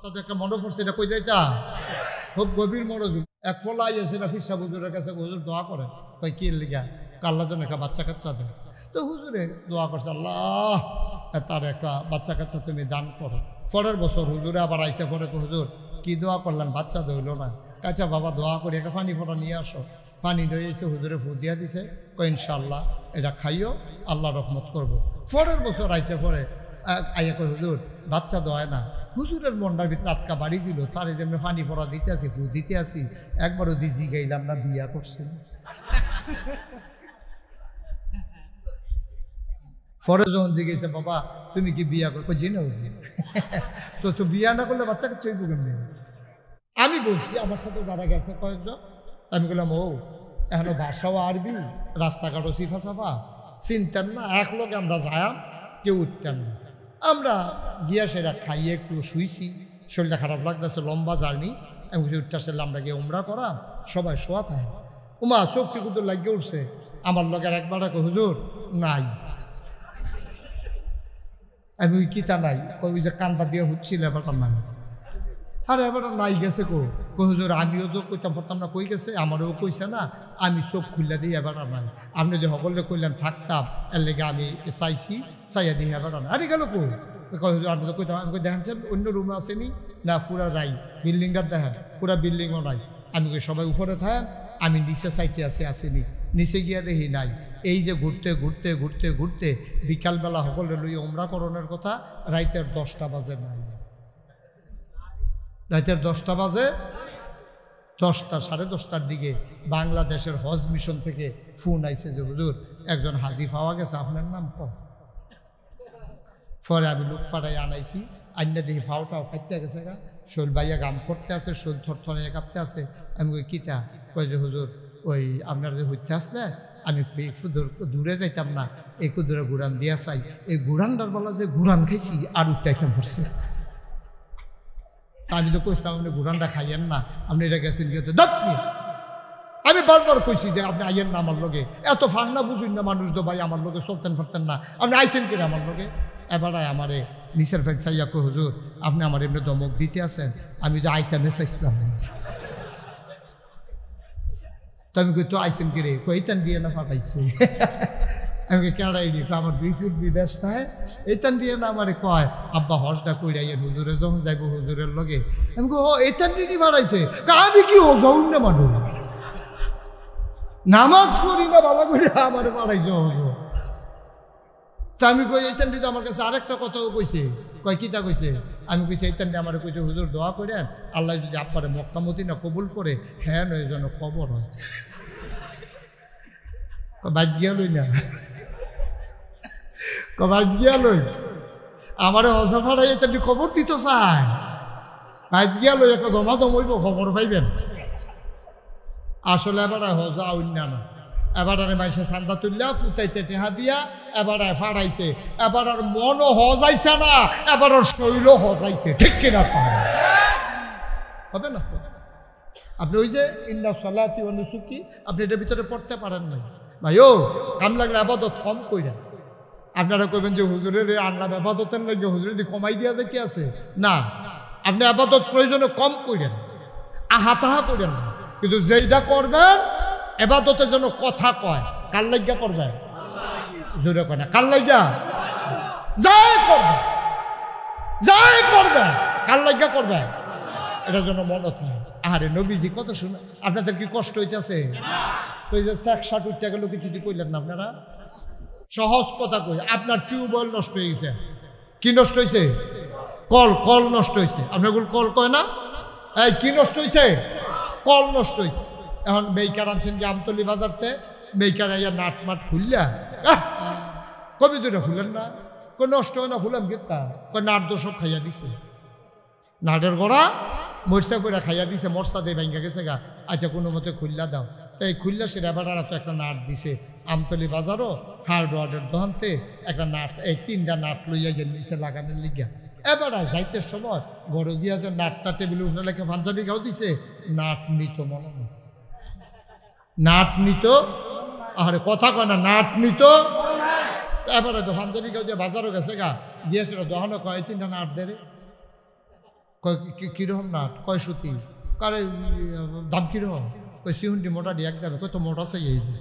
হঠাৎ একটা মনে পড়ছে, এটা কই যাইতা খুব গভীর মনোযোগ। এক ফলাই এসে না ফিরসা হুজুরের কাছে, হুজুর দোয়া করেন। কই কি লিগা? আল্লাহ যেন একটা বাচ্চা কাচ্চা দেয়। তো হুজুরে দোয়া করছে, আল্লাহ তার একটা বাচ্চা কাচ্চা তুমি দান করো। পরের বছর হুজুরে আবার আইসে পরে, হুজুর কি দোয়া করলেন, বাচ্চা দইল না। কাঁচা বাবা দোয়া করে একটা পানি ফোটা নিয়ে আসো। পানি দই এসে হুজুরে ফু দিয়া দিছে, কই ইনশাল্লাহ এটা খাইও, আল্লাহ রহমত করবো। পরের বছর আইসে পরে আইয়া কই, হুজুর বাচ্চা দোয় না। হুজুরের মনটার ভিতরে আটকা বাড়ি দিল, তার যেমনি পানি ফোড়া দিতে আসি, ফু দিতে আসি, একবারও দিজি গাইলাম না বিয়া করছেন। পরে যখন জিজ্ঞেসে, বাবা তুমি কি বিয়া করো? জিনে তো বিয়া না করলে বাচ্চাকে চই বুকেন নেই। আমি বলছি, আমার সাথে যারা গেছে কয়েকজন, আমি বললাম ও এখনো ভাষাও আরবি, রাস্তাঘাটও সিফা সাফা, চিনতেন না। এক লোক আমরা যায়াম, কেউ উঠতেন না। আমরা গিয়া সেটা খাইয়ে একটু শুইছি, শরীরটা খারাপ লাগতেছে, লম্বা জার্নি। আমি কিছু উঠতে আসলে আমরা গিয়ে উমরা করাম, সবাই শোয়া থাকে। উমা চোখটি কুতো লাগিয়ে উঠছে, আমার লোকের একবার হুজুর নাই। আমি ওই কিতা নাই, ওই যে কান্দা দিয়ে হচ্ছিল, এবারটা নাই। আরে এবারটা নাই গেছে হুজুর আমিও তো কইতাম পারতাম না, কই গেছে, আমারও কইছে না, আমি চোখ খুললে দিই, এবারটা নাই। আপনি যে সকলে কইলেন থাকতাম, এর লেগে আমি চাইছি, চাইয়া দিই, এবারটা নাই। আরে গেল হুজুর আপনি তো কইতাম। আমি কই দেখেন অন্য রুমে আসেনি না, পুরা নাই, বিল্ডিংটা দেখেন পুরা বিল্ডিংও নাই। আমি কই সবাই উপরে থাকেন, আমি নিচে সাইটে আসেনি, নিচে গিয়া দেখি নাই। এই যে ঘুরতে ঘুরতে ঘুরতে ঘুরতে বিকালবেলা সকলে লই উমরা করণের কথা, রাইতের 10টা বাজে নাই। রাইতের 10টা বাজে, 10টা 10:30টার দিকে বাংলাদেশের হজ মিশন থেকে ফোন আইছে যে হুজুর একজন হাজি পাওয়া গেছে, আপনার নাম কম। পরে আমি লোক ফাটাই আনাইছি, আইনা দেখি ফাওটাও ফাইতে গেছে গা, শোল বাইয়া গাম ফটতে আছে, শোল থরথরে কাঁপতে আছে। আমি কই কিতা? কই যে হুজুর ওই আপনার যে হইতে আসলে আমি একটু দূরে যাইতাম না, একটু দূরে ঘুরান দিয়া চাই। এই ঘুরানটার বলা যে ঘুরান খাইছি আর উঠতে পড়ছে। আমি তো কইছিলাম আপনি ঘুরানটা খাইয়েন না, আপনি এটা গেছেন কি হতে দক্ষিণ। আমি বারবার কইছি যে আপনি আইয়েন না আমার লগে, এত ফান্না বুঝুন না মানুষ তো ভাই, আমার লগে চলতেন পারতেন না, আপনি আইসেন কিনা আমার লগে। এবার আমারে নিচের ফেক চাইয়া কই হুজুর আপনি আমার এমনি দমক দিতে আছেন, আমি তো আইতামে চাইছিলাম। তো আমি কই তো আইসেন কি রে? এইতান দিয়ে না ফাটাইছে। আমি কেড়াই নি, আমার 2 ফুট বিদেশ নাই, এইতান দিয়ে না আমারে কয় আব্বা হজটা কইরাইয়েন, হুজুরে যখন যাইব হুজুরের লগে। আমি কই ও এইতান দিয়ে ফাটাইছে? আমি কি ও যাউন না মানুষ, নামাজ পড়ি না ভালো করে আমার পাঠাইছে হুজুর। তা আমি কই এইতান দিয়ে আমার কাছে আরেকটা কথাও কইছে। কয় কিতা কইছে? আমি কইছি এইতান দিয়ে আমার কইছে হুজুর দোয়া করেন, আল্লাহ যদি আপনারে মক্কা মদিনা কবুল করে, হ্যাঁ নয় যেন কবর হয়। বাদ গিয়া লই না, বাদ গিয়া লই আমারে হজা ফাড়াই এইতান খবর দিত চায়, বাদ গিয়া লই একটা জমা দমইব, খবর পাইবেন। আসলে এবার হজা অন্যান্য এবার মানুষের চান্দা তুললা ফুটাইতে টেহা দিয়া এবার ফাড়াইছে, এবার আর মনও হজাইছে না, এবার আর শৈল হজাইছে, ঠিক কিনা হবে না? আপনি ওই যে ইন্না সালাতি ওয়া নুসুকি আপনি এটার ভিতরে পড়তে পারেন না ভাই। ও কাম লাগলে আবাদত কম কইরা। আপনারা কইবেন যে হুজুরের আল্লাহ আবাদতের লাগে হুজুর যদি কমাই দিয়া যাইতে আছে না, আপনি আবাদত প্রয়োজনে কম কইরেন, আহা করেন না, কিন্তু যেইটা করবেন এবাদতের জন্য কথা কয়, কার লাগিয়া করবেন? জোরে কয় না, কার লাগিয়া? যাই করবেন কার লাগিয়া করবেন, এটার জন্য মনে থাকে। আরে নবীজি কত শুনে, আপনাদের কি কষ্ট হইতেছে? ওই যে 60 উঠতে গেল কিছুটি কইলেন না আপনারা? সহজ কথা কই, আপনার টিউবওয়েল নষ্ট হয়ে গেছে। কি নষ্ট হয়েছে? কল নষ্ট হয়েছে। আপনার কল কয় না? এই কি নষ্ট হয়েছে? কল নষ্ট হয়েছে। এখন মেইকার আনছেন যে আমতলি বাজারতে, মেইকার আইয়া নাট মাট খুললা কবি দুটা খুলেন না, কই নষ্ট হয় না, খুলাম গেতা কই নাট দোষক খাইয়া দিছে, নাটের গড়া মরসা করে খাইয়া দিছে, মরসা দিয়ে ভাঙ্গা গেছে গা। আচ্ছা কোনো মতে খুললা দাও, এই খুললা সেটা এবার আর তো একটা নাট দিছে। আমতলি বাজারও হার্ডওয়ার্ডের দোকানতে একটা নাট, এই 3টা নাট লইয়া গিয়ে নিচে লাগানোর লিগা। এবার যাইতে সময় বড় গিয়াছে নাটটা টেবিলে উঠে লেখে পাঞ্জাবি গাও দিছে, নাট নিত মনে হয়, নাট নিত। আরে কথা কয় না, নাট নিত। এবারে তো পাঞ্জাবি গাও দিয়ে বাজারও গেছে গা, গিয়েছিল দোকানে কয় 3টা নাট দেরে, কয় কীরকম নাট? কয় সুতি? কারে দাম কীরকম? কয় সিহুন্ডি মোটা দিয়ে এক দামে। কয় তো মোটা চাই এই দাম,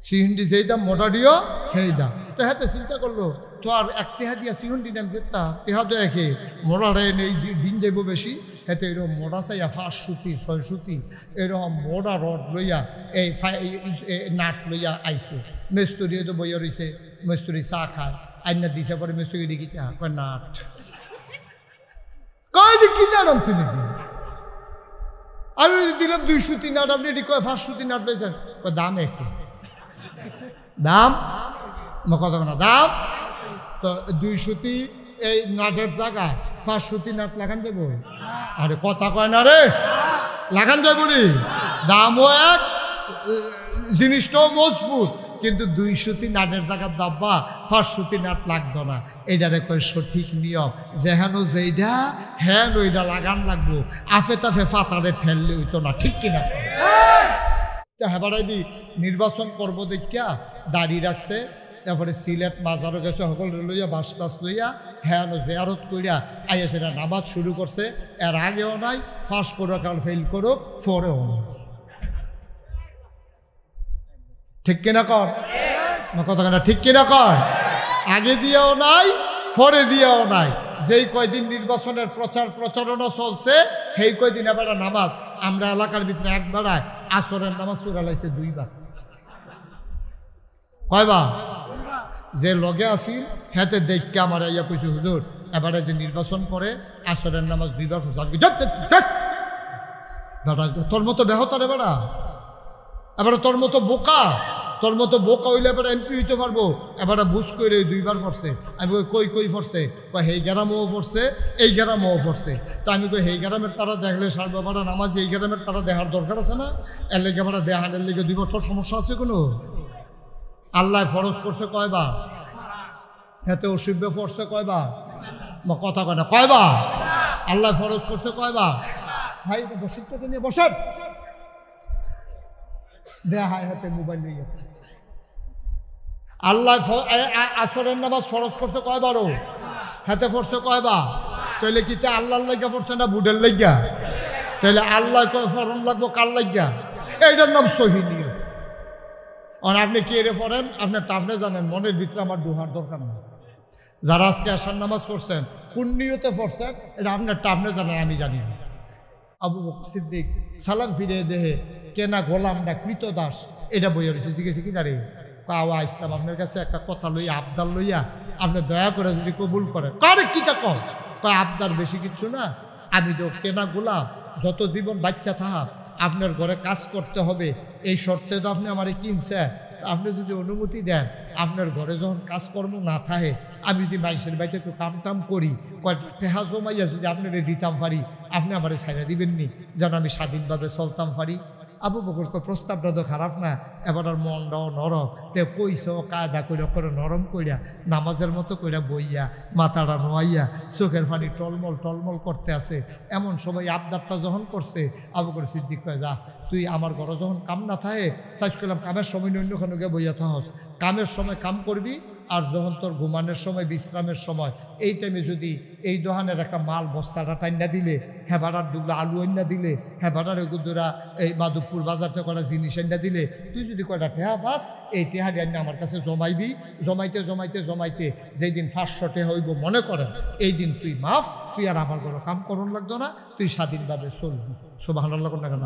সিহুন্ডি যেই দাম মোটা দিও সেই দাম। তো হাতে চিন্তা করলো তো আর এক টেহা দিয়া সিহুন্ডি দাম করতাম, টেহা তো একে মোটারে নেই দিন যাইব বেশি। হেতে এরকম মোটা চাইয়া 5 সুতি 6 সুতি এরকম মোটা রড লইয়া এই নাট লইয়া আইছে। মেস্তুরি তো বইয়া রয়েছে, মেস্তুরি চা খায়, আইনা দিছে পরে মেস্তুরি দেখিতা কয় নাট। কয় কি নাট আনছে নাকি? আমি দিলাম 2 সুতি নাট, আপনি এটি কয় 5 সুতি নাট লইছেন। কয় দাম একটু দাম কত না দাম। তো 2 সুতি এই নাটের জায়গায় 5 সুতি নাট লাগান যাব? আরে কথা কয় না রে, লাগান যাব নি? দামও এক, জিনিসটাও মজবুত, কিন্তু 2 সুতি নাটের জায়গার দাব্বা 5 সুতি নাট লাগতো না। এইটারে কয় সঠিক নিয়ম, যেহেন যেইটা হ্যাঁ ওইটা লাগান লাগবো, আফে তাফে ফাতারে ঠেললে হইতো না, ঠিক কিনা? হেবারাই দি নির্বাচন করবো দেখিয়া দাড়ি রাখছে, তারপরে সিলেট মাজারও গেছে, সকল লইয়া বাস টাস লইয়া হ্যাঁ জেয়ারত কইরা আইয়া সেটা নামাজ শুরু করছে। এর আগেও নাই, ফার্স্ট করো কাল ফেল করো, ফরেও নাই। ঠিক কিনা কর কতখানা? ঠিক কিনা কর? আগে দিয়েও নাই, ফরে দিয়েও নাই। যেই কয়দিন নির্বাচনের প্রচারণা চলছে সেই কয়দিন এবার নামাজ আমরা এলাকার ভিতরে একবারায় আসরের নামাজ পড়া লাইছে 2 বার। কয়বার? যে লগে আসি হেতে দেখকে আমার ইয়া কইছে হুজুর এবারে যে নির্বাচন করে আসরের নামাজ 2 বার পড়ছে। তোর মতো বেহতারে বেড়া, এবারে তোর মতো বোকা হইলে এবার এমপি হইতে পারবো। এবারে বুঝ করে 2 বার পড়ছে। আমি কই পড়ছে? হেই গ্রামও পড়ছে, এই গ্রামও পড়ছে। তো আমি কই হেই গ্রামের তারা দেখলে সারবাবারা নামাজ এই গ্রামের তারা দেখার দরকার আছে না? এর লেগে এবার দেহানের লেগে 2 বছর সমস্যা আছে কোনো? আল্লাহ ফরজ করছে কয়বার? এতে অসুবিধা পড়ছে কয়বার? কথা কয় না, কয়বার? আল্লাহ ফরজ করছে কয়বার? ভাই বসিরটাকে নিয়ে বসেন, দেয়া হায় হাতে মোবাইল নিয়ে। আল্লাহ আসরের নামাজ ফরজ করছে কয়বারও? হাতে পড়ছে কয়বার? তাইলে কি আল্লাহর লাগিয়া পড়ছে না বুডের লাগিয়া? তাইলে আল্লাহ কয় ফরন লাগবো কার লাগিয়া? এইটার নাম সহি নিয়ম। আর আপনি কে রে পড়েন আপনার টাপনে জানেন, মনের ভিতরে আমার দোহার দরকার নেই। যারা আজকে আসার নামাজ পড়ছেন কোন নিয়তে পড়ছেন এটা আপনার টাপনে জানেন, আমি জানি না। আবু বকর সিদ্দিক সালাম ফিরে দেহে কেনা গোলামটা কৃত দাস এটা বইয়া রয়েছে। জিজ্ঞেস কি দাঁড়িয়ে পাওয়া ইসলাম আপনার কাছে একটা কথা লইয়া আবদার লইয়া আপনি দয়া করে যদি কবুল করেন। কারে কি তা কয় আবদার বেশি কিচ্ছু না, আমি তো কেনা গোলাম, যত জীবন বাচ্চা থাক আপনার ঘরে কাজ করতে হবে এই শর্তে তো আপনি আমারে কিনছেন। আপনি যদি অনুমতি দেন আপনার ঘরে যখন কাজকর্ম না থাকে আমি যদি মানুষের বাড়িতে একটু কাম করি কয়েকটা টেহা জমাইয়া যদি আপনারে দিতাম পারি আপনি আমারে ছাইড়া দিবেননি যেন আমি স্বাধীনভাবে চলতাম পারি। আবু বকর প্রস্তাবটা তো খারাপ না, এবার আর মনটাও নরম, তে কইস কায়দা করে নরম কইরা নামাজের মতো কইরা বইয়া মাথাটা নোয়াইয়া চোখের পানি টলমল করতে আছে। এমন সময় আবদারটা যখন করছে আবু বকর সিদ্দিক কয় যা তুই আমার ঘরে যখন কাম না থাকে চাইজ করলাম কামের সময় অন্যখানে গিয়ে বইয়া থাকস, কামের সময় কাম করবি আর যখন তোর ঘুমানোর সময় বিশ্রামের সময় এই টাইমে যদি এই দোকানের একটা মাল বস্তাটা টাইনা দিলে হেবাড়ার দুগুলো আলু আইনা দিলে হেবাড়ার এগুলোরা এই মাধবপুর বাজার থেকে কটা জিনিস আইনা দিলে তুই যদি কয়টা টেহা পাস এই টেহাটি আইনা আমার কাছে জমাইবি। জমাইতে যেই দিন 500 টেহা হইব মনে করেন এই দিন তুই মাফ, তুই আর আমার ঘরে কাম করন লাগতো না, তুই স্বাধীনভাবে চলবি। সুবহানাল্লাহ কোন না কেন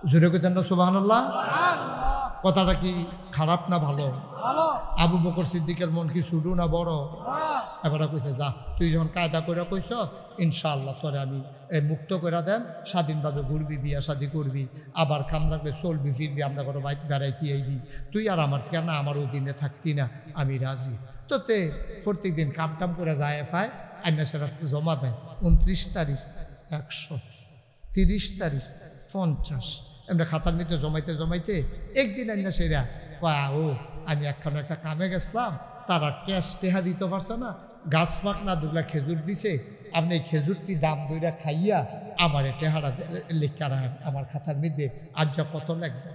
জোরে কইতেন না সুবহানাল্লাহ? কথাটা কি খারাপ না ভালো? আবু বকর সিদ্দিকের মন কি ছোট না বড়? এবার কইছে যা তুই যখন কায়দা করে কইস ইনশাআল্লাহ তোরে আমি মুক্ত করে দেন, স্বাধীনভাবে ঘুরবি, বিয়া শাদি করবি, আবার খাম লাগবে চলবি ফিরবি, আমরা কোনো বাইক বেড়াইতে আইবি, তুই আর আমার কেন আমার অধীনে থাকতি না, আমি রাজি। তো তে প্রত্যেক দিন কাম করে যায় পায় আইনা সেটা জমা দেয় 29 তারিখ 100, 30 তারিখ 50, এমনি খাতার নিতে জমাইতে একদিন আইনা সেরা কয়া ও আমি একখানে একটা কামে গেছিলাম, তারা ক্যাশ টেহা দিতে পারছে না, গাছ ফাঁক না দুগলা খেজুর দিছে, আপনি এই খেজুরটি দাম দইরা খাইয়া আমার টেহারা লেখা রাখেন আমার খাতার মধ্যে, আজ যা কত লাগবে।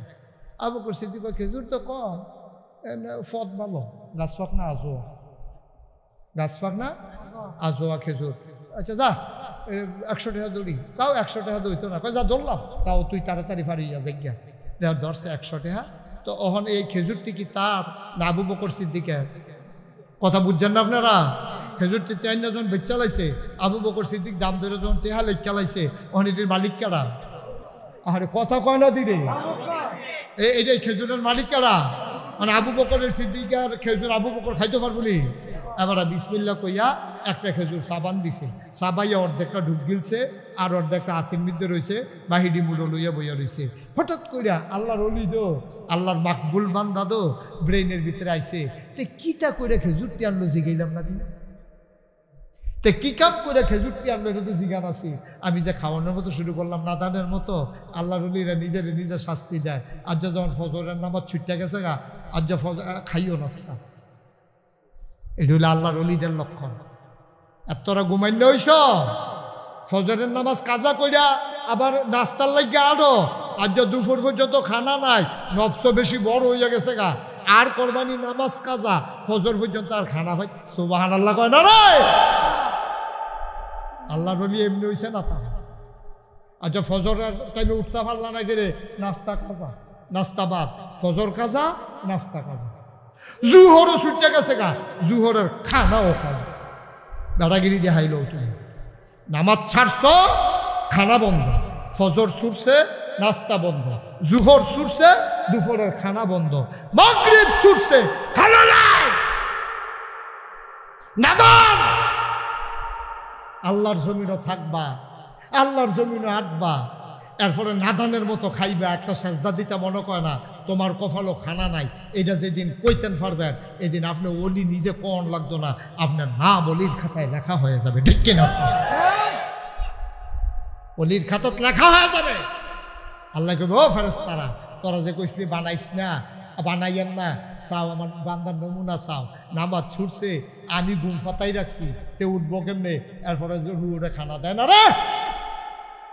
আবু বকর সিদ্দিক খেজুর তো কম, ফদ ভালো, গাছ ফাঁক না আজোয়া, গাছ ফাঁক না আজোয়া খেজুর। আচ্ছা যা 100 টাকা দৌড়ি, তাও 100 টাকা দৌড়তো না, যা ধরলাম, তাও তুই তাড়াতাড়ি পারিয়া দেখিয়া দেখ ধরছে 100 টাকা। তো ওখানে এই খেজুরটি কি তার না আবু বকর সিদ্দিকের? কথা বুঝছেন না আপনারা? খেজুরটি চাইনা যখন বেচা লাইছে, আবু বকর সিদ্দিক দাম ধরে যখন টেহা লেখা লাইছে, অনেকটির মালিক কারা? আরে কথা কয় না দিলে, এইটাই খেজুরের মালিক কারা? মানে আবু বকরের সিদ্দিকার খেজুর আবু বকর খাইতে পারবো নি? এবার বিসমিল্লাহ কইয়া একটা খেজুর সাবান দিছে, সাবাইয়া অর্ধেকটা ঢুক গিলছে, আর অর্ধেকটা হাতের মধ্যে রয়েছে, বাহিরি মুড়ো লইয়া বইয়া রয়েছে। হঠাৎ কইরা আল্লাহর অলি দো, আল্লাহর মাকবুল বান্দা দো ব্রেইনের ভিতরে আইছে, তে কিতা কইরা খেজুরটি আনলো জিগাইলাম না দিন, তে কি কাম করে খেজুরটি আনলো এটা তো জিগান আছে। আমি যে খাওয়ানোর মতো শুরু করলাম নাদানের মতো, আল্লাহর অলিরা নিজে শাস্তি দেয়। আজ যখন ফজরের নামাজ ছুটতে গেছে গা, আজ খাইও নাস্তা, এটা হলো আল্লাহর অলিদের লক্ষণ। আর তোরা ঘুমাইন্য হইস, ফজরের নামাজ কাজা কইরা আবার নাস্তার লাগিয়ে আরো, আজ দুপুর পর্যন্ত খানা নাই, নবস বেশি বড় হইয়া গেছে গা, আর কোরবানি নামাজ কাজা, ফজর পর্যন্ত আর খানা ভাই। সুবহানাল্লাহ কয় না রে? আল্লাহর অলি এমনি হইছে না তা? আচ্ছা ফজরের টাইমে উঠতে পারলা না গেলে নাস্তা কাজা, নাস্তা বাদ, ফজর কাজা, নাস্তা কাজা। জুহরও ছুটতে গেছে গা, জুহরের খানাও কাজা। দাদাগিরি দেখাইল, তুমি নামাজ ছাড়ছ, খানা বন্ধ, ফজর ছুটছে, নাস্তা বন্ধ, জুহর ছুটছে, দুপুরের খানা বন্ধ, মাগরিব ছুটছে, খানা নাই। নাদান আল্লাহর জমিনও থাকবা, আল্লাহর জমিনও আটবা, এরপরে নাদানের মতো খাইবা, একটা সেজদা দিতে মনে করে না, তোমার কপালও খানা নাই। এটা যেদিন কইতেন পারবেন, এদিন আপনি অলি নিজে কোন লাগতো না, আপনার নাম অলির খাতায় লেখা হয়ে যাবে। ঠিক কিনা? অলির খাতাত লেখা হয়ে যাবে। আল্লাহ কইবে, ও ফেরেশতারা, তোরা যে কইসলি বানাইস না, বানাইয়েন না, চাও আমার বান্দার নমুনা চাও। নামাজ ছুটছে, আমি ঘুম ফাতাই রাখছি, তে উঠবো কেমনে? এরপরে রুড়ে খানা দেয় না রে।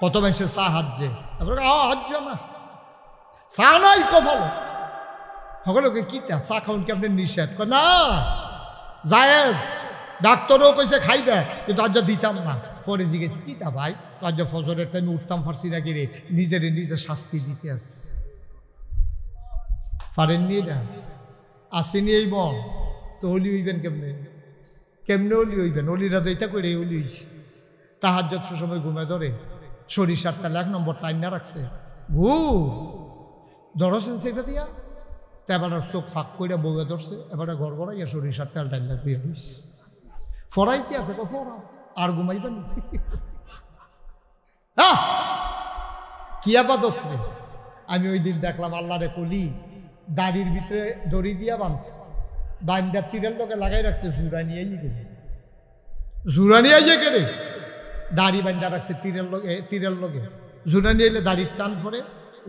কত মানুষের চা হাজছে, তারপরে হাজছে না, চা নাই কফল, সকলকে কি চা খাওয়ান কি আপনি নিষেধ? না জায়েজ, ডাক্তারও কইছে খাইবে, কিন্তু আজ দিতাম না। পরে জিগেছি কিতা ভাই, আজ ফজরের টাইমে উঠতাম ফার্সি না গিরে, নিজে শাস্তি দিতে আসছে। পারেননি এটা? আসেনি এই মন তো অলি হইবেন কেমনে? কেমনে অলি হইবেন? অলিরা তো এটা করে অলি হইছে। তাহাজ্জুদ সময় ঘুমে ধরে, সরিষার তেল 1 নম্বর টাইম না রাখছে, ধরছেন সেটা দিয়া, তো এবার চোখ ফাঁক করে বউয়ে ধরছে, এবারে ঘর ঘরাইয়া সরিষার তেল টাইম বিয়ে হইছে। ফরাই কি আছে? ফরা আর ঘুমাইবেন কি আপাতত। আমি ওই দিন দেখলাম আল্লাহরে কলি দাড়ির ভিতরে দড়ি দিয়া বাঁধছে, বান্দার তীরের লোকে লাগাই রাখছে, জুরানি আইয়ে গেলে দাড়ি বান্ধা রাখছে তীরের লোকে। জুরানি এলে দাড়ির টান পরে,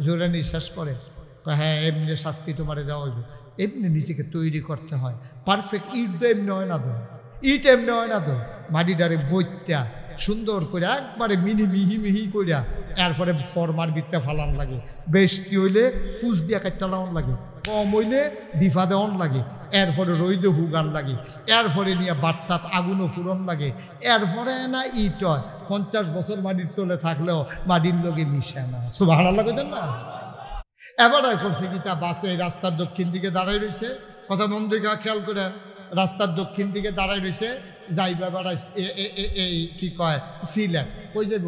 জুরানি শেষ করে, হ্যাঁ এমনি শাস্তি তোমারে দেওয়া হইব। এমনি নিজেকে তৈরি করতে হয়, পারফেক্ট। ইট তো এমনি হয় না, তো ইট এমনি হয় না, তো মাটিটারে বইত্যা সুন্দর করে একবারে মিহি কইরা এরপরে ফরমার ভিতরে ফালান লাগে। বেশি হইলে ফুস দিয়া কাটটা লাউন লাগে, কম হইলে ডিফা দেওয়ান লাগে, এরপরে রইদে হুগান লাগে, এরপরে নিয়ে বাট্টাত আগুনও ফুরন লাগে, এরপরে না ইট হয়। 50 বছর মাটির তলে থাকলেও মাটির লগে মিশে না। সুবহানাল্লাহ কইতেন না? এবার করছে কিতা, বাসে রাস্তার দক্ষিণ দিকে দাঁড়াই রয়েছে, কথা মন দিকে খেয়াল করেন, রাস্তার দক্ষিণ দিকে দাঁড়াই রয়েছে, যাইবা বেড়া এই কি কয় সিলেট, কই যাইব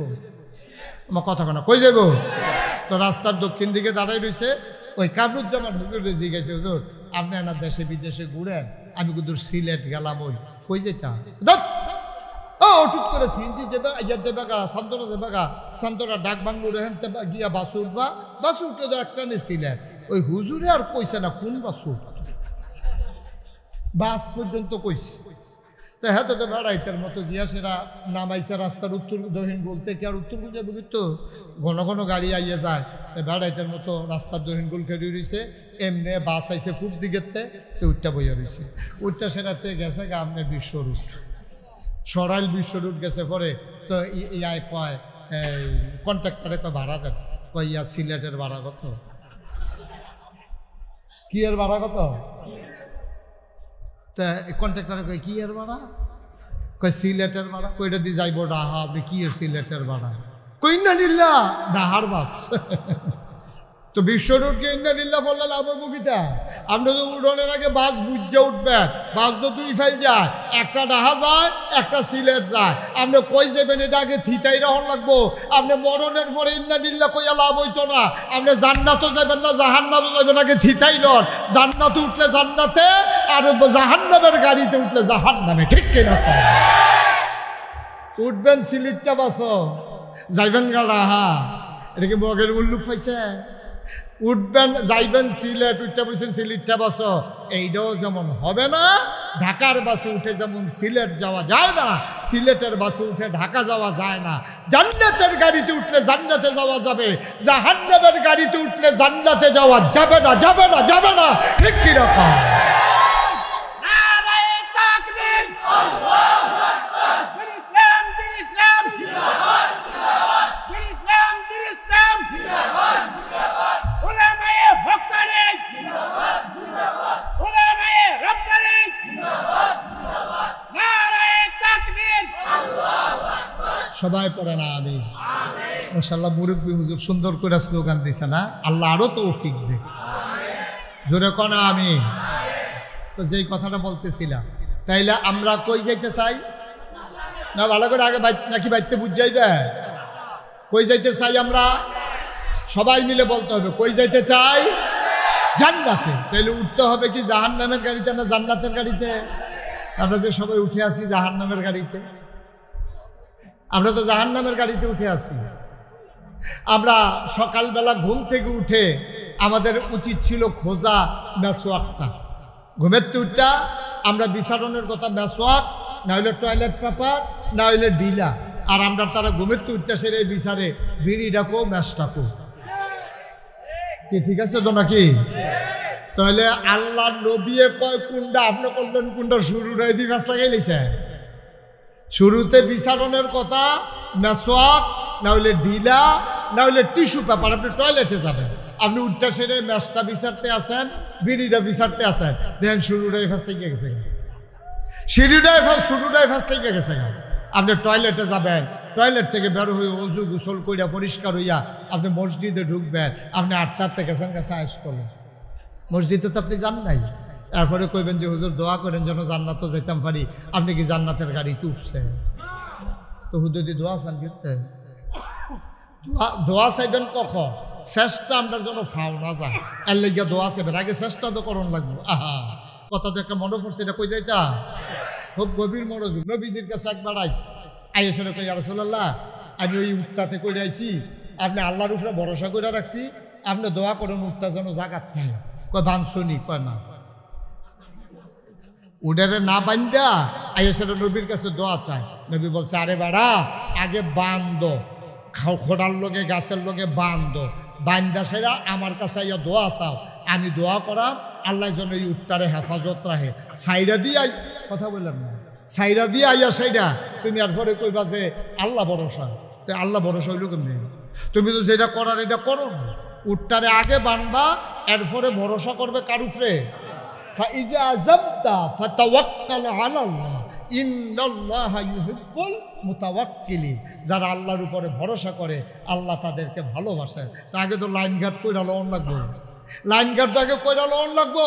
আমার কথা কেন, কই যাইব? তো রাস্তার দক্ষিণ দিকে দাঁড়াই রয়েছে, ওই কামরুজ্জামান হুজুর রেজি গেছে, হুজুর আপনি না দেশে বিদেশে ঘুরেন, আমি কিন্তু সিলেট গেলাম, ওই কই যেতাম টুক করে সিএনজি যাবে, ইয়ার যাবে গা, সান্তনা যাবে গা, সান্তনা ডাক বাংলো রেহেন গিয়া বাসু উঠবা, বাসু উঠলে তো একটা নেই সিলেট। ওই হুজুরে আর কইছে না কোন বাসু, বাস পর্যন্ত কইছে। তো হ্যাঁ তো বেড়াইতের মতো গিয়া সেরা নামাইছে রাস্তার উত্তর দক্ষিণ বলতে, কি আর উত্তর যাবে কিন্তু ঘন ঘন গাড়ি আইয়ে যায়, বেড়াইতের মতো রাস্তার দক্ষিণ গোল খেয়ে রয়েছে। এমনি বাস আইছে ফুট দিকেতে, তো উঠটা বইয়া রয়েছে, উঠটা সেরাতে গেছে গা আপনার বিশ্ব রুট, সরাইল বিশ্ব রুট গেছে। পরে তো ইয়ায় কয় কন্ট্রাক্টরে কয় ভাড়া দেন, কয় ইয়া সিলেটের ভাড়া কত, কি এর ভাড়া কত? তা কন্ট্রাক্টরে কয় কি এর ভাড়া, কয় সিলেটের ভাড়া, কইটা দিয়ে যাইব ডাহা। আপনি কি এর সিলেটের ভাড়া? কই না নিল্লা ডাহার বাস। তো বিশ্ব রোডকে ইন্নালিল্লাহ বললে লাভ মুখিতা। আপনি তো উঠোনের আগে বাস বুঝে উঠবেন, বাস তো দুই ফাইল যায়, একটা ডাহা যায় একটা সিলেট যায়। আপনি কই যাবেন এটা আগে থিতাই রহন লাগবো। আপনি মরণের পরে ইন্নালিল্লাহ কইয়া লাভ হইতো না। আপনি জান্নাতও যাবেন না জাহান্নামও যাবেন, আগে থিতাই লন। জান্নাতে উঠলে জান্নাতে, আর জাহান্নামের গাড়িতে উঠলে জাহান্নামে। ঠিক কিনা? উঠবেন সিলেটটা বাসো, যাইবেন গা ডাহা। এটা কি বগের উল্লুক পাইছে? উঠবেন যাইবেন সিলেট, উঠতে বলছেন সিলেটটা বাসো। এইটাও যেমন হবে না, ঢাকার বাসে উঠে যেমন সিলেট যাওয়া যায় না, সিলেটের বাসে উঠে ঢাকা যাওয়া যায় না। জান্নাতের গাড়িতে উঠলে জান্নাতে যাওয়া যাবে, জাহান্নামের গাড়িতে উঠলে জান্নাতে যাওয়া যাবে না, যাবে না, যাবে না। ঠিক কিরকম? সবাই পড়ে না আমি মাশাআল্লাহ। মুরব্বী হুজুর সুন্দর করে স্লোগান দিছে না? আল্লাহ আরো তৌফিক দে। জোরে কনা আমি। তো যেই কথাটা বলতেছিলাম, তাইলে আমরা কই যাইতে চাই না? ভালো করে আগে নাকি বাইতে বুঝ যাইবে কই যাইতে চাই? আমরা সবাই মিলে বলতে হবে কই যাইতে চাই? জান্নাতে। তাইলে উঠতে হবে কি জাহান্নামের গাড়িতে না জান্নাতের গাড়িতে? আমরা যে সবাই উঠে আসি জাহান্নামের গাড়িতে, আমরা তো জাহান্নামের গাড়িতে উঠে আসি। আমরা সকালবেলা ঘুম থেকে উঠে আমাদের উচিত ছিল খোঁজা মেসওয়াকটা। ঘুমের তুইটা আমরা বিছানোর কথা মেসওয়াক, না হইলে টয়লেট পেপার, না হইলে ডিলা। আর আমরা তারা ঘুমের তুইটা সেরে বিচারে বিড়ি ডাকো ম্যাশ ডাকো। কি ঠিক আছে তো নাকি? তাহলে আল্লাহ নবিয়ে কয় কুন্ডা, আপনি করলেন কুন্ডা শুরু রাই দিয়ে ম্যাচ লাগাই লিছে। শুরুতে বিচারণের কথা মেসওয়াক, না হইলে ডিলা, না হইলে টিস্যু পেপার। আপনি টয়লেটে যাবেন, আপনি উঠতে সেরে ম্যাচটা বিচারতে আসেন, বিড়িটা বিচারতে আসেন, দেখেন শুরুটাই ফার্স্ট থেকে গেছে, শুরুটাই ফার্স্ট থেকে গেছে। আপনি টয়লেটে যাবেন, টয়লেট থেকে বের হয়ে অজু গোসল করিয়া পরিষ্কার হইয়া আপনি মসজিদে ঢুকবেন। আপনি 8টার থেকে গেছেন কাছে আয়েশ করলেন, মসজিদে তো আপনি যান নাই। এরপরে কইবেন যে হুজুর দোয়া করেন যেন জান্নাতও যেতাম পারি। আপনি কি জান্নাতের গাড়িতে উঠছেন? তো হুজুর দোয়া চান দিচ্ছে। দোয়া চাইবেন কখন? চেষ্টা আমরা যেন ফাও না যায়, এর লেগে দোয়া চাইবেন। আগে চেষ্টা তো করণ লাগবে। আহা, কথা তো একটা মনে পড়ছে, এটা কই যাইতা খুব গভীর মনোযোগ। নবীজির কাছে একবার আইসে কই ইয়া রাসূলুল্লাহ, আমি ওই উঠটাতে কইরা আইছি, আপনি আল্লাহর উপরে ভরসা করে রাখছি, আপনি দোয়া করেন উঠটা যেন জাগাত থাকে। কয় বানছনি? কয় না। উডারে না বান্ধা আইসে নবীর কাছে দোয়া চায়। নবী বলছে, আরে বাড়া আগে বান্ধ, খোড়ার লোকে গাছের লোকে বান্ধ, বান্ধা সেরা আমার কাছে আইয়া দোয়া চাও, আমি দোয়া করা আল্লাহ যেন এই উঠটারে হেফাজত রাখে। সাইরা দিয়ে কথা বললাম না, সাইরা দিয়ে আইয়া সাইরা তুমি আর পরে কইবা যে আল্লাহ ভরসা। তো আল্লাহ ভরসা হইল কেমনি? তুমি তো যেটা করার এটা করো না। উঠটারে আগে বানবা, এরপরে ভরসা করবে কার উপরে? ফাইজা আযামতা ফাতাওয়াক্কাল আলাল্লাহ ইন্নাল্লাহা ইউহিব্বুল মুতাওয়াক্কিলিন। যারা আল্লাহর উপরে ভরসা করে আল্লাহ তাদেরকে ভালোবাসেন। তা আগে তো লাইন ঘাট কইরা লওন লাগবো, লাইন ঘাট তো আগে কইরা লওন লাগবো।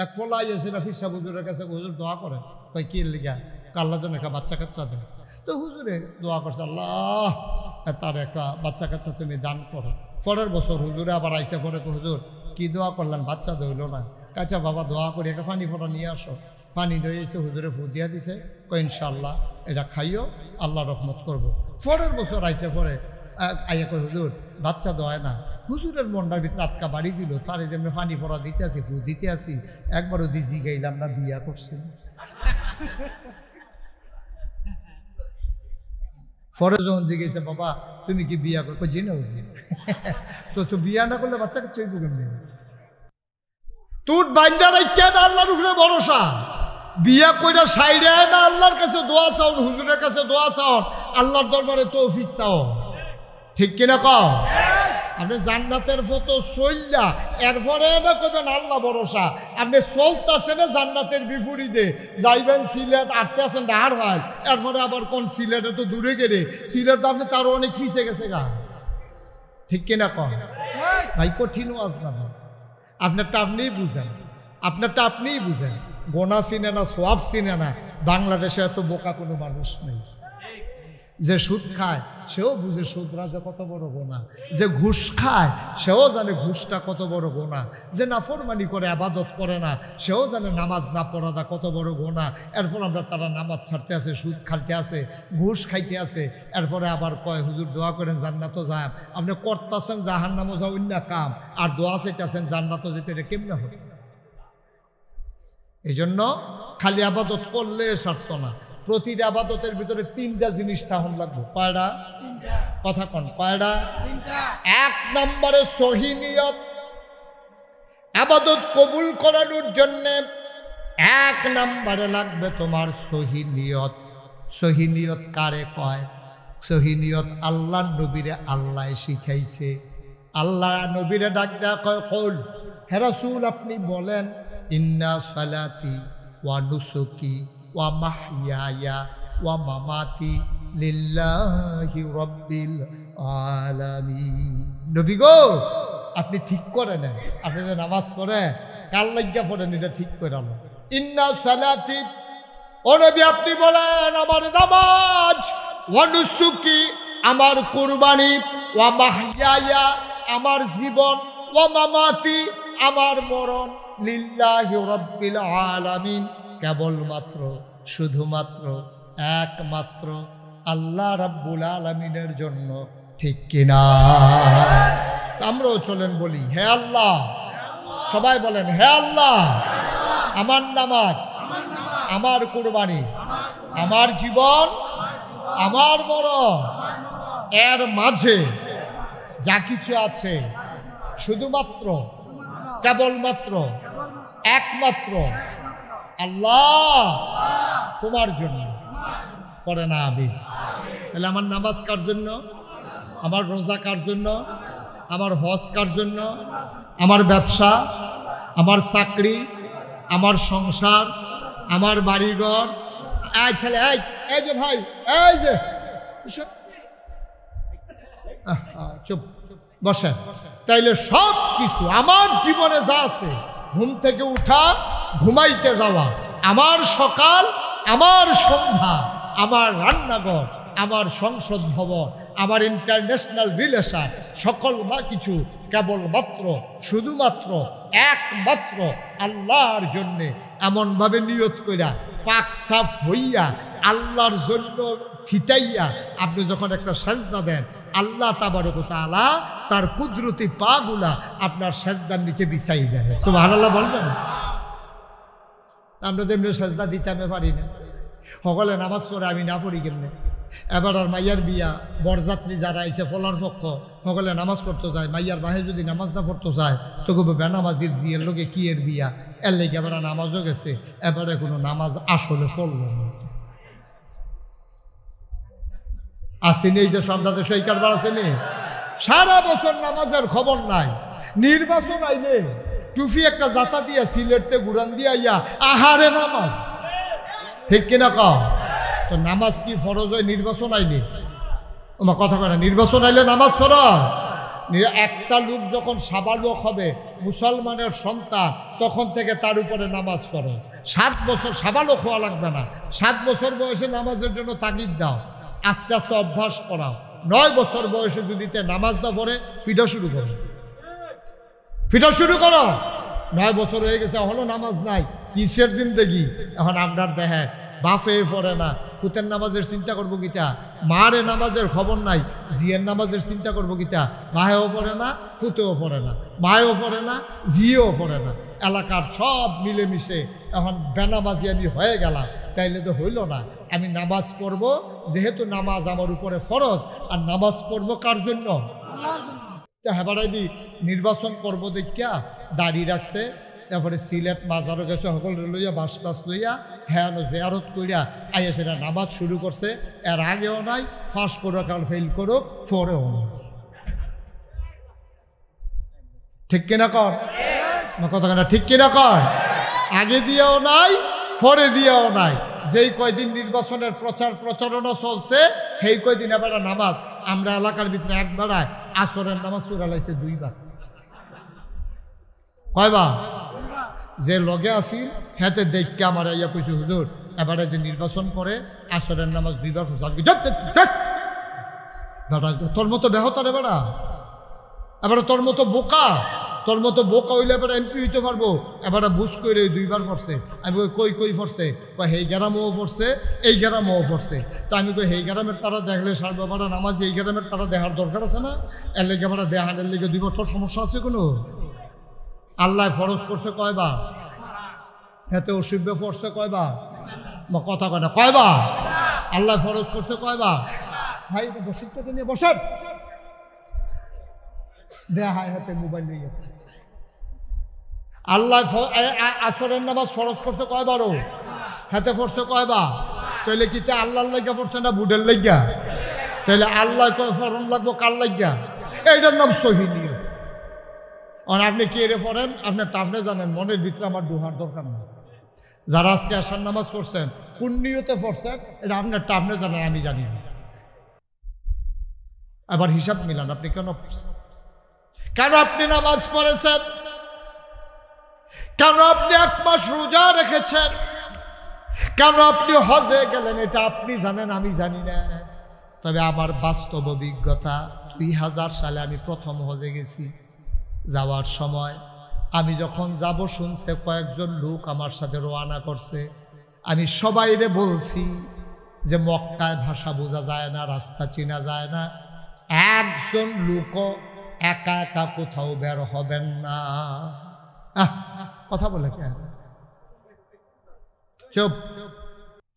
এক ফলাই এসে না ফিরসা হুজুরের কাছে, হুজুর দোয়া করেন। কই কি লিগা? আল্লাহ যেন একটা বাচ্চা কাচ্চা দেয়। তো হুজুরে দোয়া করছে, আল্লাহ তার একটা বাচ্চা কাচ্চা তুমি দান করো। পরের বছর হুজুরে আবার আইসে পরে, হুজুর কি দোয়া করলেন, বাচ্চা দইল না। কাঁচা বাবা দোয়া করি একটা পানি ফোটা নিয়ে আসো। পানি দই এসে হুজুরে ফু দিয়া দিছে, কই ইনশাল্লাহ এটা খাইও, আল্লাহ রহমত করবো। পরের বছর আইসে পরে আইয়া কই হুজুর বাচ্চা দোয়ায় না। হুজুরের মনটার ভিতরে আটকা বাড়ি দিল, তারে যেমনি পানি ফোড়া দিতে আসি, ফু দিতে আসি, একবারও দিজি গাইলাম না বিয়া করছিল। পরে যখন জিজ্ঞেসে, বাবা তুমি কি বিয়া করো? জিনে তো বিয়া না করলে বাচ্চাকে চইব কেমনি? তুট বাইন্দা রাইখা না আল্লাহর উপরে ভরসা, বিয়া কইরা সাইরা না আল্লাহর কাছে দোয়া চাও, হুজুরের কাছে দোয়া চাও, আল্লাহর দরবারে তৌফিক চাও। ঠিক কিনা কও? আপনি জান্নাতের ফটো চললা এরপরে না করবেন আল্লাহ ভরসা। আপনি চলতেছেন জান্নাতের বিপরীতে, যাইবেন সিলেট, আটতে আছেন ডাহার ভাই, এরপরে আবার কোন সিলেটে তো দূরে গেলে, সিলেট আপনি তারও অনেক পিছিয়ে গেছে গা। ঠিক কিনা কম? ভাই কঠিন ওয়াজ না, আপনারটা আপনিই বুঝেন, আপনারটা আপনিই বুঝেন। গোনা চিনে না, সোয়াব চিনে না। বাংলাদেশে এত বোকা কোনো মানুষ নেই। যে সুদ খায় সেও বুঝে সুদরা যে কত বড় গোনা, যে ঘুষ খায় সেও জানে ঘুষটা কত বড় গোনা, যে নাফরমানি করে আবাদত করে না সেও জানে নামাজ না পড়াটা কত বড় গোনা। এরপর আমরা তারা নামাজ ছাড়তে আছে, সুদ খাইতে আছে, ঘুষ খাইতে আছে, এরপরে আবার কয় হুজুর দোয়া করেন জান্নাতও যায়। আপনি করতেছেন জাহান্নামও যাও অন্য কাম, আর দোয়া চাইতেছেন জান্নাতও যেতে, এটা কেমনে হবে? এই জন্য খালি আবাদত করলে সারত না, প্রতিটা আবাদতের ভিতরে তিনটা জিনিস তাহন লাগবে। কয়টা? কথা কন, কয়টা? এক নম্বরে সহি নিয়ত। আবাদত কবুল করানোর জন্যে এক নম্বরে লাগবে তোমার সহি নিয়ত। সহি নিয়ত কারে কয়? সহি নিয়ত আল্লাহ নবীরে আল্লাহ শিখাইছে। আল্লাহ নবীরে ডাক দেয়া কয়, কল হে রাসূল আপনি বলেন, ইন্না সালাতি ওয়া নুসুকি ওয়া মাহইয়ায়া ওয়া মামাতি লিল্লাহি রাব্বিল আলামিন। নবী গো আপনি ঠিক করে নেন, আপনি যে নামাজ পড়ে কাল লাগিয়া পড়েন, এটা ঠিক করে আলো। ইন্না সালাতি, ও নবী আপনি বলেন আমার নামাজ, ওয়া নুসুকি আমার কুরবানি, ওয়া মাহইয়ায়া আমার জীবন, ওয়া মামাতি আমার মরণ, লিল্লাহি রাব্বিল আলামিন কেবলমাত্র শুধুমাত্র একমাত্র আল্লাহ রাব্বুল আলামিনের জন্য। ঠিক কিনা? আমরাও চলেন বলি হে আল্লাহ, সবাই বলেন হে আল্লাহ, আমার নামাজ, আমার কুরবানি, আমার জীবন, আমার মরণ, এর মাঝে যা কিছু আছে শুধুমাত্র কেবলমাত্র একমাত্র আল্লাহ তোমার জন্য। করে না আমি? তাহলে আমার নামাজ কার জন্য? আমার রোজা কার জন্য? আমার হজ কার জন্য? আমার ব্যবসা, আমার চাকরি, আমার সংসার, আমার বাড়িঘর। এই ছেলে, এই যে ভাই, এই যে চুপ বসেন। তাইলে সব কিছু আমার জীবনে যা আছে, ঘুম থেকে উঠা, ঘুমাইতে যাওয়া, আমার সকাল, আমার সন্ধ্যা, আমার রান্নাঘর, আমার সংসদ ভবন, আমার ইন্টারন্যাশনাল রিলেশন, সকল কিছু কেবলমাত্র শুধুমাত্র একমাত্র আল্লাহর জন্যে এমনভাবে নিয়ত কইরা পাক সাফ হইয়া আল্লাহর জন্য ফিটাইয়া আপনি যখন একটা সেজদা দেন, আল্লাহ তাবারক ওয়া তাআলা তার কুদরতি পাগুলা আপনার সেজদার নিচে বিছাই দেয়। সুবহানাল্লাহ বলবেন? আমরা তো এমনি সেজদা দিতে আমি পারি না। সকলে নামাজ পড়ে, আমি না পড়ি কেমনে? এবার আর মাইয়ার বিয়া, বরযাত্রী যারা আইসে ফলার পক্ষ, সকলে নামাজ পড়তে যায়। মাইয়ার বাহে যদি নামাজ না পড়তে যায় তো কবে বেনামাজির জিয়ের লোকে কি এর বিয়া, এর লেগে এবার নামাজও গেছে, এবারে কোনো নামাজ আসলে পড়ল না। আসেনি এই দেশ, আমরা দেশ এই কারবার আসেনি। সারা বছর নামাজের খবর নাই, নির্বাচন আইলে টুফি একটা জাতা দিয়া সিলেটতে গুড়ান দিয়া ইয়া আহারে নামাজ। ঠিক কিনা কম? তো নামাজ কি ফরজ হয় নির্বাচন আইলে? আমার কথা কয় না, নির্বাচন আইলে নামাজ ফরজ। একটা লোক যখন সাবালক হবে, মুসলমানের সন্তান, তখন থেকে তার উপরে নামাজ ফরজ। 7 বছর সাবালক হওয়া লাগবে না, 7 বছর বয়সে নামাজের জন্য তাগিদ দাও, আস্তে আস্তে অভ্যাস করাও। 9 বছর বয়সে যদি নামাজ না পড়ে, ফিটা শুরু করো, ফিটা শুরু করো। 9 বছর হয়ে গেছে, এখনো নামাজ নাই, কিসের জিন্দেগি? এখন আমরা দেখে বাফে পড়ে না, ফুতের নামাজের চিন্তা করবো গীতা, মারে নামাজের খবর নাই, জিয়ের নামাজের চিন্তা করবো গীতা। মায়েও পড়ে না, ফুতেও পড়ে না, মায়েও পড়ে না, জিয়েও পড়ে না, এলাকার সব মিলেমিশে এখন বেনামাজি আমি হয়ে গেলাম। তাইলে তো হইল না। আমি নামাজ পড়ব, যেহেতু নামাজ আমার উপরে ফরজ, আর নামাজ পড়বো কার জন্য? হেবারাই দি নির্বাচন করবো দেখিয়া দাড়ি রাখছে, তারপরে সিলেট মাজারও গেছে সকল লইয়া বাস টাস লইয়া হ্যাঁ জেয়ারত কইরা আইয়া সেটা নামাজ শুরু করছে। এর আগেও নাই, ফার্স্ট করো কাল ফেল করো, ফোরেও নাই। ঠিক কিনা কর কতখানা, ঠিক কিনা কর? আগে দিয়েও নাই, পরে দিয়েও নাই। যেই কয়দিন নির্বাচনের প্রচারণা চলছে সেই কয়দিন এবার নামাজ আমরা এলাকার ভিতরে একবারায় আসরের নামাজ পড়া লাইছে 2 বার। কয়বার? যে লগে আসি হেতে দেখকে আমার ইয়া কইছে হুজুর এবারে যে নির্বাচন করে আসরের নামাজ 2 বার পড়ছে। তোর মতো বেহতারে বেড়া, এবারে তোর মতো বোকা হইলে এবার এমপি হইতে পারবো। এবারে বুঝ করে 2 বার পড়ছে। আমি কই পড়ছে, হেই গ্রামও পড়ছে, এই গ্রামও পড়ছে। তো আমি কই হেই গ্রামের তারা দেখলে সারবাবারা নামাজ এই গ্রামের তারা দেখার দরকার আছে না? এর লেগে এবার দেহানের লেগে 2 বার, তোর সমস্যা আছে কোনো? আল্লাহ ফরজ করছে কয়বার? এতে অসুবিধা পড়ছে কয়বার? কথা কয় না, কয়বার? আল্লাহ ফরজ করছে কয়বার? ভাই বসিরটাকে নিয়ে বসেন, দেয়া হায় হাতে মোবাইল নিয়ে গেছে। আল্লাহ আসরের নামাজ ফরজ করছে কয়বারও? হাতে পড়ছে কয়বার? তাইলে কি আল্লাহর লাগিয়া পড়ছে না বুডের লাগিয়া? তাইলে আল্লাহ কয় ফরন লাগবো কার লাগিয়া? এইটার নাম সহিহ নিয়ত। আর আপনি কে রে পড়েন আপনার টাফনে জানেন, মনের ভিতরে আমার দোহার দরকার নেই। যারা আজকে আসার নামাজ পড়ছেন কোন নিয়তে পড়ছেন এটা আপনার টাফনে জানেন, আমি জানি না। আবার হিসাব মিলান, আপনি কেন পড়ছেন, কেন আপনি নামাজ পড়েছেন, কেন আপনি 1 মাস রোজা রেখেছেন, কেন আপনি হজে গেলেন, এটা আপনি জানেন, আমি জানি না। তবে আমার বাস্তব অভিজ্ঞতা, 2000 সালে আমি প্রথম হজে গেছি। যাওয়ার সময় আমি যখন যাব শুনছে কয়েকজন লোক আমার সাথে রওনা করছে, আমি সবাইরে বলছি যে মক্কায় ভাষা বোঝা যায় না, রাস্তা চেনা যায় না, একজন লোকও একা একা কোথাও বের হবেন না। কথা বলে কেন চুপ?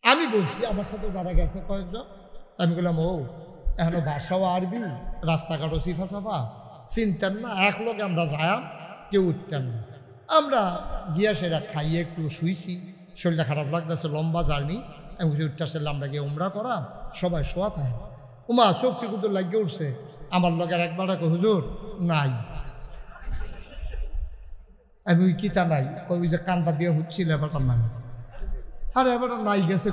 আমি বলছি আমার সাথে যারা গেছে কয়েকজন, আমি বললাম ও এখনো ভাষাও আরবি, রাস্তাঘাটও চিফা চাফা, চিনতেন না, এক লোক আমরা যায়াম, কেউ উঠতেন না। আমরা গিয়া সেটা খাইয়ে একটু শুইছি, শরীরটা খারাপ লাগতেছে, লম্বা জার্নি। আমি বুঝি উঠতে আসলে আমরা গিয়ে উমরা করাম, সবাই শোয়া থাকে। উমা চোখটি কুতো লাগিয়ে উঠছে, আমার লগের একবার হুজুর নাই। আমি ওই কিতা নাই, ওই যে কান্দা দিয়ে হচ্ছিল এবার নাই। আরে এবার নাই গেছে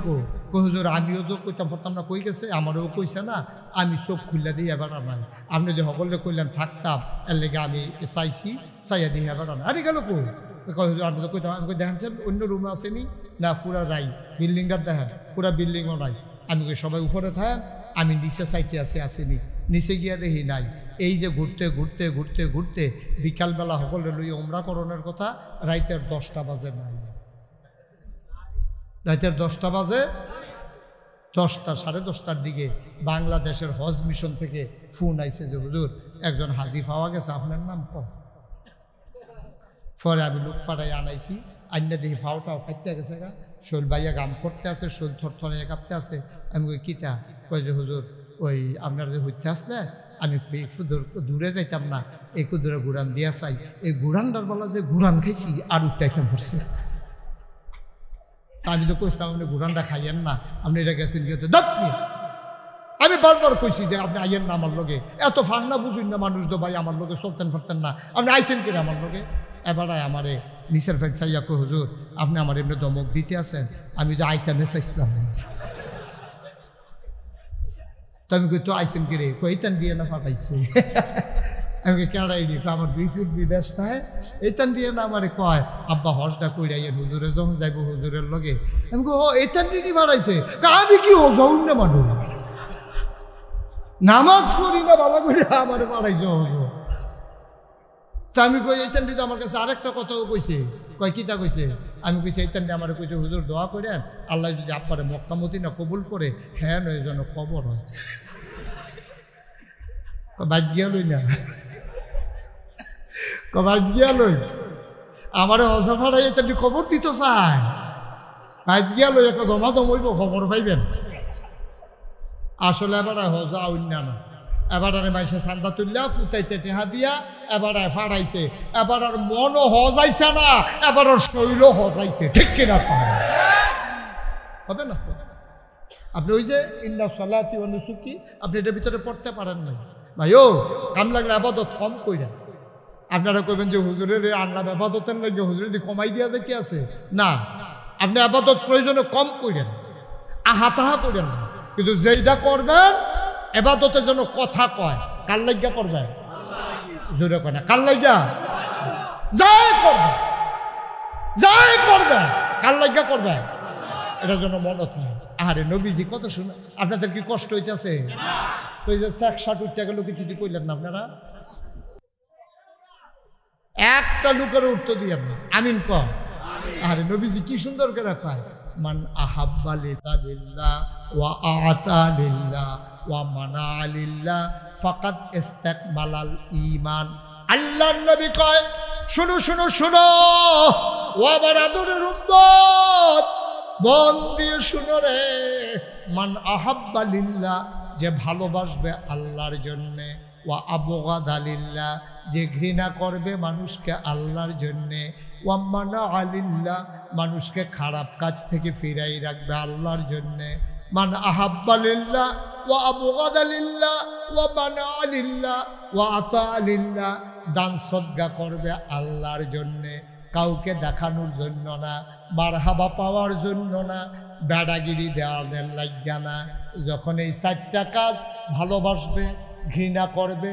হুজুর, আমিও তো কইতাম পারতাম না কই গেছে, আমারও কইছে না, আমি চোখ খুললে দিই এবার নাই। আপনি যে সকলে কইলেন থাকতাম, এর লেগে আমি চাইছি, চাইয়া দিই এবার নাই। আরে গেল হুজুর আপনি তো কইতাম। আমি কই দেখেন অন্য রুমে আসেনি না, পুরা নাই, বিল্ডিংটা দেখেন পুরা বিল্ডিংও নাই। আমি কই সবাই উপরে থাকেন, আমি নিচে সাইটে আসেনি, নিচে গিয়া দেখি নাই। এই যে ঘুরতে ঘুরতে ঘুরতে ঘুরতে বিকালবেলা সকলে লই উমরা করণের কথা, রাইতের 10টা বাজে নাই। রাতের 10টা বাজে, 10টা 10:30টার দিকে বাংলাদেশের হজ মিশন থেকে ফোন আইছে যে হুজুর একজন হাজি পাওয়া গেছে, আপনার নাম কম। পরে আমি লোক ফাটাই আনাইছি, আইনা দেখি ফাওটাও ফাইতে গেছে গা, শোল বাইয়া গাম ফটতে আছে, শোল থরথরে কাঁপতে আছে। আমি কই কিতা? কই যে হুজুর ওই আপনার যে হইতে আসলে আমি একটু দূরে যাইতাম না, একটু দূরে ঘুরান দিয়া চাই, এই ঘুরানটার বলা যে ঘুরান খাইছি আর উঠতে পড়ছে। আমি তো কইছিলাম আপনি ঘুরানটা খাইয়েন না, আপনি এটা গেছেন কি হতে দক্ষিণ। আমি বারবার কইছি যে আপনি আইয়েন না আমার লগে, এত ফান্না বুঝুন না মানুষ তো ভাই, আমার লগে চলতেন পারতেন না, আপনি আইসেন কিনা আমার লগে। এবার আমারে নিচের ফেক চাইয়া কই হুজুর আপনি আমার এমনি দমক দিতে আছেন, আমি তো আইতামে চাইছিলাম। তো আমি কই তো আইসেন কি রে? কইতান দিয়ে না ফাটাইছে। আমি কেড়াই নি, আমার 2 ফুট বিদেশ নাই, এইতান দিয়ে না আমার কয় আব্বা হজটা কইরাইয়েন হুজুরে যখন যাইব হুজুরের লগে। আমি কই ও এইতান দিয়ে ফাটাইছে, আমি কি ও যাউন না মানুষ, নামাজ পড়ি না ভালো করে আমার পাঠাইছে হুজুর। তা আমি কই এইতান দিয়ে আমার কাছে আরেকটা কথাও কইছে, কয় কিতা কইছে? আমি কইছি এইতান দিয়ে আমার কইছে হুজুর দোয়া করেন আল্লাহ যদি আপনারে মক্কা মদিনা কবুল করে, হ্যাঁ নয় যেন কবর হয়। বাদ গিয়া লই না, বাদ গিয়া লই আমার হজা ফাড়াই এটা খবর দিত চায়, বাদ গিয়া লই একটা জমা দমইব খবর পাইবেন। আসলে এবার হজা অন্যান্য এবার আর মাইসে চান্দা তুললা ফুটাইতে টেহা দিয়া এবার ফাড়াইছে, এবার আর মনও হজাইছে না, এবার আর শৈল হজাইছে, ঠিক কিনা হবে না? আপনি ওই যে ইন্না সালাতি ওয়া নুসুকি আপনি এটার ভিতরে পড়তে পারেন না ভাই। ও কাম লাগলে আবাদত কম কইরা। আপনারা কইবেন যে হুজুরের আল্লাহ আবাদতের লাগে হুজুরের দিয়ে কমাই দেওয়া যাইতে আছে না, আপনি আবাদত প্রয়োজনে কম করেন, আহা করেন না, কিন্তু যেইটা করবেন আবাদতের জন্য কথা কয় কার লাগিয়া করবেন, জোরে কয় না কার লাগিয়া, যাই করবেন কার লাগিয়া করবেন, এটার জন্য মনে থাকে। আরে নবীজি কত শুনে, আপনাদের কি কষ্ট হইতেছে? ওই যে 60 উঠতে গেল কিছু যদি কইলেন না আপনারা, একটা লোকের উত্তর দিয়েন না, আমিন কম। আরে নবীজি কি সুন্দর করে কয়, মান আহাব্বা লিল্লাহ ওয়া আতা লিল্লাহ ওয়া মানা লিল্লাহ ফাকাদ ইস্তাকমালাল ঈমান। আল্লাহর নবী কয়, শুনো শুনো শুনো ও আমার আদরের উম্মত, মন দিয়ে শুনো রে, মান আহাব্বা লিল্লাহ যে ভালোবাসবে আল্লাহর জন্যে, ওয়া আবগাদা লিল্লাহ যে ঘৃণা করবে মানুষকে আল্লাহর জন্যে, ওয়া মানা লিল্লাহ মানুষকে খারাপ কাজ থেকে ফিরাই রাখবে আল্লাহর জন্যে। মান আহাব্বা লিল্লাহ ওয়া আবগাদা লিল্লাহ ওয়া মানা লিল্লাহ ওয়া আতা লিল্লাহ দান সদকা করবে আল্লাহর জন্যে, কাউকে দেখানোর জন্য না, মারহাবা পাওয়ার জন্য না, বেড়াগিরি দেওয়ার লাগিয়া না। যখন এই 4টা কাজ ভালোবাসবে, ঘৃণা করবে,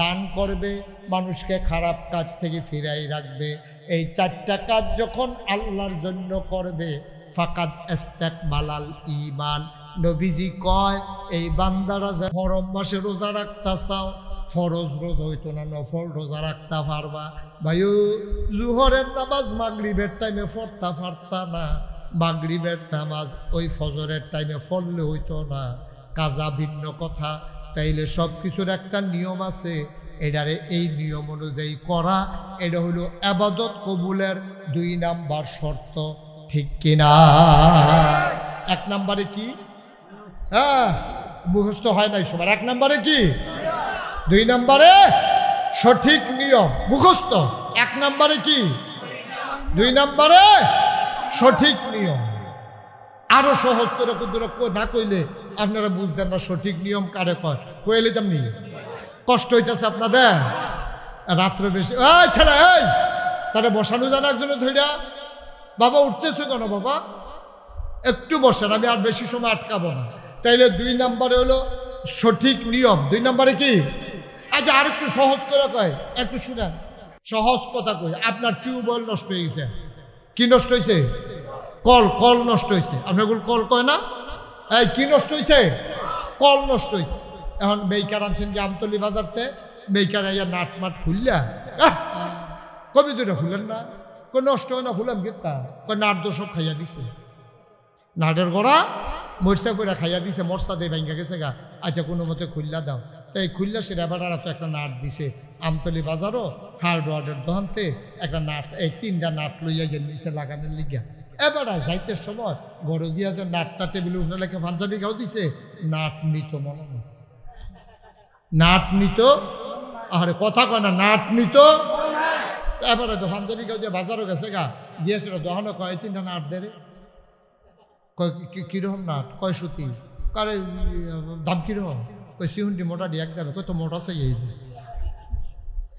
দান করবে, মানুষকে খারাপ কাজ থেকে ফিরাই রাখবে, এই 4টা কাজ যখন আল্লাহর জন্য করবে, ফাকাদ ইস্তাকমালাল ঈমান। নবীজি কয়, এই বান্দারা যে হরম মাসে রোজা রাখতে চাও, ফরজ রোজা হইতো না, নফল রোজা রাখতে পারবা। ভাইও জুহরের নামাজ মাগরিবের টাইমে পড়তে পারতা না, মাগরিবের নামাজ ওই ফজরের টাইমে পড়লে হইতো না, কাজা ভিন্ন কথা। তাইলে সব কিছুর একটা নিয়ম আছে, এটারে এই নিয়ম অনুযায়ী করা, এটা হলো ইবাদত কবুলের 2 নাম্বার শর্ত, ঠিক কিনা? 1 নম্বরে কি? হ্যাঁ মুখস্থ হয় নাই সবার। 1 নম্বরে কি? 2 নম্বরে সঠিক নিয়ম মুখস্থ। 1 নম্বরে কি? 2 নম্বরে সঠিক নিয়ম। আরো সহজ করে না কইলে আপনারা বুঝতেন না সঠিক নিয়ম কারে কয়, কইলে তেমনি কষ্ট হইতেছে আপনাদের। রাত্রে বেশি ছেলে এই তারা বসানো জানা একজনে ধৈরা, বাবা উঠতেছে কেন বাবা, একটু বসেন, আমি আর বেশি সময় আটকাবো না। তাইলে 2 নম্বরে হলো সঠিক নিয়ম। 2 নম্বরে কি? আচ্ছা আর একটু সহজ করে কয়, একটু শুনেন, সহজ কথা কই। আপনার টিউবওয়েল নষ্ট হয়ে গেছে, কি নষ্ট হয়েছে? কল নষ্ট হয়েছে। আপনার কল কয় না? এই কি নষ্ট হয়েছে? কল নষ্ট হয়েছে। এখন মেইকার আনছেন যে আমতলি বাজারতে, মেইকার আইয়া নাট মাট খুললা, কবি 2টা খুলেন না, কই নষ্ট হয় না, খুলাম গেতা, কই নাট দোষক খাইয়া দিছে, নাটের গড়া মরসা করে খাইয়া দিছে, মরসা দিয়ে ভাঙ্গা গেছে গা। আচ্ছা কোনো মতে খুললা দাও, তাই খুললা সেটা এবার আর তো একটা নাট দিছে। আমতলি বাজারও হার্ডওয়ার্ডের দোকানতে একটা নাট, এই 3টা নাট লইয়া গেল নিচে লাগানোর লিগা। এবার যাইতের সময় বড় গিয়াছে নাটটা টেবিলে উঠে লেখে পাঞ্জাবি গাও দিছে, নাট নিত মনে হয়, নাট নিত, আরে কথা কয় না, নাট নিত। এবারে তো পাঞ্জাবি গাও দিয়ে বাজারও গেছে গা, গিয়েছিল দোকানে কয় 3টা নাট দেরে, কয় কিরকম নাট, কয় সুতি, কারে দাম কিরকম, কই সিহুন্ডি মোটা দিয়ে এক দামে, কয় তো মোটা চাই এই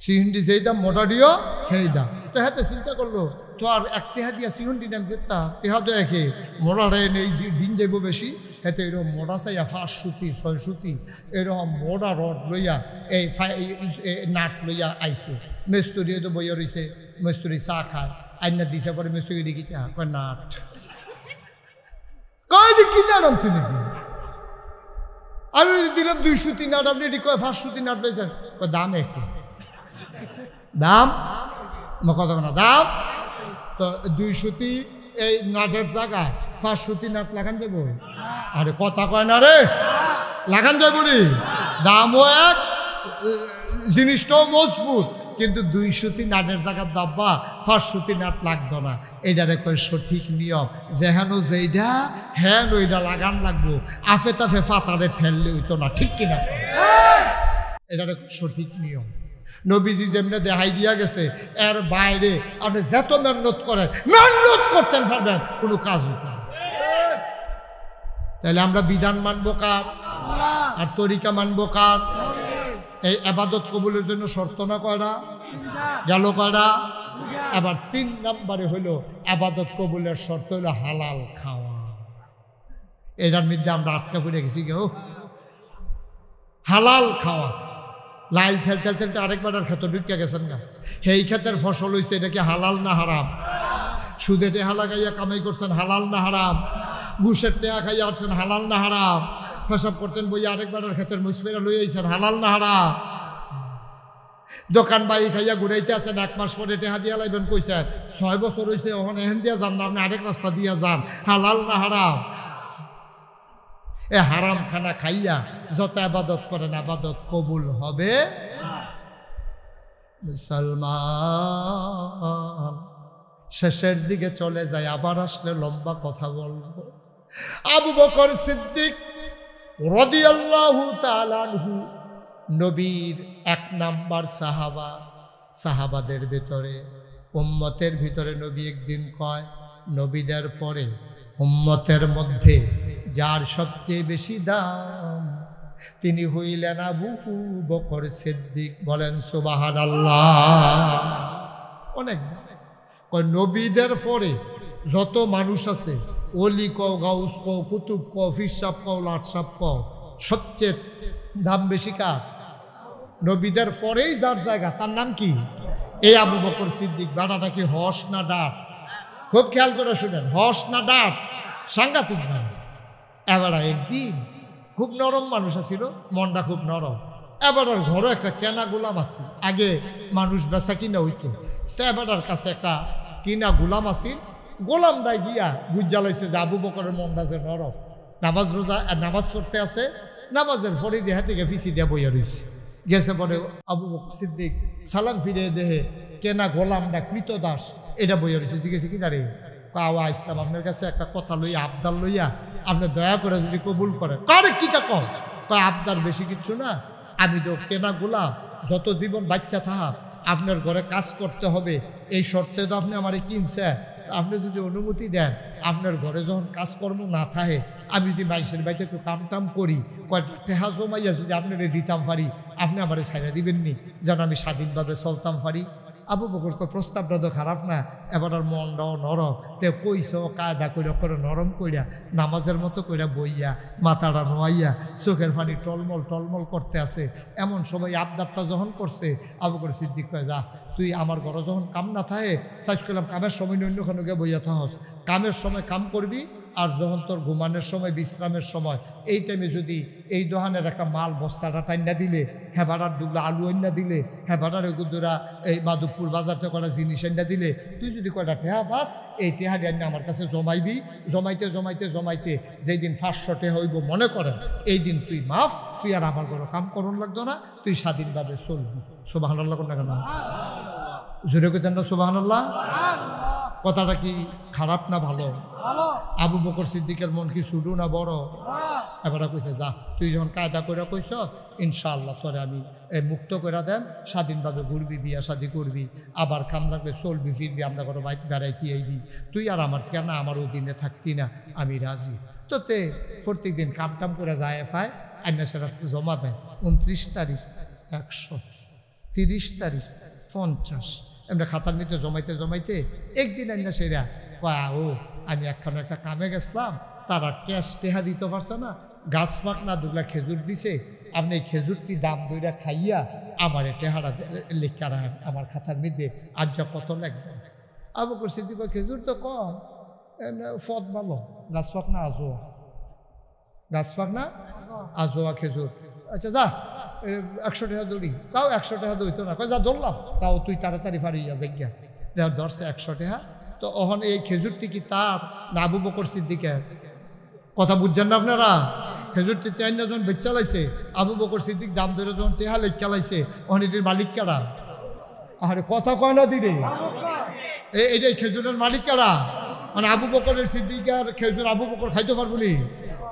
সিহুন্ডি যেই দাম মোটা দিও সেই দাম। তো হাতে চিন্তা করলো তো আর 1 টাকা দিয়া সিহুন্ডি দাম দিতাম, টেহা তো একে মোটাটাই নেই, দিন যাইব বেশি, এতে এরকম মোটা চাইয়া 5 সুতি 6 সুতি এরকম মোটা রড লইয়া এই নাট লইয়া আইছে। মিস্ত্রি তো বইয়া রয়েছে, মিস্ত্রি চা খায়, আইনা দিছে, পরে মিস্ত্রি দেখিতা কয় নাট, কয় কি নাট আনছে নাকি? আমি দিলাম 2 সুতি নাট, আপনি এটি কয় 5 সুতি নাট লইছেন, কয় দাম একটু, দাম কত না দাম, তো 2 সুতি এই নাটের জায়গায় 5 সুতি নাট লাগান যাব। আরে কথা কয় না রে, লাগান যাব নি, দামও এক, জিনিসটাও মজবুত, কিন্তু 2 সুতি নাটের জায়গার দাব্বা 5 সুতি নাট লাগতো না। এইটারে কয় সঠিক নিয়ম, যেহেন যেইটা হ্যাঁ ওইটা লাগান লাগবো, আফে তাফে ফাতারে ঠেললে হইতো না, ঠিক কিনা? এটা সঠিক নিয়ম। নবীজি যেমনি দেখাই দিয়া গেছে এর বাইরে আপনি যত মেহনত করেন, মেহনত করতেন পারবেন, কোনো কাজ হইতে না। তাহলে আমরা বিধান মানবো কার আর তরিকা মানবো কার? এই আবাদত কবুলের জন্য শর্ত না কয়টা গেল, কয়টা? আবার 3 নম্বরে হইল আবাদত কবুলের শর্ত হইল হালাল খাওয়া। এটার মধ্যে আমরা আটকা পড়ে গেছি কেউ। হালাল খাওয়া, লাইল ঠেল ঠেল ঠেলতে আরেকবার ক্ষেত্র ঢুকে গেছেন না। সেই ক্ষেতের ফসল হয়েছে, এটা কি হালাল না হারাম? সুদে টেহা লাগাইয়া কামাই করছেন, হালাল না হারাম? ঘুষের টেহা খাইয়া আসছেন, হালাল না হারাম? ফসব করতেন বইয়া আরেকবার ক্ষেতের মুসফেরা লই আইছেন, হালাল না হারাম? দোকান বাই খাইয়া ঘুরাইতে আছেন, 1 মাস পরে টেহা দিয়া লাইবেন কইছেন, 6 বছর হয়েছে ওখানে এহেন দিয়া যান না, আপনি আরেক রাস্তা দিয়া যান, হালাল না হারাম? এ হারাম খানা খাইয়া যত আবাদত করেন আবাদত কবুল হবে? মুসলমান শেষের দিকে চলে যায়, আবার আসলে লম্বা কথা বলবো। আবু বকর সিদ্দিক রাদিয়াল্লাহু তাআলা আনহু নবীর 1 নাম্বার সাহাবা। সাহাবাদের ভিতরে, উম্মতের ভিতরে নবী একদিন কয়, নবীদের পরে উম্মতের মধ্যে যার সবচেয়ে বেশি দাম তিনি হইলেন আবু বকর সিদ্দিক। বলেন সুবহানাল্লাহ। অনেক কয় নবীদের পরে যত মানুষ আছে, ওলি কও, গাউস কও, কুতুব কও, ফির সাহেব কও, লাট সাহেব কও, সবচেয়ে দাম বেশি কার? নবীদের পরেই যার জায়গা, তার নাম কি? এই আবু বকর সিদ্দিক। বাড়াটা কি হস না ডাক? খুব খেয়াল করে শুনেন, হস না ডাক? সাংঘাতিক না। এবার একদিন খুব নরম মানুষ আছিল, মনটা খুব নরম। এবার ঘরে একটা কেনা গোলাম আছে, আগে মানুষ বেচা কিনা হইতো, তো এবার কাছে একটা কিনা গোলাম আছিল। গোলামটা গিয়া বুঝালাইছে যে আবু বকরের মনটা যে নরম, নামাজ রোজা নামাজ পড়তে আছে, নামাজের ফরি দেহা থেকে ফিসি দিয়া বইয়া রয়েছে। গেছে পরে আবু বকর সিদ্দিক সালাম ফিরে দেহে কেনা গোলামটা কৃতদাস এটা বইয়া রয়েছে। জিজ্ঞেস কি দাঁড়িয়ে পাওয়া ইসলাম আপনার কাছে একটা কথা লইয়া, আবদার লইয়া, আপনি দয়া করে যদি কবুল করেন। কারে কিতা কম? কয় আবদার বেশি কিচ্ছু না, আমি তো কেনা গোলাম, যত জীবন বাচ্চা থাকা আপনার ঘরে কাজ করতে হবে, এই শর্তে তো আপনি আমারে কিনছে। আপনি যদি অনুমতি দেন, আপনার ঘরে যখন কাজকর্ম না থাকে, আমি যদি মানুষের বাড়িতে একটু কাম টাম করি, কয়টা টেহা জমাইয়া যদি আপনারে দিতাম পারি, আপনি আমারে ছাইড়া দিবেননি, যেন আমি স্বাধীনভাবে চলতাম পারি। আবু বকর প্রস্তাবটা তো খারাপ না, এবার আর মনটাও নরম, তে কইস কায়দা করে নরম কইরা নামাজের মতো কইরা বইয়া মাথাটা নোয়াইয়া চোখের পানি টলমল টলমল করতে আছে। এমন সময় আবদারটা যখন করছে, আবু বকর সিদ্দিক কয়, যা তুই আমার ঘরে যখন কাম না থাকে, সাইজ করলাম কামের সময় অন্যখানে গিয়ে বইয়া থাকস, কামের সময় কাম করবি, আর যখন তোর ঘুমানোর সময় বিশ্রামের সময় এই টাইমে যদি এই দোকানের একটা মাল বস্তাটা টাইনা দিলে, হেবাড়ার দুগলা আলু আইনা দিলে, হেবাড়ার গুদুরা এই মাধবপুর বাজার থেকে কটা জিনিস আইনা দিলে, তুই যদি কয়টা টেহা পাস, এই টেহা আইনা আমার কাছে জমাইবি। জমাইতে জমাইতে জমাইতে যেই দিন 500 টেহা হইব মনে করেন, এই দিন তুই মাফ, তুই আর আমার ঘরে কাম করন লাগতো না, তুই স্বাধীনভাবে চলবি। সুবহানাল্লাহ কোন না কেন? জোরে কইতেন না সুবহানাল্লাহ? কথাটা কি খারাপ না ভালো? আবু বকর সিদ্দিকের মন কি ছোট না বড়? এবার কইছে, যা তুই যখন কায়দা করে কইস, ইনশাআল্লাহ তোরে আমি মুক্ত করে দেন, স্বাধীনভাবে ঘুরবি, বিয়া শাদি করবি, আবার খাম লাগবে চলবি ফিরবি, আমরা কোনো বাইক বেড়াইতে আইবি, তুই আর আমার কেন আমার অধীনে থাকতি না, আমি রাজি। তো তে প্রত্যেক দিন কাম টাম করে যায় পায়, আইনা সেটা জমা দেয়। 29 তারিখ 100, 30 তারিখ 50, এমনি খাতার নিতে জমাইতে জমাইতে একদিন আইনা সেরা কয়া, ও আমি একখানে একটা কামে গেছিলাম, তারা ক্যাশ টেহা দিতে পারছে না, গাছ ফাঁক না দুগলা খেজুর দিছে, আপনি এই খেজুরটি দাম দইরা খাইয়া আমার টেহারা লেখা রাখেন আমার খাতার মধ্যে, আজ যা কত লাগবে। আবু বকর সিদ্দিক খেজুর তো কম, ফদ ভালো, গাছ ফাঁক না আজোয়া, গাছ ফাঁক না আজোয়া খেজুর। আচ্ছা যা 100 টাকা দৌড়ি, তাও 100 টাকা দৌড়িত না, যা ধরলাম, তাও তুই তাড়াতাড়ি পারিয়া দেখিয়া দেখ ধরছে 100 টাকা। তো ওখানে এই খেজুরটি কি তার না আবু বকর সিদ্দিকের? কথা বুঝছেন না আপনারা? খেজুরটি 3 জন বেচা লাইছে, আবু বকর সিদ্দিক দাম ধরে যখন টেহা লেখা লাইছে, ওখানে এটির মালিক কারা? আরে কথা কয় না দিলে, এইটাই খেজুরের মালিক কারা? মানে আবু বকরের সিদ্দিকার খেজুর আবু বকর খাইতে পারবো নি।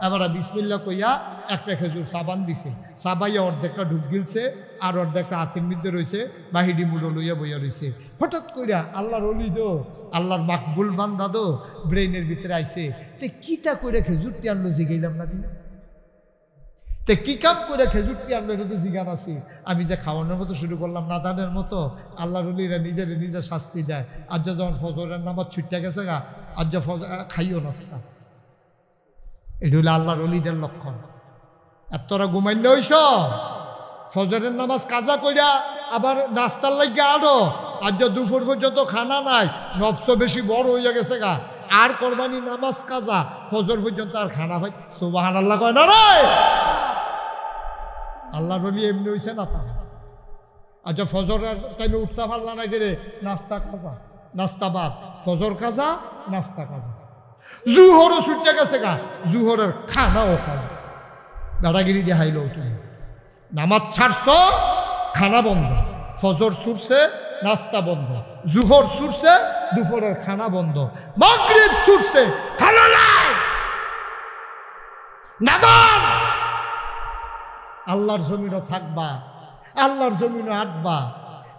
এবার বিসমিল্লাহ কইয়া একটা খেজুর সাবান দিছে, সাবাইয়া অর্ধেকটা ঢুক গিলছে আর অর্ধেকটা হাতের মধ্যে রয়েছে, বাহিরি মুড়ো লইয়া বইয়া রয়েছে। হঠাৎ কইরা আল্লাহর অলি দো, আল্লাহর মাকবুল বান্দা দো ব্রেইনের ভিতরে আইছে, তে কিতা কইরা খেজুরটি আনলো জিগাইলাম না দিন, তে কি কাম করে খেজুরটি আনলো এটা তো জিগান আছি। আমি যে খাওয়ানোর মতো শুরু করলাম নাদানের মতো, আল্লাহর অলিরা নিজে শাস্তি দেয়। আজ যখন ফজরের নামাজ ছুটতে গেছে গা, আজ খাইও নাস্তা, এটা হলো আল্লাহর অলিদের লক্ষণ। আর তোরা ঘুমাইন্য হইস, ফজরের নামাজ কাজা কইরা আবার নাস্তার লাগিয়ে আরো, আজ দুপুর পর্যন্ত খানা নাই, নবস বেশি বড় হইয়া গেছে গা, আর কোরবানি নামাজ কাজা, ফজর পর্যন্ত আর খানা হয়। সুবহানাল্লাহ কয় না রে? আল্লাহর ওলি এমনি হইছে না তা? আচ্ছা ফজরের টাইমে উঠতে পারলা না গেলে নাস্তা কাজা, নাস্তা বাদ, ফজর কাজা, নাস্তা কাজা। জুহরও ছুটতে গেছে গা, জুহরের খানাও কাজা। দাদাগিরি দিয়ে হাইলো তুমি, নামাজ ছাড়ছ খানা বন্ধ, ফজর ছুটছে নাস্তা বন্ধ, জুহর ছুটছে দুপুরের খানা বন্ধ, মাগরিব ছুটছে খানা নাই। নাদান আল্লাহর জমিনও থাকবা, আল্লাহর জমিনও আটবা,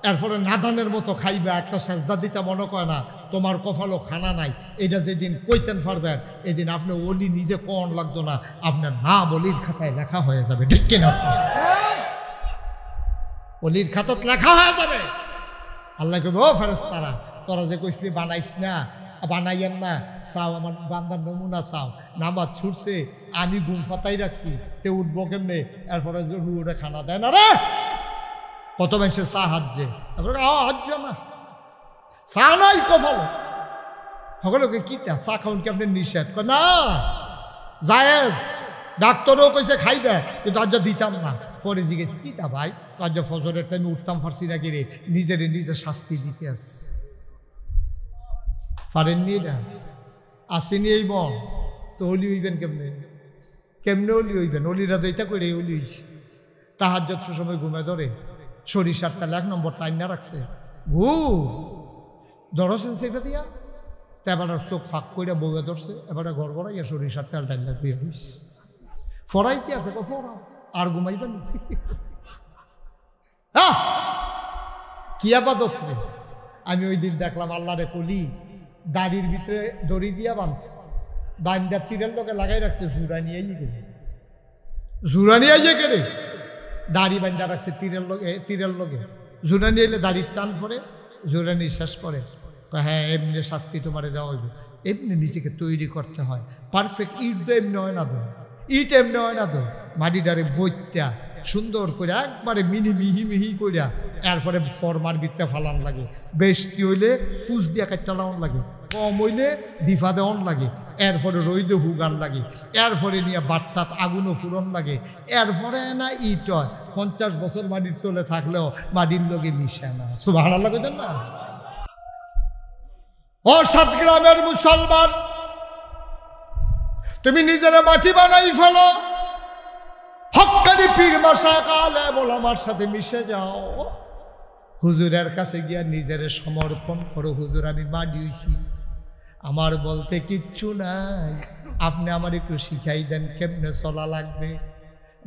এরপরে নাদানের মতো খাইবা, একটা সেজদা দিতে মনে করে না, তোমার কপালও খানা নাই। এটা যেদিন কইতেন পারবেন, এদিন আপনি ওলি নিজে কোন লাগতো না, আপনার নাম অলির খাতায় লেখা হয়ে যাবে। ঠিক কিনা? অলির খাতাত লেখা হয়ে যাবে। আল্লাহ কইবে, ও ফেরেশতারা, তোরা যে কইসলি বানাইস না, বানাইয়েন না, চাও আমার বান্দার নমুনা চাও। নামাজ ছুটছে, আমি ঘুম ফাতাই রাখছি, তে উঠবো কেমনে? এরপরে রুড়ে খানা দেয় না রে। কত মানুষের চা হাজছে, তারপরে হাজছে না, চা নাই কফল সকলকে কিতা চা খাওন কি আপনি নিষেধ না? জায়েজ, ডাক্তারও কইছে খাইবে, কিন্তু আজ দিতাম না। পরে জিগেছি কিতা ভাই, আজ ফজরের টাইমে উঠতাম পারছি না কি রে, নিজে শাস্তি দিতে আসছে। পারেননি এটা, আসেনি এই মন তো অলি হইবেন কেমনে? কেমনে অলি হইবেন? অলিরা তো এটা করে অলি হইছে। তাহাজ্জুদ সময় ঘুমে ধরে, সরিষার তেল 1 নম্বর টাইম না রাখছে, ধরছেন সেটা দিয়া, তা এবার চোখ ফাঁক করে বউয়ে ধরছে, এবারে ঘর ঘরাইয়া সরিষার তেল টাইম বিয়ে হইছে। ফরাইতে আছে ফরা আর ঘুমাইবেন কি আবাদত রে। আমি ওই দিন দেখলাম আল্লাহরে কলি দাড়ির ভিতরে দড়ি দিয়া বাঁধছে, বান্দার তীরের লোকে লাগাই রাখছে, জুরানি আইয়ে গেলে দাড়ি বান্ধা রাখছে তীরের লোকে। জুরানি এলে দাড়ির টান পরে, জুরানি শেষ করে, হ্যাঁ এমনি শাস্তি তোমারে দেওয়া হইব। এমনি নিজেকে তৈরি করতে হয় পারফেক্ট। ইট তো এমনি হয় না তো, ইট এমনি হয় না তো, মাটিটারে বইত্যা সুন্দর করে একবারে মিহি কইরা এরপরে ফরমার ভিতরে ফালান লাগে। বেশি হইলে ফুস দিয়া কাটটা লাউন লাগে, কম হইলে ডিফা দেওয়ান লাগে, এরপরে রইদে হুগান লাগে, এরপরে নিয়ে বাট্টাত আগুনও ফুরন লাগে, এরপরে না ইট হয়। 50 বছর মাটির তলে থাকলেও মাটির লগে মিশে না। সুবহানাল্লাহ কইতেন না? ও সাতগ্রামের মুসলমান, তুমি নিজের মাটি বানাই ফেলো, হক্কানি পীর মাশায়েখ আলেম ওলামার সাথে মিশে যাও, হুজুরের কাছে গিয়া নিজের সমর্পণ করো। হুজুর আমি মাটি হইছি, আমার বলতে কিচ্ছু নাই, আপনি আমার একটু শিখাই দেন কেমনে চলা লাগবে।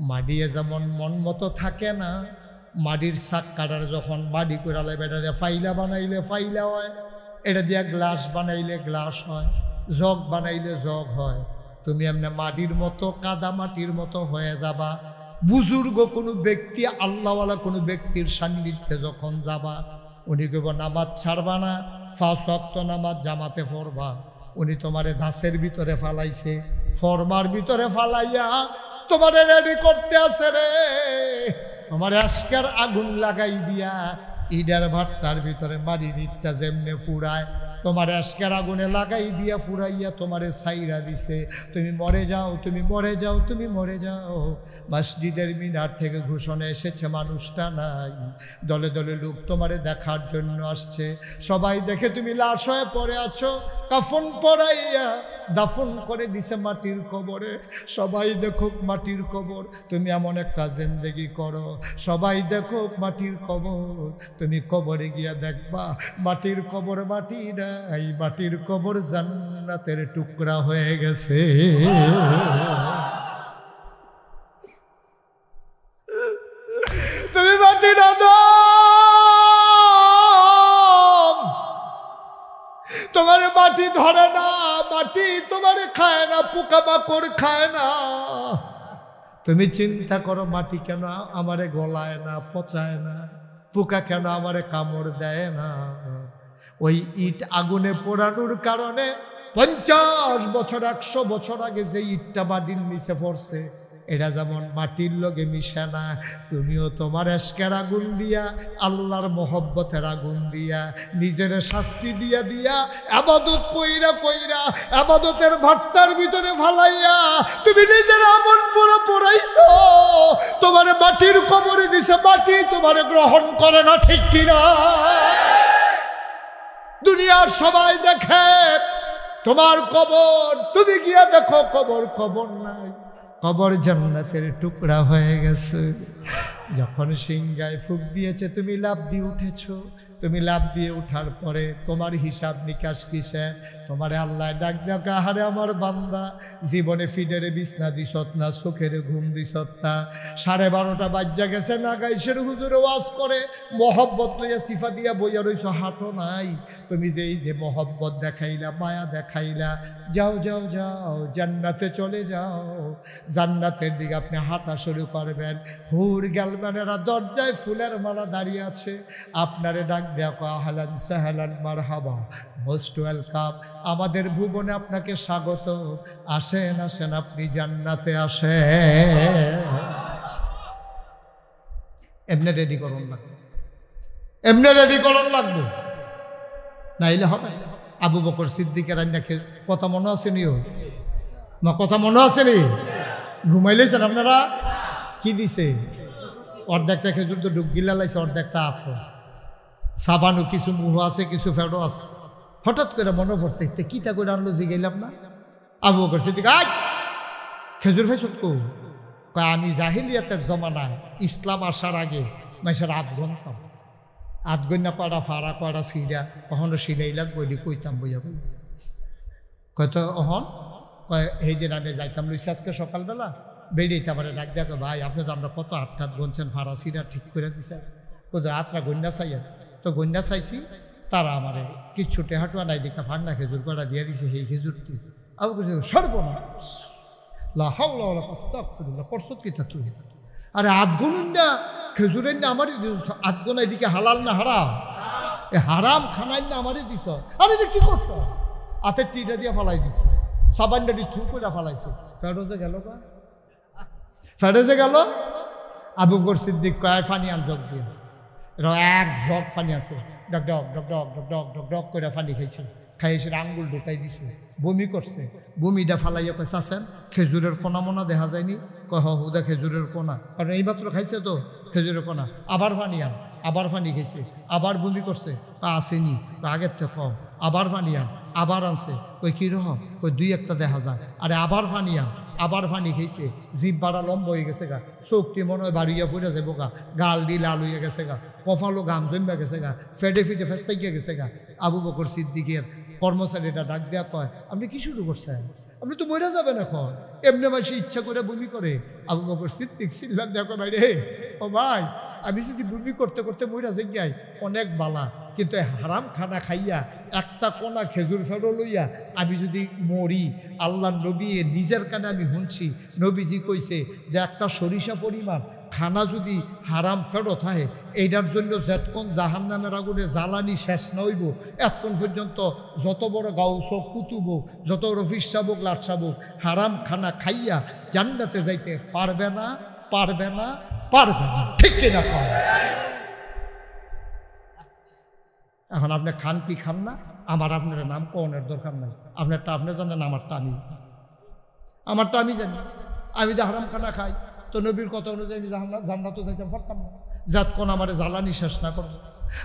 মাডিয়ে যেমন মন মতো থাকে না, মাটির শাক কাটার যখন মাটি করালে এটা দিয়ে ফাইলা বানাইলে ফাইলা হয়, এটা দিয়ে গ্লাস বানাইলে গ্লাস হয়, জগ বানাইলে জগ হয়। তুমি এমনি মাটির মতো কাদা মাটির মতো হয়ে যাবা। বুজুর্গ কোনো ব্যক্তি, আল্লাহওয়ালা কোনো ব্যক্তির সান্নিধ্যে যখন যাবা, উনি কেব নামাজ ছাড়বা না, 5 ওয়াক্ত নামাজ জামাতে পড়বা। উনি তোমারে ধাসের ভিতরে ফালাইছে, ফরমার ভিতরে ফালাইয়া তোমারে রেডি করতে আছে রে। তোমার আজকের আগুন লাগাই দিয়া ইডার ভাট্টার ভিতরে মাটির ইটটা যেমনে ফুরায়, তোমার আজকের আগুনে লাগাই দিয়া ফুরাইয়া তোমারে ছাইরা দিছে। তুমি মরে যাও, তুমি মরে যাও, তুমি মরে যাও। মসজিদের মিনার থেকে ঘোষণা এসেছে, মানুষটা নাই, দলে দলে লোক তোমারে দেখার জন্য আসছে। সবাই দেখে তুমি লাশ হয়ে পড়ে আছো, কাফন পরাইয়া দাফন করে দিছে মাটির কবরে। সবাই দেখো মাটির কবর, তুমি এমন একটা জিন্দেগি করো, সবাই দেখো মাটির কবর, তুমি কবরে গিয়া দেখবা মাটির কবর মাটি নাই, মাটির কবর জান্নাতের টুকরা হয়ে গেছে। তুমি মাটির আদম, তোমার মাটি ধরে না, মাটি তোমার খায় না, পোকামাকড় খায় না। তুমি চিন্তা করো মাটি কেন আমারে গলায় না, পচায় না, পোকা কেন আমারে কামড় দেয় না। ওই ইট আগুনে পোড়ানোর কারণে 50 বছর 100 বছর আগে যে ইটটা মাটির নিচে পড়ছে, এটা যেমন মাটির লগে মিশে না, তুমিও তোমার এশকের আগুন দিয়া, আল্লাহর মহব্বতের আগুন দিয়া, নিজের শাস্তি দিয়া দিয়া, আবাদত কইরা কইরা, আবাদতের ভাট্টার ভিতরে ফালাইয়া তুমি নিজের আমল পুরো পড়াইছো। তোমার মাটির কবরে দিছে, মাটি তোমার গ্রহণ করে না, ঠিক কিনা? দুনিয়ার সবাই দেখে তোমার কবর, তুমি গিয়া দেখো কবর, কবর নাই, কবর জান্নাতের টুকরা হয়ে গেছে। যখন সিংহায় ফুক দিয়েছে, তুমি লাফ দিয়ে উঠেছো, তুমি লাফ দিয়ে উঠার পরে তোমার হিসাব নিকাশ কিসে? তোমারে আল্লাহ ডাক ডাকা, হারে আমার বান্দা, জীবনে ফিডেরে বিছনা দিছত না, চোখের ঘুম দিছত না, 12:30 বাজ্যা গেছে, না গাইশের হুজুরে ওয়াজ করে মহব্বত লইয়া সিফা দিয়া বইয়া রইছ, হাঁটো নাই। তুমি যে এই যে মহব্বত দেখাইলা, মায়া দেখাইলা, যাও যাও যাও, জান্নাতে চলে যাও। জান্নাতের দিকে আপনি হাঁটা শুরু করবেন, হুর গালমানেরা দরজায় ফুলের মালা দাঁড়িয়ে আছে, আপনারে ডাক দেখো, আহলান সাহলান মারহাবা, মোস্ট ওয়েলকাম, আমাদের ভুবনে আপনাকে স্বাগত, আসেন আসেন, আপনি জান্নাতে আসেন। এমনি রেডি করুন লাগবে, এমনি রেডি করুন লাগবে, নাইলে হবে। আবু বকর সিদ্দিকের রান্নাকে কথা মনে আসেনি? না কথা মনে আসেনি? ঘুমাইলেছেন আপনারা? কি দিছে? অর্ধেকটা খেজুর তো ডুব গিলা লাইছে, অর্ধেকটা আতো সাবানও, কিছু মুহ আছে, কিছু ফেডো আছে। হঠাৎ করে মনে পড়ছে, কিতা করে আনলো জিগাইলাম না। আবু বকর সিদ্দিক, খেজুর খাইছত কো? আমি জাহিলিয়াতের জমানায়, ইসলাম আসার আগে মানুষের আধ গনতাম, আধ গন্যা কয়টা ফাড়া, কয়টা সিরা, কখনো সিলাই লাগবো, এটি কইতাম বইয়া বই। কয়তো অহন কয়, এই দিন আমি যাইতাম লইছি আজকে সকালবেলা, বেরিয়ে তারপরে ডাক দেখো, ভাই আপনি তো আমরা কত আটটাত গনছেন, ফাড়া সিরা ঠিক করে দিছে, কোথাও আটটা গন্যা চাইয়া, তো গন্যা চাইছি, তারা আমারে কিচ্ছু টেহাটুয়া নাই দেখা ফান্না খেজুর কটা দিয়ে দিছে, সেই খেজুরটি আবু সর্বনাশ, করছত কিতা তুই? আরে আধগুণ না খেজুরের না আমারই দিস, আধগুণ এদিকে হালাল না হারাম? এ হারাম খানাই না আমারই দিস। আরে এটা কি করছো? হাতের টিটা দিয়ে ফালাই দিছে, সাবানডাটি থু করে ফালাইছে, ফেরোজে গেল, ফেরোজে গেল। আবু বকর সিদ্দিক কয়, ফানি আন জগ দিয়ে, এক জগ ফানি আছে, ডক ডক ডক ডক ডক ডক ডক ডক করে ফানি খাইছে, খাইছে আঙ্গুল ঢুকাই দিছে, বমি করছে, বমিটা ফালাইয়া কয়, চাচ্ছেন খেজুরের কোনা মোনা দেখা যায়নি? কয় হুদা খেজুরের কোনা, কারণ এইমাত্র খাইছে তো খেজুরের কোনা। আবার পানি আন, আবার পানি খাইছে, আবার বমি করছে, আসেনি, আগের তো কম, আবার পানি আন, আবার আনছে, কই কীরকম? কই 2-1টা দেখা যায়। আরে আবার পানি আন, আবার পানি খেয়েছে, জিভ বাড়া লম্ব হয়ে গেছে গা, চোখটি মনে হয় বাড়িয়া ফুটে যাবো গা, গাল দি লাল হইয়া গেছে গা, কপালও গাম জমা গেছে গা, ফেটে ফিটে ফেস্তাইয়া গেছে গা। আবু বকর সিদ্দিকের কর্মচারীটা ডাক দেওয়া কয়, আপনি কি শুরু করছেন? আপনি তো মরে যাবেন এখন, এমনি মাসে ইচ্ছা করে বমি করে। আবু বকর সিদ্দিক সিল্লাম দেখো ভাই রে, ও ভাই আমি যদি বমি করতে করতে মরে যাই অনেক বালা, কিন্তু হারাম খানা খাইয়া একটা কোনা খেজুর ফেরো লইয়া আমি যদি মরি, আল্লাহ নবী নিজের কানে আমি শুনছি, নবীজি কইছে যে একটা সরিষা পরিমাণ খানা যদি হারাম ফেরত হয়, এইটার জন্য যতক্ষণ জাহান নামের আগুনে জ্বালানি শেষ না হইব, এতক্ষণ পর্যন্ত যত বড় গাউস কুতুব, যত রফিস সাবুক লাট সাবুক হারাম খানা খাইয়া জান্নাতে যাইতে পারবে না, পারবে না, পারবে না, ঠিক কিনা? এখন আপনি খান কি খান না, আমার আপনার নাম কোনের দরকার নাই, আপনারটা আপনি জানেন, আমারটা আমি জানি। আমি যে হারাম খানা খাই, তো নবীর কথা অনুযায়ী আমি জান্নাতে যাইতে পারতাম না, যতক্ষণ আমার জ্বালানি শেষ না করবো।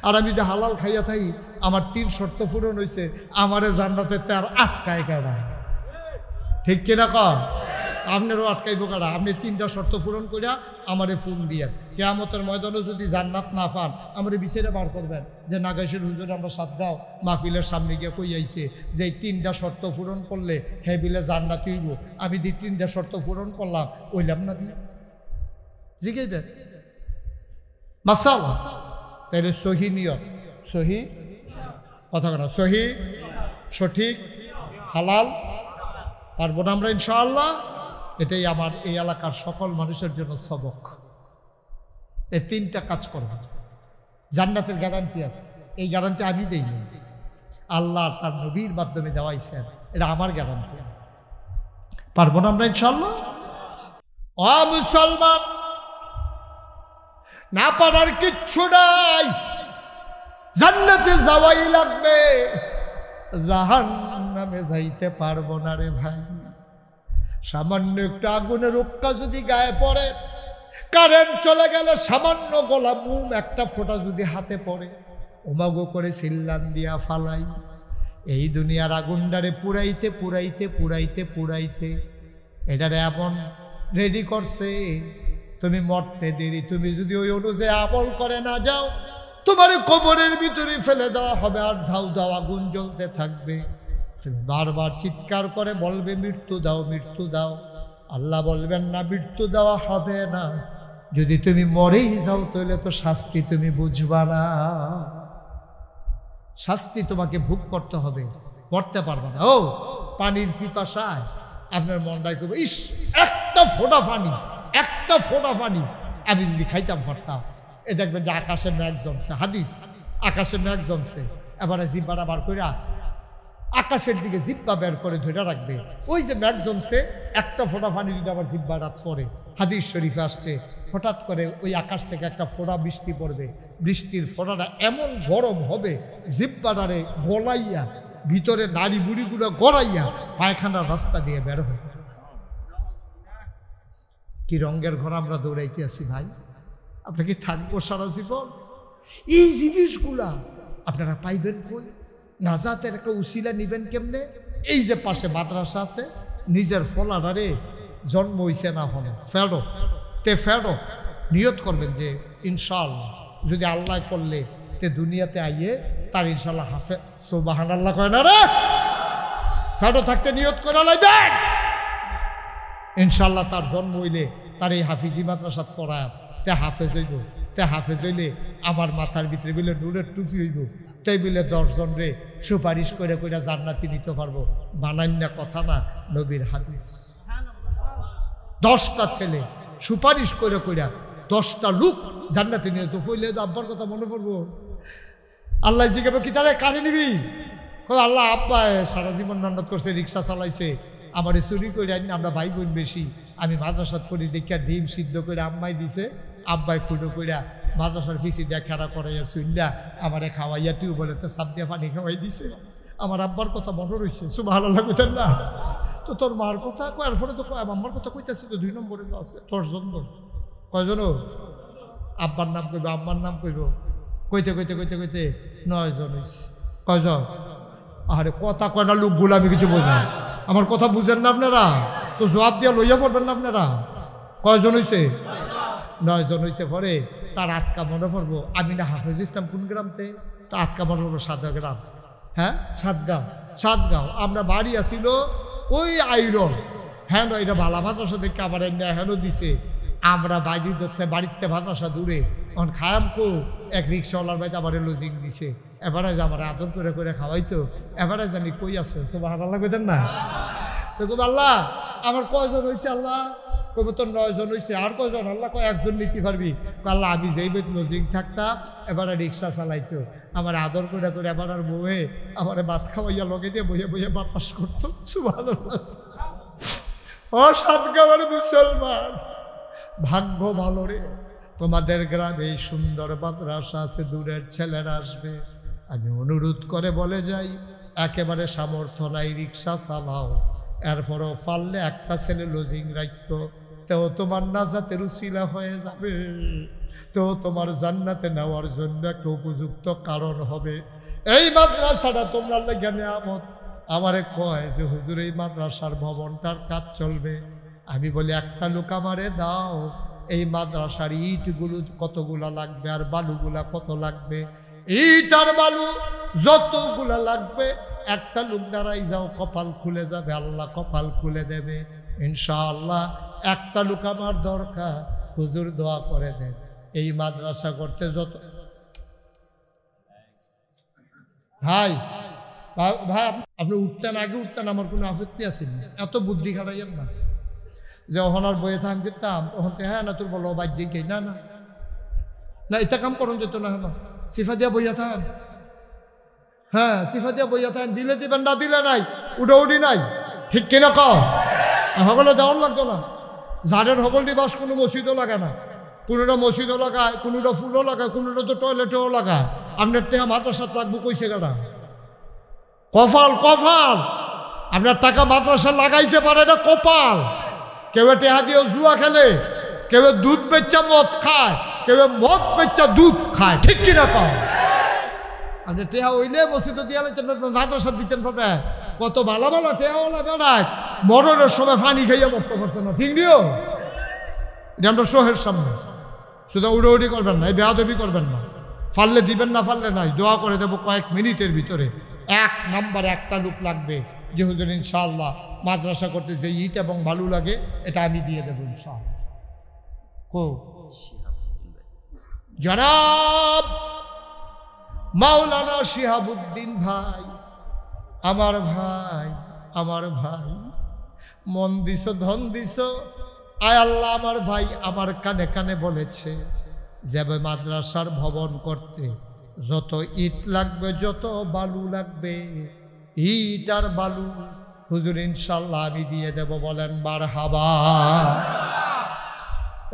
আর আমি যে হালাল খাইয়া থাই, আমার 3 শর্ত পূরণ হয়েছে, আমারে জান্নাতে তার আটকায় গাড়ায়। ঠিক কিনা কর? আপনারও আটকাইব কারা? আপনি 3টা শর্ত পূরণ করিয়া আমারে ফোন দিয়ে কিয়ামতের ময়দানে যদি জান্নাত না পান আমারে বিচারে বার করবেন যে নাগাইশের হুজুর আমরা সাতগাঁও মাহফিলের সামনে গিয়ে কই আইছে যে এই 3টা শর্ত পূরণ করলে হে বিলে জান্নাত হইব। আমি 3টা শর্ত পূরণ করলাম, ওইলাম না দিয়ে জিগাইবেন মাসালা। তাইলে সহি নিয়ত, সহি কথা কেন, সহি সঠিক হালাল পারবো না আমরা ইনশাআল্লাহ। এটাই আমার এই এলাকার সকল মানুষের জন্য সবক। এই 3টা কাজ করব, জান্নাতের গ্যারান্টি আছে। এই গ্যারান্টি আমি দেইনি, আল্লাহ তার নবীর মাধ্যমে দেওয়াইছেন, এটা আমার গ্যারান্টি। পারবো না আমরা ইনশাআল্লাহ। ও মুসলমান, না পারার কিচ্ছু নাই, জান্নাতে যাওয়াই লাগবে, জাহান্নামে যাইতে পারবো না রে ভাই। সামান্য একটু আগুনের রক্ষা যদি গায়ে পড়ে, কারেন্ট চলে গেলে সামান্য গলা মুম একটা ফোঁটা যদি হাতে পড়ে, ওমাগো করে সিল্লান দিয়া ফালাই। এই দুনিয়ার আগুনটারে পুরাইতে পুরাইতে পুরাইতে পুরাইতে এটারে এমন রেডি করছে, তুমি মরতে দেরি। তুমি যদি ওই অনুযায়ী আমল করে না যাও, তোমার কবরের ভিতরে ফেলে দেওয়া হবে, আর ধাউ ধাউ আগুন জ্বলতে থাকবে। তুমি বারবার চিৎকার করে বলবে মৃত্যু দাও, মৃত্যু দাও। আল্লাহ বলবেন না, মৃত্যু দেওয়া হবে না। যদি তুমি মরেই যাও তাহলে তো শাস্তি তুমি বুঝবা না, শাস্তি তোমাকে ভোগ করতে হবে, করতে পারবে না। ও পানির পিপাসায় আপনার মনটাই করবে, ইস একটা ফোঁটা পানি, একটা ফোঁটা পানি আমি যদি খাইতাম পারতাম। এ দেখবেন যে আকাশে মেঘ জমছে, হাদিস আকাশে মেঘ জমছে, এবারে জিব্বাটা বার কইরা আকাশের দিকে জিব্বা বের করে ধরে রাখবে। ওই যে মেঘ জমছে, একটা ফোঁটা পানি যদি আবার জিব্বাটা পড়ে, হাদিস শরীফে আসছে, হঠাৎ করে ওই আকাশ থেকে একটা ফোঁটা বৃষ্টি পড়বে। বৃষ্টির ফোঁটাটা এমন গরম হবে, জিব্বাটারে গলাইয়া ভিতরে নাড়ি বুড়িগুলো গড়াইয়া পায়খানার রাস্তা দিয়ে বের হয়ে। কি রঙের ঘর আমরা দৌড়াইতে আছি ভাই, আপনার কি থাকবো সারা জীবন? এই জিনিসগুলা আপনারা পাইবেন কই? নাজাতের একটা উসিলা নিবেন কেমনে? এই যে পাশে মাদ্রাসা আছে, নিজের ফলাডারে জন্ম হইছে না হলো ফেরো তে ফেরো নিয়ত করবেন যে ইনশাআল্লাহ যদি আল্লাহ করলে তে দুনিয়াতে আইয়ে তার ইনশাআল্লাহ হাফে সুবহানাল্লাহ কয় না রে, ফেরো থাকতে নিয়ত করে লাইবেন ইনশাআল্লাহ তার জন্ম হইলে তার এই হাফিজি মাদ্রাসাত পড়ায় তে হাফেজ হইব। তে হাফেজ হইলে আমার মাথার ভিতরে বিলে নূরের টুপি হইব, তাই বিলে 10 জন রে সুপারিশ করে কইরা জান্নাতি নিতে পারবো। বানান্না কথা না, নবীর হাদিস। 10টা ছেলে সুপারিশ করে কইরা 10টা লোক জান্নাতি নিয়ে তো ফইলে আব্বার কথা মনে পড়বো। আল্লাহ জিজ্ঞাসা কি তারে কানে নিবি? আল্লাহ আব্বা সারা জীবন মেহনত করছে, রিক্সা চালাইছে, আমার চুরি করে আনি, আমরা ভাই বোন বেশি। আমি মাদ্রাসাত ফরি দেখিয়া ডিম সিদ্ধ করে আম্মাই দিছে, আব্বাই খুঁটো কইরা মাদ্রাসার পিছি দিয়া খেলা করাইয়া শুনলা আমারে খাওয়াইয়া টিউবওয়েলেতে সাপ দিয়া পানি খাওয়াই দিছে। আমার আব্বার কথা মনে রয়েছে, সুবহানাল্লাহ কইতেন না? তো তোর মার কথা কয়ার ফলে তো আম্মার কথা কইতেছি তো 2 নম্বরে তো আছে। 10 জন কয়জন? আব্বার নাম কইব, আম্মার নাম কইব, কইতে কইতে কইতে কইতে 9 জন হয়েছে। কয়জন? আরে কথা কয় না লোকগুলো, আমি কিছু বোঝাই। আমার কথা বুঝেন না আপনারা? তো জবাব দিয়া লইয়া পড়বেন না আপনারা? কয়জন হয়েছে? 9 জন হয়েছে। পরে তার আটকা মনে পড়বো, আমি না হাফেজ ইসলাম কোন গ্রামতে? তা আটকা মনে পড়বো 7 গ্রাম। হ্যাঁ, 7 গাঁও। আমরা বাড়ি আসিল ওই আইরন। হ্যাঁ, এটা ভালা মাদ্রাসা দেখে আমার হেন দিছে। আমরা বাইরে ধরতে বাড়িতে মাদ্রাসা দূরে, এখন খায়াম কো এক রিক্সাওয়ালার বাড়িতে আমার লজিং দিছে। এবারে যে আমার আদর করে করে খাওয়াইতো, এবারে জানি কই আছে। সুবহানাল্লাহ কইতেন না? তো কব আল্লাহ আমার কয়জন হয়েছে? আল্লাহ কবে তোর 9 জন হয়েছে। আর কয়জন? আল্লাহ কয় 1 জন নিতে পারবি। আল্লাহ আমি যেই বেদ লজিং থাকতাম, এবারে রিক্সা চালাইতো, আমার আদর করে করে এবার আর বউয়ে আমার ভাত খাওয়াইয়া লগে দিয়ে বইয়ে বইয়ে বাতাস করতো। সুবহানাল্লাহ। ও 7 গাঁওয়ের মুসলমান, ভাগ্য ভালো রে, তোমাদের গ্রামে এই সুন্দর মাদ্রাসা আছে, দূরের ছেলেরা আসবে। আমি অনুরোধ করে বলে যাই, একেবারে সামর্থ্য নাই রিক্সা চালাও, এরপরও পারলে একটা ছেলে লজিং রাখতো, তেও তোমার নাজাতের উসিলা হয়ে যাবে, তেও তোমার জান্নাতে নেওয়ার জন্য একটা উপযুক্ত কারণ হবে। এই মাদ্রাসাটা তোমরা লেগে নিয়ামত, আমারে কয় যে হুজুর এই মাদ্রাসার ভবনটার কাজ চলবে। আমি বলি একটা লোক আমারে দাও, এই মাদ্রাসার ইটগুলো কতগুলা লাগবে আর বালুগুলা কত লাগবে, ইট আর বালু যতগুলা লাগবে একটা লোক দাঁড়াই যাও, কপাল খুলে যাবে, আল্লাহ কপাল খুলে দেবে ইনশাআল্লাহ। একটা লোক আমার দরকার, হুজুর দোয়া করে দেন। এই মাদ্রাসা করতে যত ভাই ভাই আপনি উঠতেন, আগে উঠতেন, আমার কোনো আপত্তি আছে না, এত বুদ্ধি খাটাইয়েন না যে ওহনার বইয়ে থাম করতাম ওখান থেকে হ্যাঁ না তোর বলো বাজ্যে কে না না না এটা কাম করুন যেত না, হ্যাঁ সিফা দিয়া বইয়া থাকেন, হ্যাঁ সিফা দিয়া বইয়া থাকেন, দিলে দিবেন না দিলে নাই, উডি নাই, ঠিক কিনা কম সকলে দেওয়ার লাগতো না। যাদের সকল দিবাস কোনো মসজিদও লাগে না, কোনোটা মসজিদও লাগায়, কোনোটা ফুলও লাগায়, কোনোটা তো টয়লেটেও লাগায়, আপনার টেহা মাদ্রাসাত লাগবো কইছে কাটা কপাল কপাল, আপনার টাকা মাদ্রাসা লাগাইতে পারে না কপাল। কেউ টেহা দিয়ে জুয়া খেলে, কেউ দুধ বেচা মদ খায়, কেউ মদ বেচা দুধ খায়, ঠিক কিনা পাও? আপনি টেহা হইলে মসজিদে দিয়ে মাদ্রাসা দিতেন পাবে, কত ভালো ভালো টেহাওয়ালা বেড়ায় মরণের সময় পানি খাইয়া মরতে পারছে না, ঠিক নিও? এটা আমরা শোহের সামনে, শুধু উড়ি করবেন না, এই বেয়াদবি করবেন না, ফাললে দিবেন না ফাললে নাই, দোয়া করে দেবো কয়েক মিনিটের ভিতরে। এক নম্বরে একটা লোক লাগবে যে হুজুর ইনশাআল্লাহ মাদ্রাসা করতে যে ইট এবং বালু লাগে এটা আমি দিয়ে দেবো ইনশাআল্লাহ। কো জনাব মাওলানা শিহাবুদ্দিন ভাই, আমার ভাই, আমার ভাই, মন দিছ ধন দিছ, আয় আল্লাহ আমার ভাই আমার কানে কানে বলেছে যাবে মাদ্রাসার ভবন করতে যত ইট লাগবে যত বালু লাগবে, ইট আর বালু হুজুর ইনশাল্লাহ আমি দিয়ে দেব, বলেন মারহাবা।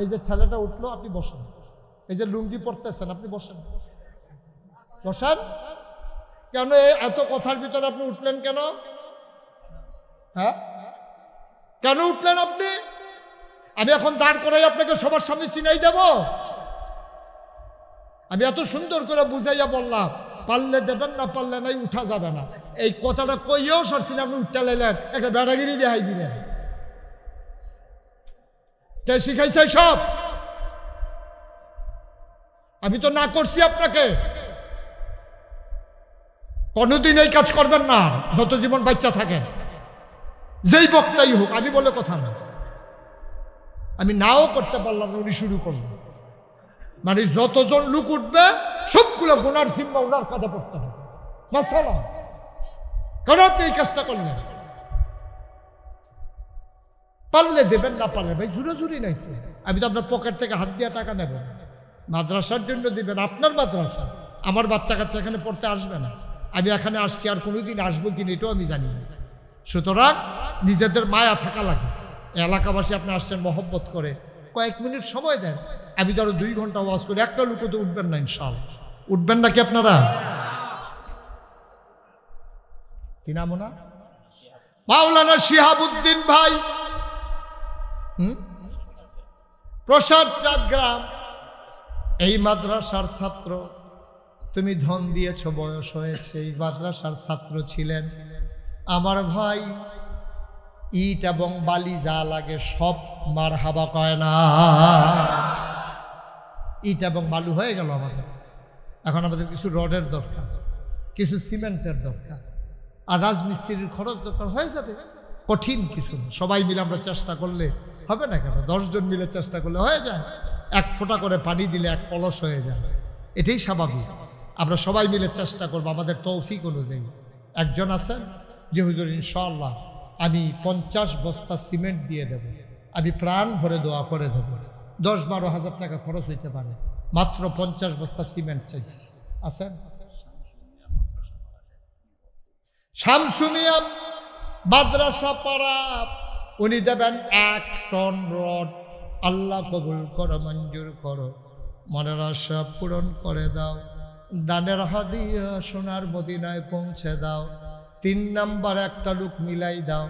এই যে ছেলেটা উঠলো, আপনি বসেন, এই যে লুঙ্গি পরতেছেন আপনি বসেন, বসেন। কেন এত কথার ভিতরে আপনি উঠলেন কেন? হ্যাঁ কেন উঠলেন আপনি? আমি এখন দাঁড় করাই আপনাকে সবার সামনে চিনাই দেব? আমি এত সুন্দর করে বুঝাইয়া বললাম, পারলে দেবেন না পারলে নাই, উঠা যাবে না, এই কথাটা কইও সরছি না, আপনি উঠতে লাইলেন, একটা বেড়াগিরি দেখাই দিলেন। কে শিখাইছে সব? আমি তো না করছি আপনাকে। কোনোদিন এই কাজ করবেন না যত জীবন বাচ্চা থাকেন, যেই বক্তাই হোক। আমি বলে কথা না, আমি নাও করতে পারলাম না, উনি শুরু করলেন। মানে যতজন লোক উঠবে সবগুলো গুনার সিম্বা ওনার কাঁধে পড়তে হবে, মাসালা। কেন আপনি এই কাজটা করলেন? পারলে দেবেন না পারলে ভাই জুড়ি নাই তো। আমি তো আপনার পকেট থেকে হাত দিয়ে টাকা নেব, মাদ্রাসার জন্য দিবেন, আপনার মাদ্রাসা, আমার বাচ্চা কাচ্চা এখানে পড়তে আসবে না। আমি এখানে আসছি, আর কোনোদিন আসবো কিনা এটাও আমি জানি না। সুতরাং নিজেদের মায়া থাকা লাগে। এলাকাবাসী আপনি আসছেন মহব্বত করে, কয়েক মিনিট সময় দেন। আমি ধরো 2 ঘন্টা ওয়াজ করি, একটা লোক তো উঠবেন না ইনশাআল্লাহ। উঠবেন নাকি আপনারা? কি নাম ওনা? মাওলানা শিহাবুদ্দিন ভাই, প্রসাদ চাঁদ গ্রাম, এই মাদ্রাসার ছাত্র। তুমি ধন দিয়েছ, বয়স হয়েছে, এই মাদ্রাসার ছাত্র ছিলেন। আমার ভাই ইট এবং বালি যা লাগে সব মারহাবা কয় না। ইট এবং বালু হয়ে গেল আমাদের, এখন আমাদের কিছু রডের দরকার, কিছু সিমেন্টের দরকার, আর রাজমিস্ত্রির খরচ দরকার। হয়ে যাবে, কঠিন কিছু না, সবাই মিলে আমরা চেষ্টা করলে হবে না কেন? 10 জন মিলে চেষ্টা করলে হয়ে যায়। 1 ফোঁটা করে পানি দিলে 1 কলস হয়ে যায়, এটাই স্বাভাবিক। আমরা সবাই মিলে চেষ্টা করবো আমাদের তৌফিক অনুযায়ী। একজন আছেন যে হুজুর ইনশাআল্লাহ আমি 50 বস্তা সিমেন্ট দিয়ে দেব, আমি প্রাণ ভরে দোয়া করে দেব। 10-12 হাজার টাকা খরচ হইতে পারে, মাত্র 50 বস্তা সিমেন্ট চাইছি। আছেন? শামসুমিয়া মাদ্রাসা পাড়া, উনি দেবেন 1 টন রড। আল্লাহ কবুল করো, মঞ্জুর করো, মনের আশা পূরণ করে দাও, দানের হাদিয়া সোনার মদিনায় পৌঁছে দাও। 3 নাম্বার একটা লোক মিলাই দাও।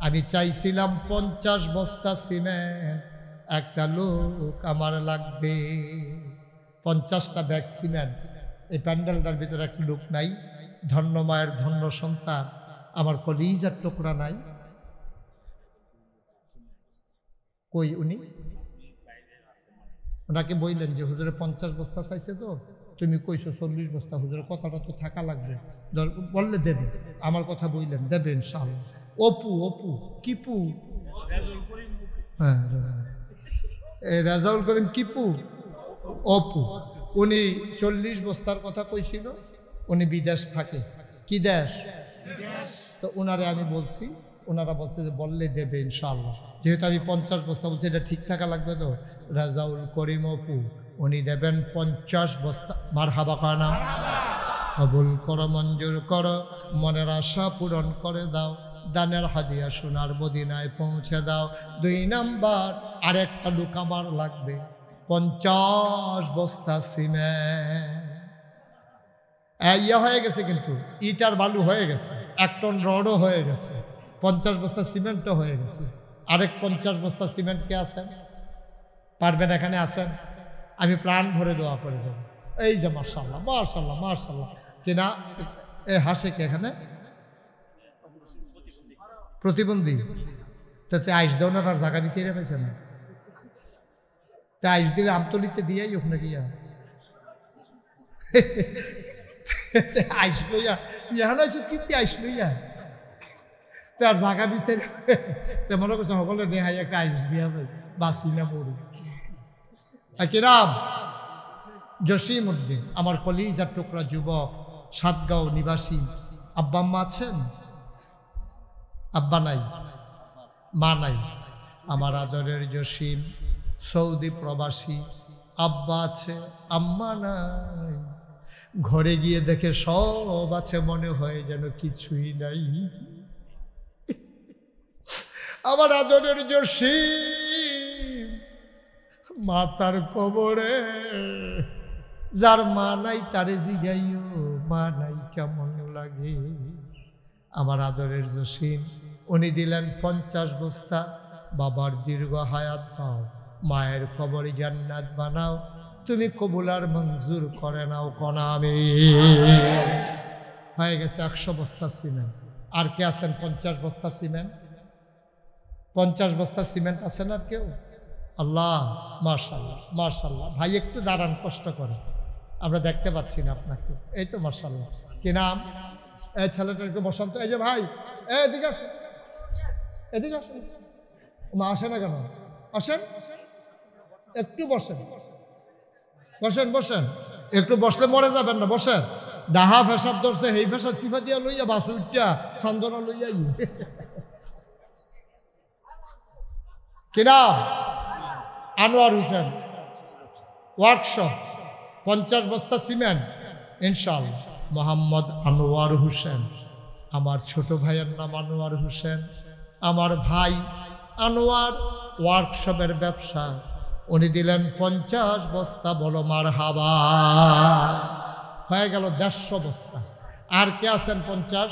আমি চাইছিলাম 50 বস্তা সিমেন্ট, একটা লোক আমার লাগবে। 50টা ব্যাগ সিমেন্ট। এই প্যান্ডেলটার ভিতরে একটা লোক নাই? ধন্য মায়ের ধন্য সন্তান, আমার কলিজার টুকরা নাই? কই উনি? ওনাকে বললেন যে হুজুরে 50 বস্তা চাইছে, তো তুমি কইছো 40 বস্তা, হুজুরের কথাটা তো থাকা লাগবে, বললে দেবে। আমার কথা বললেন দেবে ইনশাআল্লাহ। অপু, অপু কিপু, হ্যাঁ রাজাউল করিম কিপু, অপু, উনি 40 বস্তার কথা কইছিল। উনি বিদেশ থাকে। কি দেশ? তো ওনারে আমি বলছি, ওনারা বলছে যে বললে দেবে ইনশাআল্লাহ। যেহেতু আমি 50 বস্তা বলছি, এটা ঠিক থাকা লাগবে তো। রাজাউল করিম অপু উনি দেবেন 50 বস্তা। মারহাবা কানা, কবুল করো, মঞ্জুর করো, মনের আশা পূরণ করে দাও, দানের হাদিয়া সোনার মদিনায় পৌঁছে দাও। 2 নাম্বার, আরেকটা লোক আমার লাগবে 50 বস্তা সিমেন্ট। ইয়া হয়ে গেছে, কিন্তু ইটার বালু হয়ে গেছে, 1 টন রডও হয়ে গেছে, 50 বস্তা সিমেন্টও হয়ে গেছে। আরেক 50 বস্তা সিমেন্ট কে আছেন? পারবেন? এখানে আছেন? আমি প্রাণ ভরে দোয়া করে দেবো। এই যে মাশাআল্লাহ মাশাআল্লাহ মাশাআল্লাহ, কিনা এ হাসে কে এখানে? প্রতিবন্ধী। তাতে আইস দেও না, আর জায়গা বিছিয়ে পাইছে না। তা আইস দিলে আমতলিতে দিয়াই ওখানে গিয়া আইস লইয়া ইহানো কীর্তি আইস লইয়া তার জায়গা বিছিয়ে মনে করছে সকলে দেখাই একটা আইস দিয়া যায়, বাঁচি না মরি। কিরাম, জসিম উদ্দিন আমার কলিজার টুকরা যুবক, সাতগাঁও নিবাসী। আব্বা আম্মা আছেন? আব্বা নাই, মা নাই। আমার আদরের জসিম সৌদি প্রবাসী, আব্বা আছে আম্মা নাই। ঘরে গিয়ে দেখে সব আছে, মনে হয় যেন কিছুই নাই। আমার আদরের জসিম মাতার কবরে, যার মা নাই তারে জিগাইও মা নাই কেমন লাগে। আমার আদরের জসিম উনি দিলেন 50 বস্তা। বাবার দীর্ঘ হায়াত পাও, মায়ের কবরে জান্নাত বানাও, তুমি কবুলার মঞ্জুর করে নাও কোনা। আমি হয়ে গেছে 100 বস্তা সিমেন্ট। আর কে আছেন 50 বস্তা সিমেন্ট? 50 বস্তা সিমেন্ট আছেন আর কেউ? আল্লাহ, মাশাআল্লাহ মাশাআল্লাহ। ভাই একটু দাঁড়ান, কষ্ট করে, আমরা দেখতে পাচ্ছি না আপনাকে। এই তো মাশাআল্লাহ। কি নাম? এই ছেলেটা একটু বসান তো। এই যে ভাই, এদিকে আসেন, এদিকে আসেন। মা আসে না কেন? আসেন, একটু বসেন, বসেন বসেন। একটু বসলে মরে যাবেন না, বসেন। ডাহা ফেসাব ধরছে, এই ফেসাব সিফা দিয়া লইয়া বাসু উঠা সান্দনা লইয়া। কি নাম? আনোয়ার হোসেন, ওয়ার্কশপ, 50 বস্তা সিমেন্ট ইনশাআল্লাহ। মোহাম্মদ আনোয়ার হোসেন, আমার ছোট ভাইয়ের নাম আনোয়ার হোসেন। আমার ভাই আনোয়ার ওয়ার্কশপের ব্যবসা, উনি দিলেন 50 বস্তা। বলো মারহাবা। হয়ে গেল 150 বস্তা। আর কে আছেন 50?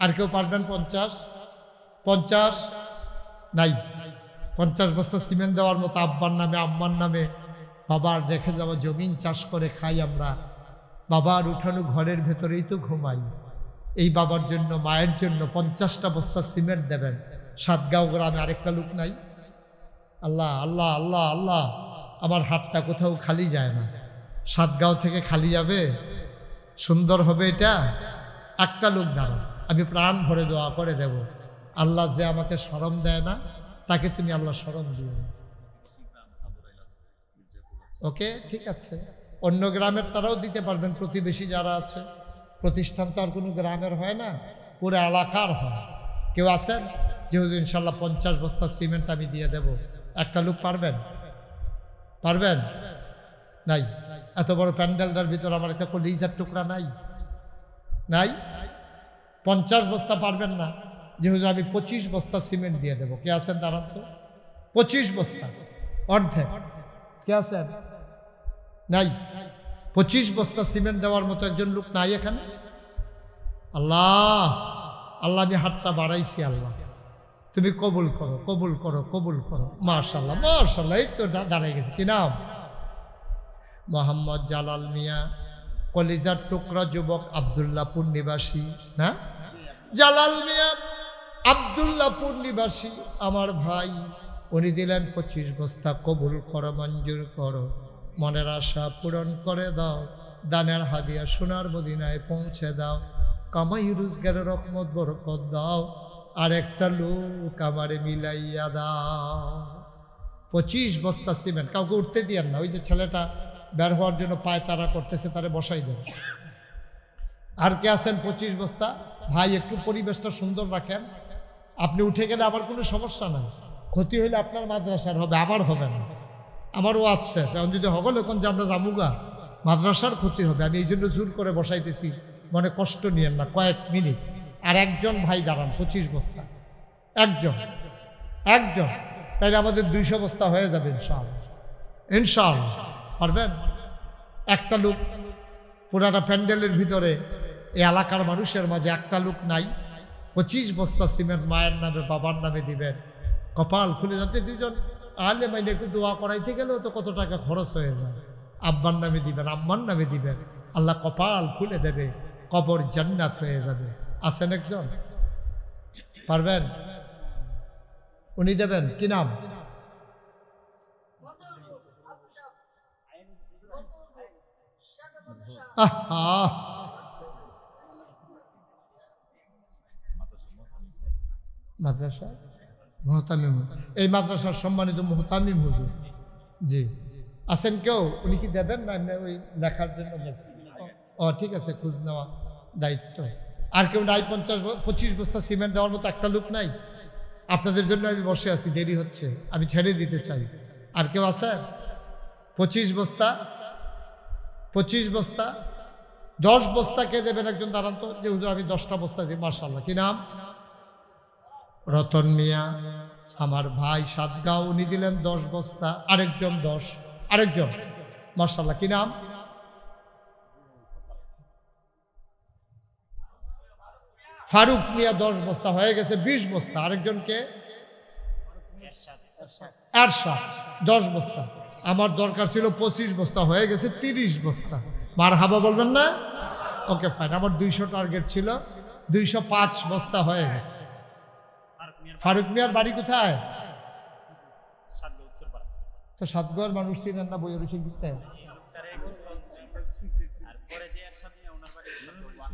আর কেউ পারবেন 50? 50 নাই। 50 বস্তা সিমেন্ট দেওয়ার মতো আব্বার নামে আম্মার নামে বাবার রেখে যাওয়া জমিন চাষ করে খাই আমরা। বাবার উঠানো ঘরের ভেতরেই তো ঘুমাই। এই বাবার জন্য, মায়ের জন্য 50টা বস্তা সিমেন্ট দেবেন। সাতগাঁও গ্রামে আরেকটা লোক নাই? আল্লাহ আল্লাহ আল্লাহ আল্লাহ, আমার হাতটা কোথাও খালি যায় না। সাতগাঁও থেকে খালি যাবে? সুন্দর হবে এটা। একটা লোক দাঁড়ান, আমি প্রাণ ভরে দোয়া করে দেব। আল্লাহ যে আমাকে শরম দেয় না, তাকে তুমি আল্লাহ শরম দিও। ওকে, ঠিক আছে। অন্য গ্রামের তারাও দিতে পারবেন, প্রতিবেশী যারা আছে। প্রতিষ্ঠান তো আর কোনো গ্রামের হয় না, পুরো এলাকার হয়। কেউ আছেন? যেহেতু ইনশাল্লাহ 50 বস্তা সিমেন্ট আমি দিয়ে দেব। একটা লোক পারবেন? পারবেন? নাই। এত বড় প্যান্ডেলটার ভিতর আমার একটা কলিজার টুকরা নাই? নাই। 50 বস্তা পারবেন না, যেহেতু আমি 25 বস্তা সিমেন্ট দিয়ে দেবো। কে আছেন দাঁড়ান তো? 25 বস্তা, অর্ধেক। কে আছেন? নাই। 25 বস্তা সিমেন্ট দেওয়ার মতো একজন লোক নাই এখানে? আল্লাহ আল্লাহ, আমি হাতটা বাড়াইছি। আল্লাহ তুমি কবুল করো, কবুল করো, কবুল করো। মাশাআল্লাহ মাশাআল্লাহ। এই তো দাঁড়াই গেছে। কি নাম? মোহাম্মদ জালাল মিয়া, কলিজার টুকরা যুবক, আবদুল্লাহপুর নিবাসী। না, জালাল মিয়া আব্দুল্লাহপুর নিবাসী আমার ভাই, উনি দিলেন 25 বস্তা। কবুল করো, মঞ্জুর করো, মনের আশা পূরণ করে দাও, দানের হাদিয়া সোনার মদিনায় পৌঁছে দাও, কামাই রোজগারের রহমত বরকত দাও, আর একটা লোক আমারে মিলাইয়া দাও। 25 বস্তা সিমেন্ট। কাউকে উঠতে দিয়েন না, ওই যে ছেলেটা বের হওয়ার জন্য পায় তারা করতেছে, তারে বসাই দেন। আর কে আছেন 25 বস্তা? ভাই একটু পরিবেশটা সুন্দর রাখেন, আপনি উঠে গেলে আবার কোনো সমস্যা নাই। ক্ষতি হইলে আপনার মাদ্রাসার হবে, আমার হবে না। আমারও আছে, এখন যদি হগল এখন যে আমরা জামুগা, মাদ্রাসার ক্ষতি হবে। আমি এই জন্য জোর করে বসাইতেছি, মনে কষ্ট নিয়েন না, কয়েক মিনিট। আর একজন ভাই দাঁড়ান, 25 বস্তা একজন, তাইলে আমাদের 200 বস্তা হয়ে যাবে ইনশাআল্লাহ। ইনশাআল্লাহ পারবেন? একটা লোক পুরাটা প্যান্ডেলের ভিতরে, এই এলাকার মানুষের মাঝে একটা লোক নাই। 25 বস্তা সিমেন্ট মায়ের নামে বাবার নামে দিবেন, কপাল খুলে যাবে। 2জন আলে মাইলে একটু দোয়া করাইতে গেলেও তো কত টাকা খরচ হয়ে যায়। আব্বার নামে দিবেন, আম্মার নামে দিবেন, আল্লাহ কপাল খুলে দেবে, কবর জান্নাত হয়ে যাবে। আছেন একজন? পারবেন? উনি দেবেন, কি নাম? মাদ্রাসা মুহতামিম, এই মাদ্রাসার সম্মানিত মুহতামিম হুজুর। জি আছেন কেউ? উনি কি দেবেন না ওই লেখার জন্য? ও ঠিক আছে, খোঁজ নেওয়া দায়িত্ব। আর কেউ নাই? 25 বস্তা সিমেন্ট দেওয়ার মতো একটা লোক নাই? আপনাদের জন্য আমি বসে আছি, দেরি হচ্ছে, আমি ছেড়ে দিতে চাই। আর কেউ আছে? 25 বস্তা 10 বস্তা কে দেবেন? একজন দাঁড়ান তো, যে হুজুর আমি 10টা বস্তা দিই। মাশাআল্লাহ, কি নাম? রতন মিয়া আমার ভাই সাতগাঁও, উনি দিলেন 10 বস্তা। আরেকজন 10, আরেকজন মাশাআল্লাহ, কি নাম? ফারুক মিয়া 10 বস্তা হয়ে গেছে, 20 বস্তা। আরেকজনকে? এরশাদ 10 বস্তা। আমার দরকার ছিল 25 বস্তা, হয়ে গেছে 30 বস্তা। মারহাবা বলবেন না? Okay fine. আমার 200 টার্গেট ছিল, 205 বস্তা হয়ে গেছে। ফারুক মিয়ার বাড়ি কোথায়? তো সাতগড় মানুষ ছিলেন না, বই রসিক দিতে।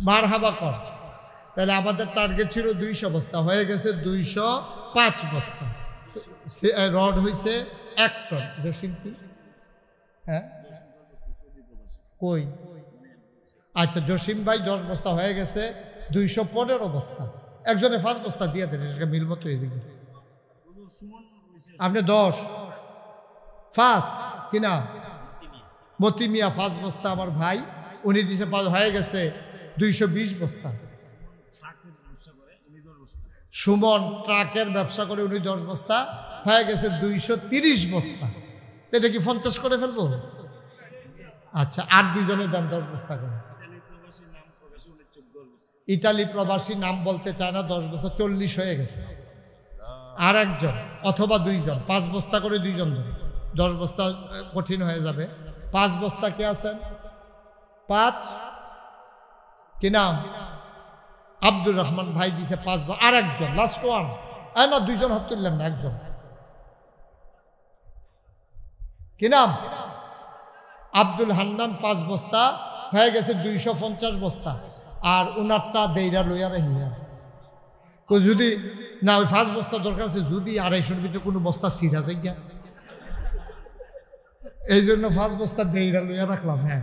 মারহাবা কর। তাহলে আমাদের টার্গেট ছিল 200 বস্তা, হয়ে গেছে 205 বস্তা। রড হয়েছে 1 টন। জসিম কি? হ্যাঁ কই? আচ্ছা জসিম ভাই 10 বস্তা হয়ে গেছে, 215 বস্তা। একজনে 5 বস্তা দিয়ে দেন, এটা মিল মতো এদিকে। আপনি 10 5 কিনা? মতি মিয়া 5 বস্তা আমার ভাই, উনি দিছে 5, হয়ে গেছে 220 বস্তা। সুমন ট্রাকের ব্যবসা করে, উনি 10 বস্তা, হয়ে গেছে 230 বস্তা। এটা কি 50 করে ফেলবো? আচ্ছা, আর 2 জনে দেন 10 বস্তা করে। ইটালি প্রবাসী নাম বলতে চায় না, 10 বস্তা 40 হয়ে গেছে। আর একজন অথবা 2 জন 5 বস্তা করে, 2 জন ধরে 10 বস্তা কঠিন হয়ে যাবে। 5 বস্তা কে আছেন? 5 কি নাম? আব্দুর রহমান ভাই দিছে 5 বস্তা। আর একজন লাস্ট ওয়ান, না 2 জন হাত তুললেন না, একজন কি নাম? আব্দুল হান্নান 5 বস্তা, হয়ে গেছে 250 বস্তা। আর উনারটা দেইরা লইয়া রাখিয়া, যদি না ওই 5 বস্তা দরকার আছে, যদি 250-র ভিতরে কোনো বস্তা ছিঁড়া যায় গিয়া, এই জন্য 5 বস্তা দেইরা লইয়া রাখলাম। হ্যাঁ,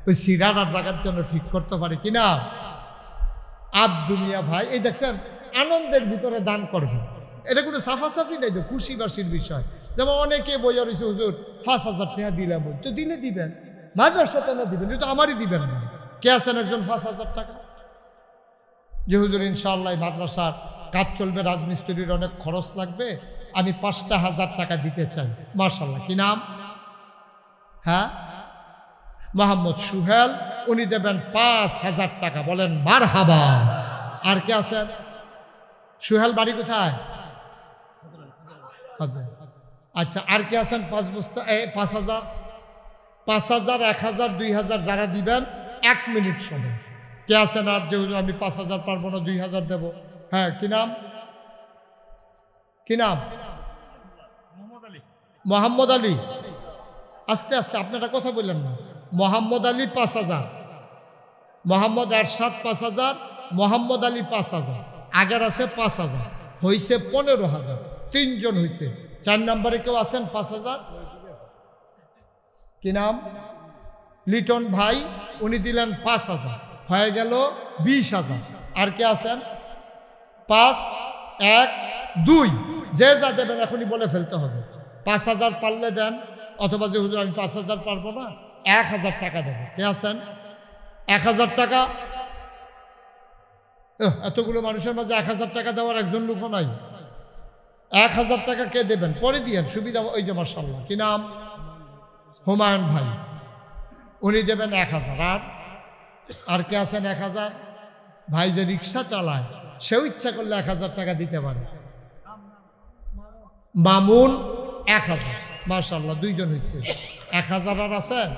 ওই ছিঁড়ার আর জায়গার জন্য ঠিক করতে পারি কিনা। আব্দুলিয়া ভাই, এই দেখছেন আনন্দের ভিতরে দান করবে, এটা কোনো সাফাসাফি নাই, যে খুশিবাসীর বিষয়। যেমন অনেকে বইয়া রয়েছে, হুজুর 5,000 টাকা দিলাম, তো দিলে দিবেন, মাদ্রাসাতে না দিবেন, এটা আমারই দিবেন না। কে আছেন একজন 5,000 টাকা? যে হুজুর ইনশাআল্লাহ মাদ্রাসার কাজ চলবে, রাজমিস্ত্রির অনেক খরচ লাগবে, আমি 5,000 টাকা দিতে চাই। মাশাআল্লাহ, কি নাম? হ্যাঁ, মোহাম্মদ সুহেল, উনি দেবেন 5,000 টাকা। বলেন মারহাবা। আর কে আছেন? সুহেল বাড়ি কোথায়? আচ্ছা, আর কে আছেন? 5 বস্তা 5,000, 5,000, 1,000, 2,000 যারা দিবেন 1 মিনিট সময়, কে আছেন আর যে হুজুর আমি 5,000 পারবো না, 2,000 দেবো? হ্যাঁ, কি নাম? কি নাম? মোহাম্মদ আলী। আস্তে আস্তে, আপনারা কথা বললেন না। মোহাম্মদ আলী 5,000, মোহাম্মদ এরশাদ 5,000, মোহাম্মদ আলী 5,000, আগের আছে 5,000, হয়েছে 15,000। 3 জন হয়েছে। 4 নম্বরে কেউ আছেন 5,000? কি নাম? লিটন ভাই, উনি দিলেন 5,000, হয়ে গেল 20,000। আর কে আছেন? 5, 1, 2। যে যা দেবেন এখনই বলে ফেলতে হবে। 5,000 পারলে দেন, অথবা যে হুজুর আমি 5,000 পারবো না, 1,000 টাকা দেবো। কে আছেন? 1,000 টাকা। এতগুলো মানুষের মাঝে 1,000 টাকা দেওয়ার একজন লোকও নাই। 1,000 টাকা কে দেবেন? পরে দিয়েন, সুবিধা। ওই যে মাশাআল্লাহ, কি নাম? হুমায়ুন ভাই, উনি দেবেন 1,000। আর কে আছেন 1,000? ভাই যে রিক্সা চালায়, সেও ইচ্ছা করলে 1,000 টাকা দিতে পারে। মামুন 1,000। মাশাআল্লাহ, 2 জন হয়েছে। 1,000 আর আছেন?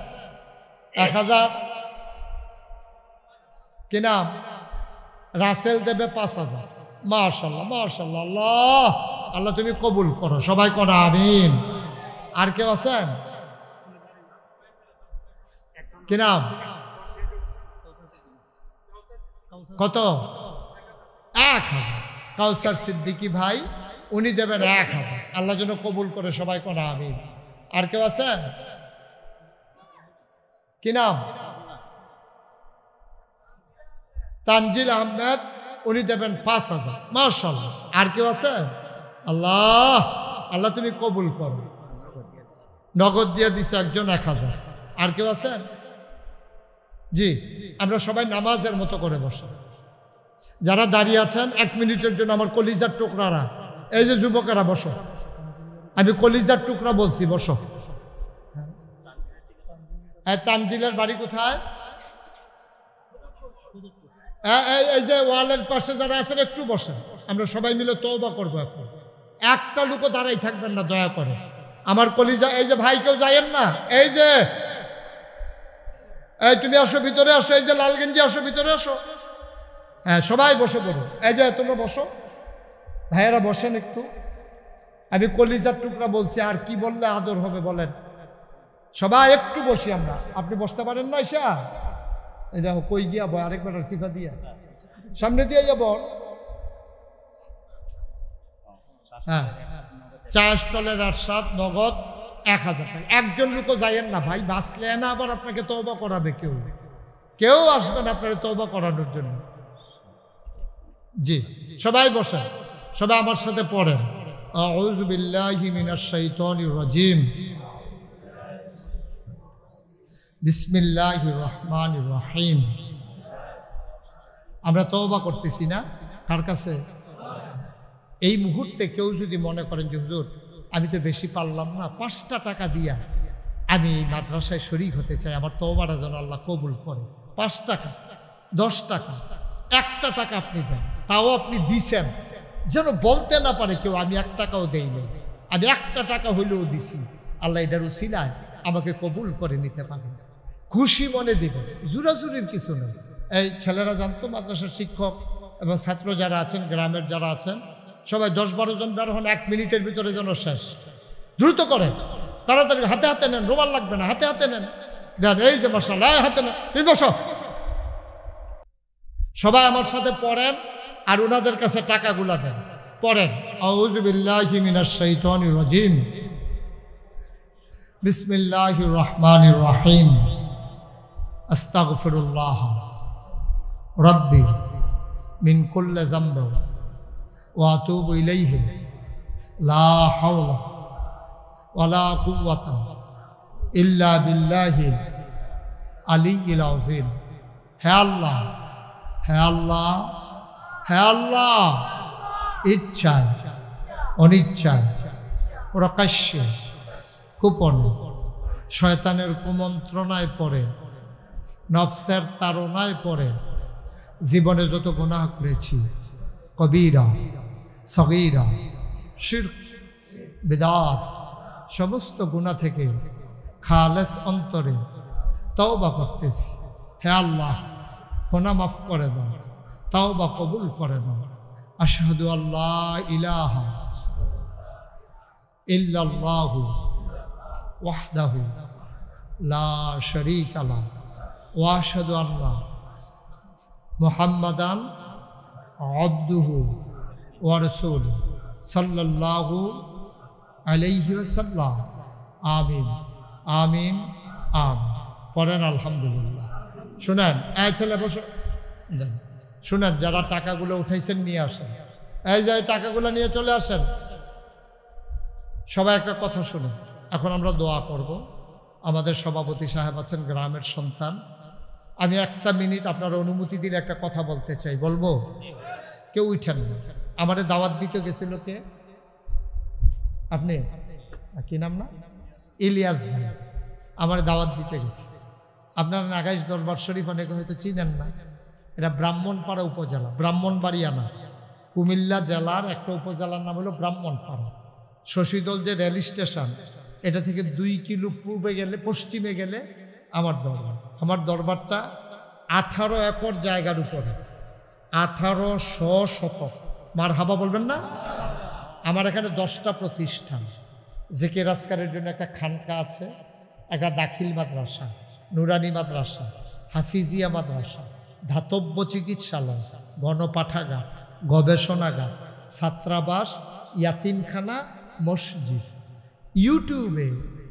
1,000। কি নাম? রাসেল দেবে 5,000। মাশাআল্লাহ, মাশাআল্লাহ। আল্লাহ আল্লাহ তুমি কবুল করো, সবাই করো আমিন। আর কেউ আছেন? কি নাম? কত? 1,000। কাউসার সিদ্দিকী ভাই, উনি দেবেন 1,000। আল্লাহ যেন কবুল করে, সবাই করো আমিন। আর কেউ আছেন? কি নাম? তানজিল আহমেদ, উনি দেবেন 5,000। মাশাআল্লাহ। আর কেউ আছেন? আল্লাহ আল্লাহ তুমি কবুল করো। নগদ দিয়ে দিছে একজন 1,000। আর কেউ আছেন? জি, আমরা সবাই নামাজের মতো করে বসে। যারা দাঁড়িয়ে আছেন 1 মিনিটের জন্য আমার কলিজার টুকরারা, এই যে যুবকেরা বসো, আমি কলিজার টুকরা বলছি, বসো। তানজিলের বাড়ি কোথায়? এই যে ওয়ালের পাশে যারা আছেন একটু বসেন, আমরা সবাই মিলে তওবা করবো এখন। একটা লোকও দাঁড়াই থাকবেন না দয়া করে। আমার কলিজা, এই যে ভাই কেউ যাইয়েন না, এই যে এই তুমি আসো ভিতরে আসো, এই যে লাল গেঞ্জি আসো ভিতরে আসো। হ্যাঁ, সবাই বসে পড়ো। এই যে তোমরা বসো, ভাইয়েরা বসেন একটু। আমি কলিজার টুকরা বলছি, আর কি বললে আদর হবে বলেন? সবাই একটু বসি আমরা। আপনি বসতে পারেন না? ঈশা, এই দেখো কই গিয়া বয়, আরেকবার সিফা দিয়া সামনে দিয়ে যাব। হ্যাঁ, চা স্টলের এরশাদ নগদ 1,000 টাকা। একজন লোকও যাইয়েন না ভাই, বাঁচলে না আবার আপনাকে তওবা করাবে। কেউ আসবেন আপনার তওবা করানোর জন্য। জি, সবাই বসেন, সবাই আমার সাথে পড়েন। আউযু বিল্লাহি মিনাশ শাইতানির রাজিম। বিসমিল্লাহির রহমানির রহিম। আমরা তওবা করতেছি না কার কাছে? এই মুহূর্তে কেউ যদি মনে করেন যে হুজুর আমি তো বেশি পারলাম না, 5টা টাকা দিয়া আমি এই মাদ্রাসায় শরীক হতে চাই, আমার তওবাটা যেন আল্লাহ কবুল করে। 5 টাকা, 10 টাকা, 1টা টাকা আপনি দেন, তাও আপনি দিছেন, যেন বলতে না পারে কেউ আমি 1 টাকাও দেই নাই, আমি 1টা টাকা হইলেও দিছি। আল্লাহ এটার উসিলায় আমাকে কবুল করে নিতে পারেন। খুশি মনে দিবেন, জুরাজুরির কিছু নেই। এই ছেলেরা জানতো, মাদ্রাসার শিক্ষক এবং ছাত্র যারা আছেন, গ্রামের যারা আছেন, সবাই 10-12 জন বের হন, 1 মিনিটের ভিতরে যেন শেষ। দ্রুত করেন, তাড়াতাড়ি। হাতে হাতে নেন, রুমাল লাগবে না, হাতে হাতে নেন। দেন, এই যে মাশাআল্লাহ, হাতে নেন। তুমি বসো, সবাই আমার সাথে পড়েন আর ওনাদের কাছে টাকাগুলা দেন। পড়েন, আউযু বিল্লাহি মিনাশ শাইতানির রাজিম। বিসমিল্লাহির রহমানির রহিম। আস্তাগফিরুল্লাহ রাব্বি মিন কুল্লি যামবি ওয়া আতুবু ইলাইহি লা হাওলা ওয়ালা কুওয়াতা ইল্লা বিল্লাহিল আলিয়্যিল আযীম। হে আল্লাহ, হে আল্লাহ, হে আল্লাহ, ইচ্ছায় অনিচ্ছায় প্রকাশ্যে গোপনে শয়তানের কুমন্ত্রণায় পড়ে, নফসের তাড়নায় পড়ে জীবনে যত গুনাহ করেছি, কবিরা সগীরা শিরক বিদআত, সমস্ত গুনাহ থেকে খালেস অন্তরে তওবা করতেছি। হে আল্লাহ, গোনা মাফ করে দাও, তাওবা কবুল করে নাও। আশহাদু আল্লা ইলাহা ইল্লাল্লাহু ওয়াহদাহু লা শারীকা লাহু ওয়া আশহাদু আন্না মুহাম্মাদান আবদুহু ওয়া রাসূলুহু সাল্লাল্লাহু আলাইহি ওয়াসাল্লাম। আমিন আমিন আমিন। পড়েন আলহামদুলিল্লাহ। শুনেন, এই ছেলে বসো, শুনেন, যারা টাকাগুলো উঠাইছেন নিয়ে আসেন। এই যে টাকাগুলো নিয়ে চলে আসেন। সবাই একটা কথা শুনুন। এখন আমরা দোয়া করব। আমাদের সভাপতি সাহেব আছেন, গ্রামের সন্তান। আমি একটা মিনিট আপনারা অনুমতি দিলে একটা কথা বলতে চাই, বলবো? কেউ উঠেন না। আমাদের দাওয়াত দিতে গেছিল কে? আপনি? কি নাম না? ইলিয়াস ভাই আমার দাওয়াত দিতে গেছে। আপনারা নাগাইশ দরবার শরীফ অনেকে হয়তো চিনেন না। এটা ব্রাহ্মণপাড়া উপজেলা, ব্রাহ্মণবাড়িয়া না, কুমিল্লা জেলার একটা উপজেলার নাম হলো ব্রাহ্মণপাড়া। শশীদল যে রেল স্টেশন, এটা থেকে 2 কিলো পূর্বে গেলে, পশ্চিমে গেলে আমার দরবার। আমার দরবারটা 18 একর জায়গার উপরে, 1800 শতক। মারহাবা বলবেন না? আমার এখানে 10টা প্রতিষ্ঠান। জেকের আজকারের জন্য একটা খানকা আছে, একটা দাখিল মাদ্রাসা, নুরানি মাদ্রাসা, হাফিজিয়া মাদ্রাসা, ধাতব্য চিকিৎসালয়, গণপাঠাগার, গবেষণাগার, ছাত্রাবাস, ইয়াতিমখানা, মসজিদ। ইউটিউবে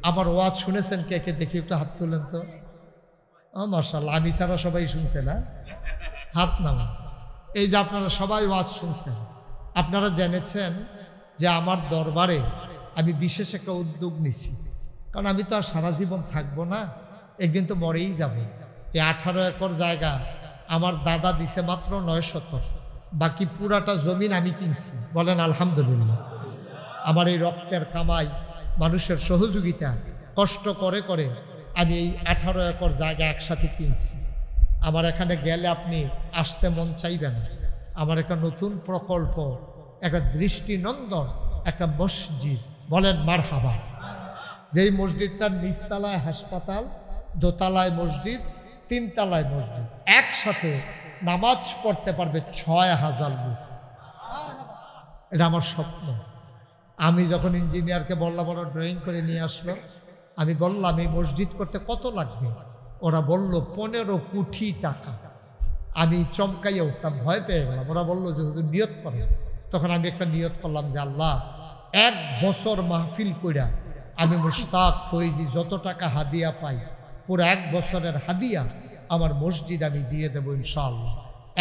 আমার ওয়াজ শুনেছেন কে কে? দেখি একটু হাত তুলেন তো। মাশাআল্লাহ, আমি ছাড়া সবাই শুনছে না? হাত নামান। এই যে আপনারা সবাই ওয়াজ শুনছেন। আপনারা জেনেছেন যে আমার দরবারে আমি বিশেষ একটা উদ্যোগ নিছি, কারণ আমি তো আর সারা জীবন থাকবো না, একদিন তো মরেই যাব। এই 18 একর জায়গা আমার দাদা দিছে মাত্র 9 শতক, বাকি পুরাটা জমিন আমি কিনছি। বলেন আলহামদুলিল্লাহ। আমার এই রক্তের কামাই, মানুষের সহযোগিতা, কষ্ট করে করে আমি এই 18 একর জায়গা একসাথে কিনছি। আমার এখানে গেলে আপনি আসতে মন চাইবেন। আমার একটা নতুন প্রকল্প, একটা দৃষ্টিনন্দন একটা মসজিদ। বলেন মারহাবা। যেই মসজিদটার নিচতলায় হাসপাতাল, দোতলায় মসজিদ, 3 তলায় মসজিদ, একসাথে নামাজ পড়তে পারবে 6000 লোক। এটা আমার স্বপ্ন। আমি যখন ইঞ্জিনিয়ারকে বললাম, ওরা ড্রয়িং করে নিয়ে আসলো, আমি বললাম এই মসজিদ করতে কত লাগবে? ওরা বলল 15 কোটি টাকা। আমি চমকাইয়া উঠলাম, ভয় পেয়ে গেলাম। ওরা বললো যে হুজুর নিয়ত করে। তখন আমি একটা নিয়ত করলাম যে আল্লাহ, 1 বছর মাহফিল কইরা আমি মুশতাক ফৈজি যত টাকা হাদিয়া পাই, পুরো 1 বছরের হাদিয়া আমার মসজিদ আমি দিয়ে দেবো ইনশাআল্লাহ।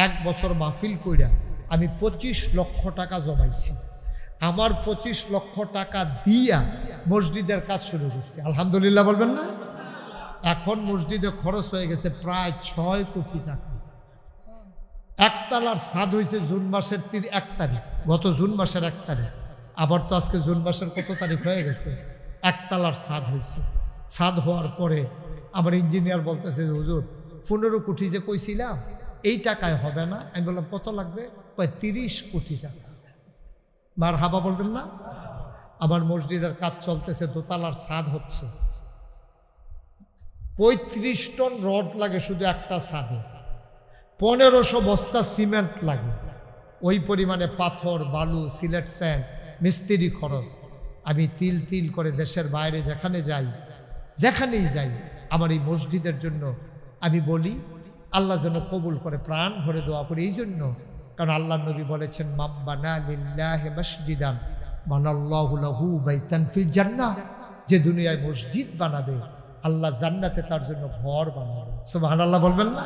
1 বছর মাহফিল কইরা আমি 25 লক্ষ টাকা জমাইছি। আমার 25 লক্ষ টাকা দিয়া মসজিদের কাজ শুরু করছি। আলহামদুলিল্লাহ বলবেন না? এখন মসজিদে খরচ হয়ে গেছে প্রায় 6 কোটি টাকা। একতলার ছাদ হয়েছে জুন মাসের 1 তারিখ, গত জুন মাসের 1 তারিখ। আবার তো আজকে জুন মাসের কত তারিখ হয়ে গেছে? একতলার ছাদ হয়েছে। ছাদ হওয়ার পরে আমার ইঞ্জিনিয়ার বলতেছে যে হুজুর 15 কোটি যে কইছিলাম এই টাকায় হবে না। আমি বললাম কত লাগবে? 30 কোটি টাকা। মারহাবা বলবেন না? আমার মসজিদের কাজ চলতেছে, দোতলার ছাদ হচ্ছে। 35 টন রড লাগে শুধু একটা ছাদে, 1500 বস্তা সিমেন্ট লাগে, ওই পরিমাণে পাথর, বালু, সিলেট স্যান্ড, মিস্ত্রি খরচ। আমি তিল তিল করে দেশের বাইরে যেখানে যাই, যেখানেই যাই, আমার এই মসজিদের জন্য আমি বলি আল্লাহ যেন কবুল করে, প্রাণ ভরে দোয়া করি। এই জন্য কারণ আল্লাহ নবী বলেছেন, মান বানা লিল্লাহি মসজিদান বানাল্লাহু লাহু বাইতান ফিল জান্নাহ। যে দুনিয়ায় মসজিদ বানাবে, আল্লাহ জান্নাতে তার জন্য ঘর বানাবে। সুবহানাল্লাহ বলবেন না?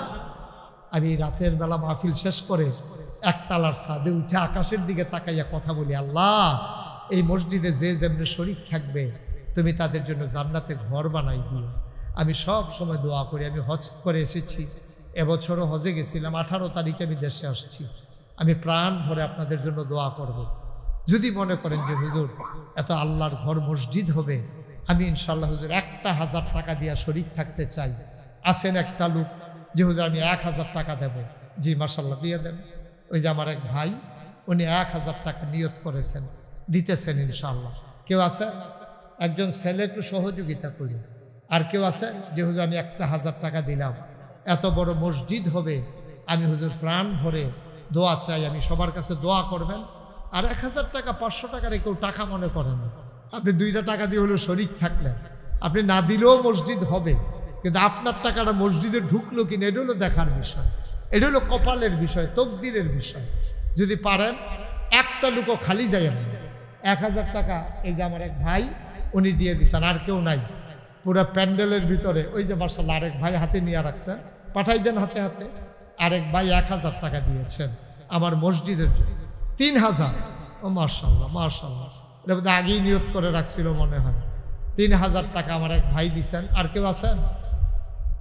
আমি রাতের বেলা মাহফিল শেষ করে একতলার ছাদে উঠে আকাশের দিকে তাকাইয়া কথা বলি, আল্লাহ এই মসজিদে যে যেমনি শরীক থাকবে তুমি তাদের জন্য জান্নাতে ঘর বানাই দিও। আমি সব সময় দোয়া করি। আমি হজ করে এসেছি, এবছরও হজে গেছিলাম, 18 তারিখে আমি দেশে আসছি। আমি প্রাণ ভরে আপনাদের জন্য দোয়া করব। যদি মনে করেন যে হুজুর এত আল্লাহর ঘর মসজিদ হবে, আমি ইনশাল্লাহ হুজুর 1000 টাকা দিয়া শরীক থাকতে চাই। আসেন একটা লোক যে হুজুর আমি 1000 টাকা দেব। জি মাশাল্লাহ, দিয়ে দেন। ওই যে আমার এক ভাই, উনি 1000 টাকা নিয়ত করেছেন, দিতেছেন ইনশাল্লাহ। কেউ আছে? একজন ছেলে একটু সহযোগিতা করি। আর কেউ আছে যে হুজুর আমি 1000 টাকা দিলাম, এত বড় মসজিদ হবে, আমি হুজুর প্রাণ ভরে দোয়া চাই, আমি সবার কাছে দোয়া করবেন। আর 1000 টাকা 500 টাকার কেউ টাকা মনে করে না। আপনি 2টা টাকা দিয়ে হলেও শরিক থাকলেন, আপনি না দিলেও মসজিদ হবে, কিন্তু আপনার টাকাটা মসজিদে ঢুকলো কিনা এটা হলো দেখার বিষয়, এটা হলো কপালের বিষয়, তকদিরের বিষয়। যদি পারেন একটা লুকো খালি যায় না। 1000 টাকা এই যে আমার এক ভাই উনি দিয়ে দিচ্ছেন, আর কেউ নাই পুরো প্যান্ডেলের ভিতরে। ওই যে মার্শাল্লাহ আরেক ভাই হাতে নিয়ে রাখছেন, পাঠাই দেন হাতে হাতে। আরেক ভাই 1000 টাকা দিয়েছেন আমার মসজিদের জন্য। 3000। ও মার্শাল্লাহ মার্শাল্লাহ, এটা বোধহয় আগেই নিয়ত করে রাখছিল মনে হয়। 3000 টাকা আমার এক ভাই দিচ্ছেন। আর কেউ আছেন?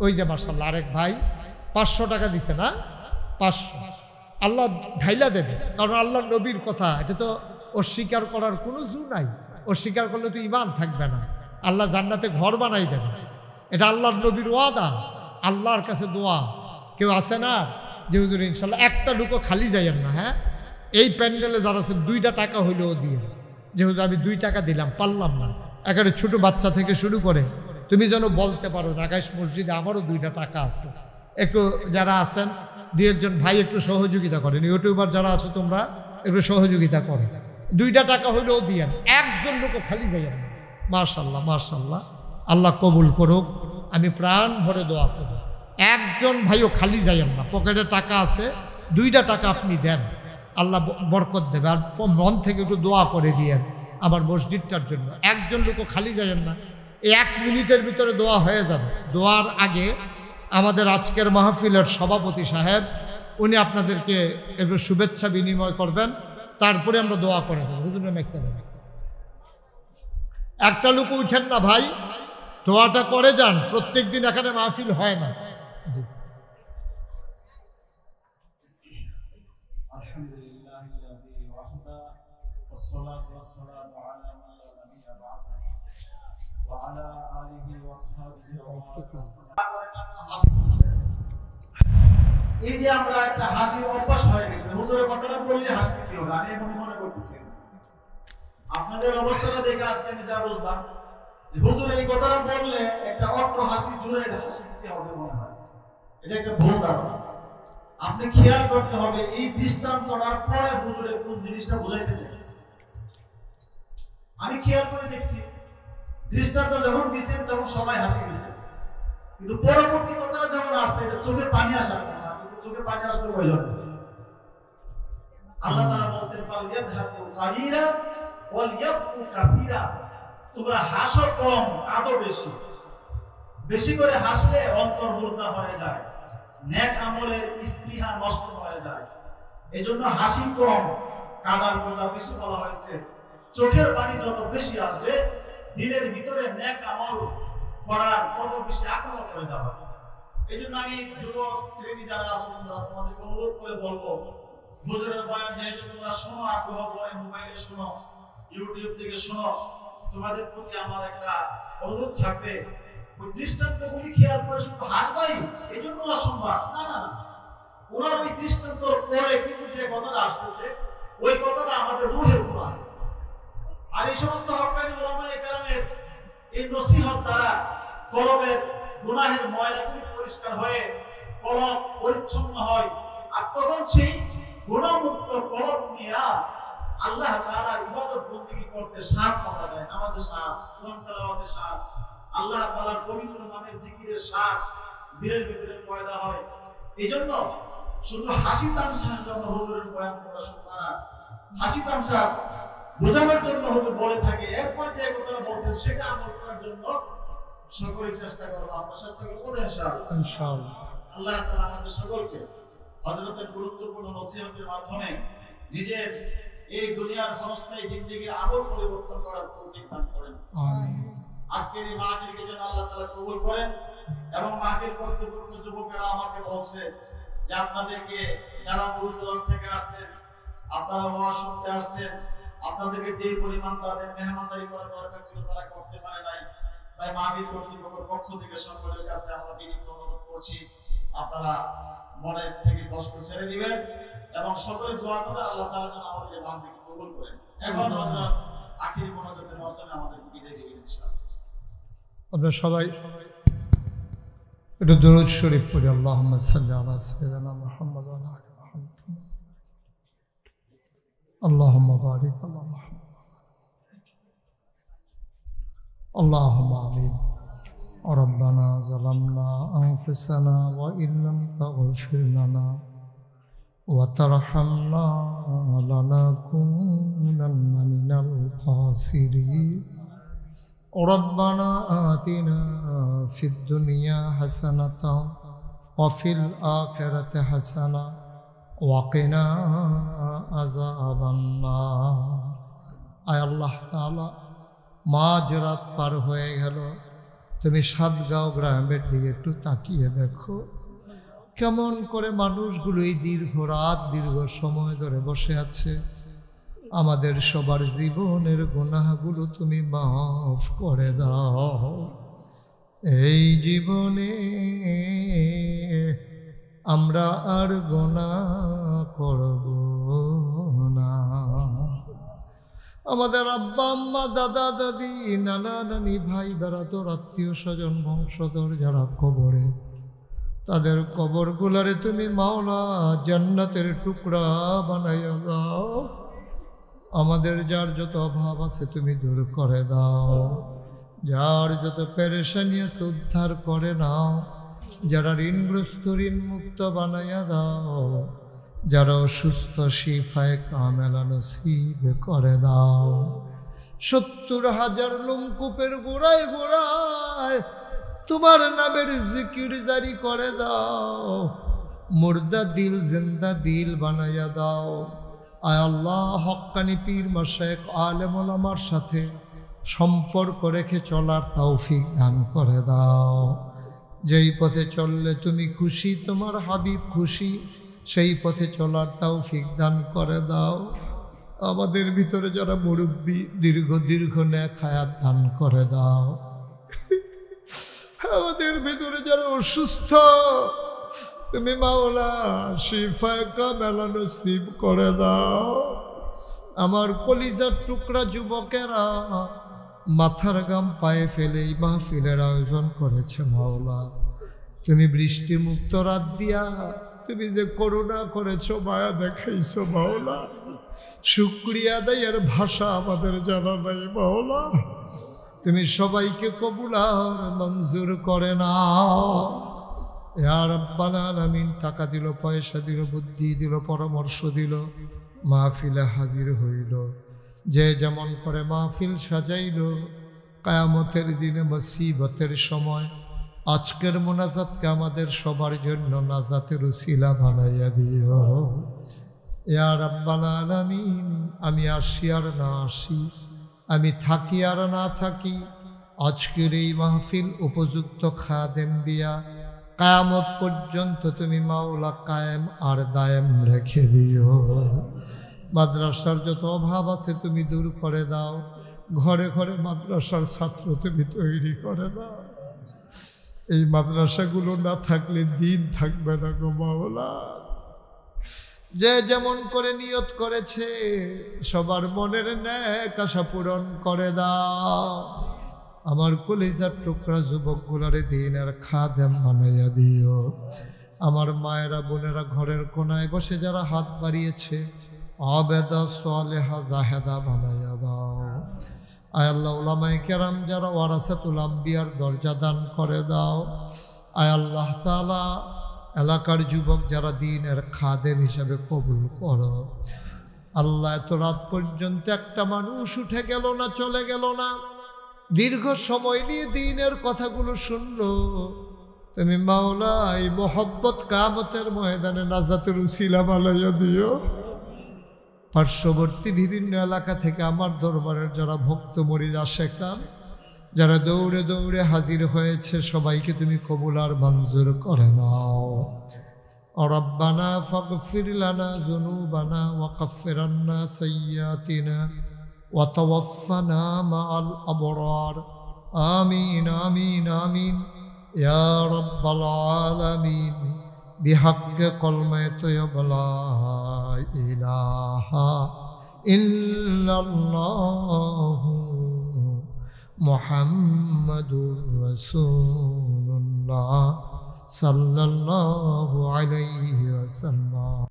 ওই যে মার্শাল্লাহ আরেক ভাই 500 টাকা দিছে না? 500। আল্লাহ ঢাইলা দেবে, কারণ আল্লাহ নবীর কথা, এটা তো অস্বীকার করার কোনো জু নাই। অস্বীকার করলে তো ঈমান থাকবে না। আল্লাহ জান্নাতে ঘর বানাই দেবে, এটা আল্লাহর নবীর ওয়াদা। আল্লাহর কাছে দোয়া। কেউ আছে না যে হুজুর ইনশাল্লাহ একটা লুকো খালি যাইয়েন না। হ্যাঁ, এই প্যান্ডেলে যারা আছে 2টা টাকা হইলেও দিয়ে, যে হুজুর আমি 2 টাকা দিলাম, পারলাম না। একেবারে ছোট বাচ্চা থেকে শুরু করে তুমি যেন বলতে পারো নাগাইশ মসজিদে আমারও 2টা টাকা আছে। একটু যারা আছেন 2-1 ভাই একটু সহযোগিতা করেন, ইউটিউবার যারা আছো তোমরা একটু সহযোগিতা করো। 2টা টাকা হইলেও দিয়েন, একজন লোকও খালি যাইয়েন না। মাশাল্লাহ মাশাল্লাহ, আল্লাহ কবুল করুক। আমি প্রাণ ভরে দোয়া করব, একজন ভাইও খালি যাইয়েন না। পকেটে টাকা আছে, 2টা টাকা আপনি দেন, আল্লাহ বরকত দেবে। আর মন থেকে একটু দোয়া করে দিয়েন আমার মসজিদটার জন্য। একজন লোকও খালি যাইয়েন না। 1 মিনিটের ভিতরে দোয়া হয়ে যাবে। দোয়ার আগে আমাদের আজকের মাহফিলের সভাপতি সাহেব উনি আপনাদেরকে একটু শুভেচ্ছা বিনিময় করবেন, তারপরে আমরা দোয়া করে দেবো। হুজুরের মেঘটা দেবেন। একটা লোক উঠেন না ভাই, দোয়াটা করে যান। প্রত্যেক দিন এখানে মাহফিল হয় না। জি। এই যে আমরা একটা হাসির অভ্যাস হয়ে গেছে, হুজুরের কথাটা বললে হাসি দিতে হবে। আমি এখন মনে করতেছি আপনাদের অবস্থাটা দেখে আজকে আমি যা বুঝলাম, হুজুর এই কথাটা বললে একটা অট্ট হাসি জুড়ে হাসি দিতে হবে মনে হয়। এটা একটা ভুল ধারণা। আপনি খেয়াল করতে হবে এই দৃষ্টান্তটার পরে হুজুরে কোন জিনিসটা বুঝাইতে চাইছে। আমি খেয়াল করে দেখছি দৃষ্টান্ত যখন দিচ্ছেন তখন সবাই হাসি দিচ্ছে, কিন্তু পরবর্তী কথাটা যখন আসছে এটা চোখে পানি আসার কথা, কিন্তু চোখে পানি আসলে হইল না। আল্লাহ তাআলা বলছেন ফালিয়াদহাকু কালিলা ওয়ালিয়াবকু কাসীরা, তোমরা হাসো কম কাঁদো বেশি। বেশি করে হাসলে অন্তর মুর্দা হয়ে যায়, নেক আমলের স্পৃহা নষ্ট হয়ে যায়। এজন্য হাসি কম কাঁদার কথা বেশি বলা হয়েছে। চোখের পানি যত বেশি আসবে দিলের ভিতরে নেক আমল করার তত বেশি আগ্রহ করে দেওয়া হবে। এই জন্য আমি যুবক শ্রেণী যারা আছো তোমরা তোমাদেরকে অনুরোধ করে বলবো, হুজুরের বয়ান যেহেতু তোমরা শোনো, আগ্রহ করে মোবাইলে শোনো, ইউটিউব থেকে শোনো, তোমাদের প্রতি আমার একটা অনুরোধ থাকবে, ওই দৃষ্টান্তগুলি খেয়াল করে শুধু হাসবাই এই জন্য অসম্ভব না। না, ওনার ওই দৃষ্টান্ত পরে কিন্তু যে কথাটা আসতেছে ওই কথাটা আমাদের রূহের উপর। আর এই সমস্ত হক্কানি উলামায়ে কেরামের এই নসিহত দ্বারা কলবের গুনাহের ময়লাগুলি পরিষ্কার হয়ে কলব পরিচ্ছন্ন হয়। আর তখন সেই গুনাহমুক্ত কলব নিয়ে আল্লাহ তাআলার ইবাদত বন্দেগী করতে সাথ পাওয়া যায়। নামাজে সাথ, কোরআন তেলাওয়াতে সাথ, আল্লাহ তাআলার পবিত্র নামের জিকিরের সাথ দিলের ভিতরে পয়দা হয়। এইজন্য শুধু হাসি তামসার জন্য হুজুরের বয়ান করা শুনবা না, হাসি তামসা বোঝানোর জন্য হুজুর বলে থাকে, এরপরে যে কথাটা বলতেন সেটা আমল করার জন্য সকলেই চেষ্টা করবো। আমরা চেষ্টা করবো ইনশাআল্লাহ। আল্লাহ তাআলা আমাদের সকলকে হযরতের গুরুত্বপূর্ণ নসিহতের মাধ্যমে নিজের এই দুনিয়ার ক্ষণস্থায়ী জিন্দেগীর আমল পরিবর্তন করার তৌফিক দান করেন। আমিন। আজকের এই মাহফিলকে যেন আল্লাহ তাআলা কবুল করেন। এবং মাহফিল কর্তৃপক্ষ যুবকেরা আমাকে বলছে যে আপনাদেরকে যারা দূর দূরান্ত থেকে আসছেন, আপনারা ওয়াজ শুনতে আসছেন, আপনাদেরকে যে পরিমাণ তাদের মেহমানদারি করা দরকার ছিল তারা করতে পারে নাই। তাই মাহফিল কর্তৃপক্ষের পক্ষ থেকে সকলের কাছে আমরা বিনীত অনুরোধ করছি, আপনারা মনের থেকে কষ্ট ছেড়ে দিবেন এবং সকলে দোয়া করে আল্লাহ তাআলা যেন আমাদের মাহফিলকে কবুল করেন। এখন আখিরি মোনাজাতের মাধ্যমে আমাদের বিদায় দিবেন ইনশাআল্লাহ। আপনারা সবাই একটু দুরূদ শরীফ পড়ি। আল্লাহুম্মা সাল্লি আলা সাইয়্যিদিনা মুহাম্মদ ওয়া আলা আলি মুহাম্মদ। আল্লাহুম্মা বারিক আলা মুহাম্মদ। আল্লাহুম্মা আমিন। ربنا ظلمنا أنفسنا وإن لم تغفر لنا وترحمنا لنكونن من الخاسرين ربنا آتنا في الدنيا حسنة وفي الآخرة حسنة وقنا عذاب النار আয় আল্লাহ তাআলা মাঝরাত পার হয়ে গেল, তুমি সাতগাঁও গ্রামের দিকে একটু তাকিয়ে দেখো কেমন করে মানুষগুলো এই দীর্ঘ রাত দীর্ঘ সময় ধরে বসে আছে। আমাদের সবার জীবনের গুনাহগুলো তুমি মাফ করে দাও। এই জীবনে আমরা আর গুনাহ করব না। আমাদের আব্বা আম্মা দাদা দাদি নানা নানি ভাই বেড়াতোর আত্মীয় স্বজন বংশধর যারা কবরে, তাদের কবরগুলারে তুমি মাওলা জান্নাতের টুকরা বানাইয়া দাও। আমাদের যার যত অভাব আছে তুমি দূর করে দাও, যার যত পেরেশানি আছে উদ্ধার করে নাও, যারা ঋণগ্রস্ত ঋণ মুক্ত বানাইয়া দাও, যারা অসুস্থ শিফায়ে কামেলা নসিব করে দাও। 70,000 লোমকূপের গোড়ায় গোড়ায় তোমার নামের জিকির জারি করে দাও। মুর্দা দিল জিন্দা দিল বানাইয়া দাও। আয় আল্লাহ, হক্কানি পীর মাশায়েখ আলেম ওলামার সাথে সম্পর্ক রেখে চলার তৌফিক দান করে দাও। যেই পথে চললে তুমি খুশি, তোমার হাবিব খুশি, সেই পথে চলার তৌফিক দান করে দাও। আমাদের ভিতরে যারা মুরব্বী দীর্ঘ নেক হায়াত দান করে দাও। আমাদের ভিতরে যারা অসুস্থ তুমি মাওলা শিফায়ে কামেলা নসিব করে দাও। আমার কলিজার টুকরা যুবকেরা মাথার গাম পায়ে ফেলে এই মাহফিলের আয়োজন করেছে মাওলা। তুমি বৃষ্টি মুক্ত রাত দিয়া তুমি যে করুণা করেছো, মায়া দেখাইছো মাওলা, শুকরিয়া আদায়ের ভাষা আমাদের জানা নাই মাওলা। তুমি সবাইকে কবুল আর মঞ্জুর করে নাও ইয়া রাব্বাল আলামিন। টাকা দিল, পয়সা দিল, বুদ্ধি দিল, পরামর্শ দিল, মাহফিলে হাজির হইল। যে যেমন করে মাহফিল সাজাইল, কিয়ামতের দিনে মুসিবতের সময় আজকের মোনাজাতকে আমাদের সবার জন্য নাজাতের উসিলা বানাইয়া দিও ইয়া রাব্বাল আলামিন। আমি আসি আর না আসি, আমি থাকি আর না থাকি, আজকের এই মাহফিল উপযুক্ত খাদেম দিয়া কিয়ামত পর্যন্ত তুমি মাওলা কায়েম আর দায়েম রেখে দিও। মাদ্রাসার যত অভাব আছে তুমি দূর করে দাও। ঘরে ঘরে মাদ্রাসার ছাত্র তুমি তৈরি করে দাও। এই মাদ্রাসাগুলো না থাকলে দিন থাকবে না গো মাওলা। যে যেমন করে নিয়ত করেছে সবার মনের নেক আশা পূরণ করে দাও। আমার কলিজার টুকরা যুবকগুলারে দিনের খাদেম বানাইয়া দিও। আমার মায়েরা বোনেরা ঘরের কোনায় বসে যারা হাত বাড়িয়েছে আবেদা সালেহা জাহেদা বানাইয়া দাও। আয় আল্লাহ, উলামায়ে কেরাম যারা ওয়ারাসাতুল আম্বিয়ার দরজা দান করে দাও। আয় আল্লাহ তাআলা, এলাকার যুবক যারা দিনের খাদেম হিসাবে কবুল করো। আল্লাহ, এত রাত পর্যন্ত একটা মানুষ উঠে গেল না, চলে গেল না, দীর্ঘ সময় নিয়ে দিনের কথাগুলো শুনলো। তুমি মাওলা এই মোহব্বত কিয়ামতের ময়দানে নাজাতের উসিলা বানাইয়া দিও। পার্শ্ববর্তী বিভিন্ন এলাকা থেকে আমার দরবারের যারা ভক্ত মুরিদ আশেকান যারা দৌড়ে দৌড়ে হাজির হয়েছে সবাইকে তুমি কবুল আর মঞ্জুর করে নাও। রব্বানা ফাগফির লানা যুনুবানা ওয়া কাফির আন্না সাইয়্যাতিনা ওয়া তাওয়াফানা মাআল আবরার। আমিন আমিন আমিন ইয়া রাব্বাল আলামিন। بحق كلمة لا إله إلا الله محمد رسول الله সাল্লাল্লাহু আলাইহি ওয়াসাল্লাম।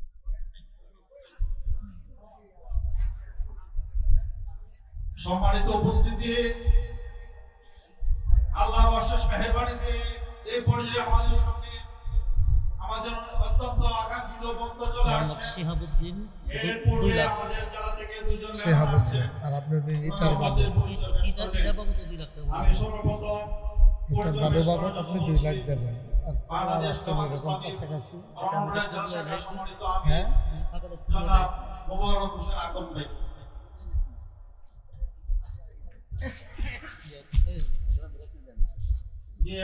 সম্মানিত উপস্থিতি, আল্লাহর অশেষ মেহেরবানিতে এই পর্যায়ে আমাদের সামনে আমাদের অত্যন্ত আকাঙ্ক্ষিত বক্তা চলে আসছে শিহাবুদ্দিন। এর পূর্বে আমাদের জেলা থেকে দুজন মেহমান আসছেন। আর আপনাদের ইটার বাবু, আমি সর্বপ্রথম ইটার বাবু বাবু আপনি 2 লাখ দেবেন। বাংলাদেশ জামাত এরকম ইসলামী কাছাকাছি রংপুরের জেলা শাখার সম্মানিত আমি হ্যাঁ জনাব মোবারক হোসেন আকন ভাই।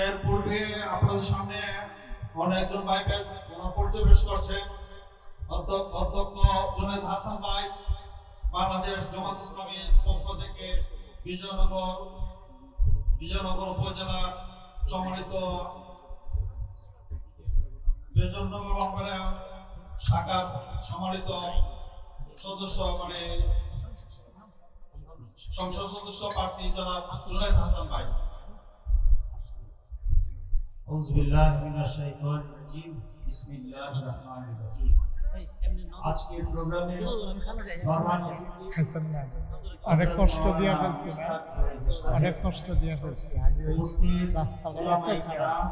এর পূর্বে আপনাদের সামনে অনেকজন ভাই পরিচয় পেশ করছেন। অধ্যক্ষ জুনেদ হাসান ভাই, বাংলাদেশ জামাত ইসলামীর পক্ষ থেকে বিজয়নগর উপজেলা সম্মানিত বিজয়নগর বাংলা শাখার সম্মানিত সদস্য সংসদ সদস্য প্রার্থী জনাব জুনেদ হাসান ভাই। আজকের প্রোগ্রামে খাইছেন না? অনেক কষ্ট দিয়ে ফেলছি না, অনেক কষ্ট দিয়ে ফেলছি। আমি ওই রাস্তাটা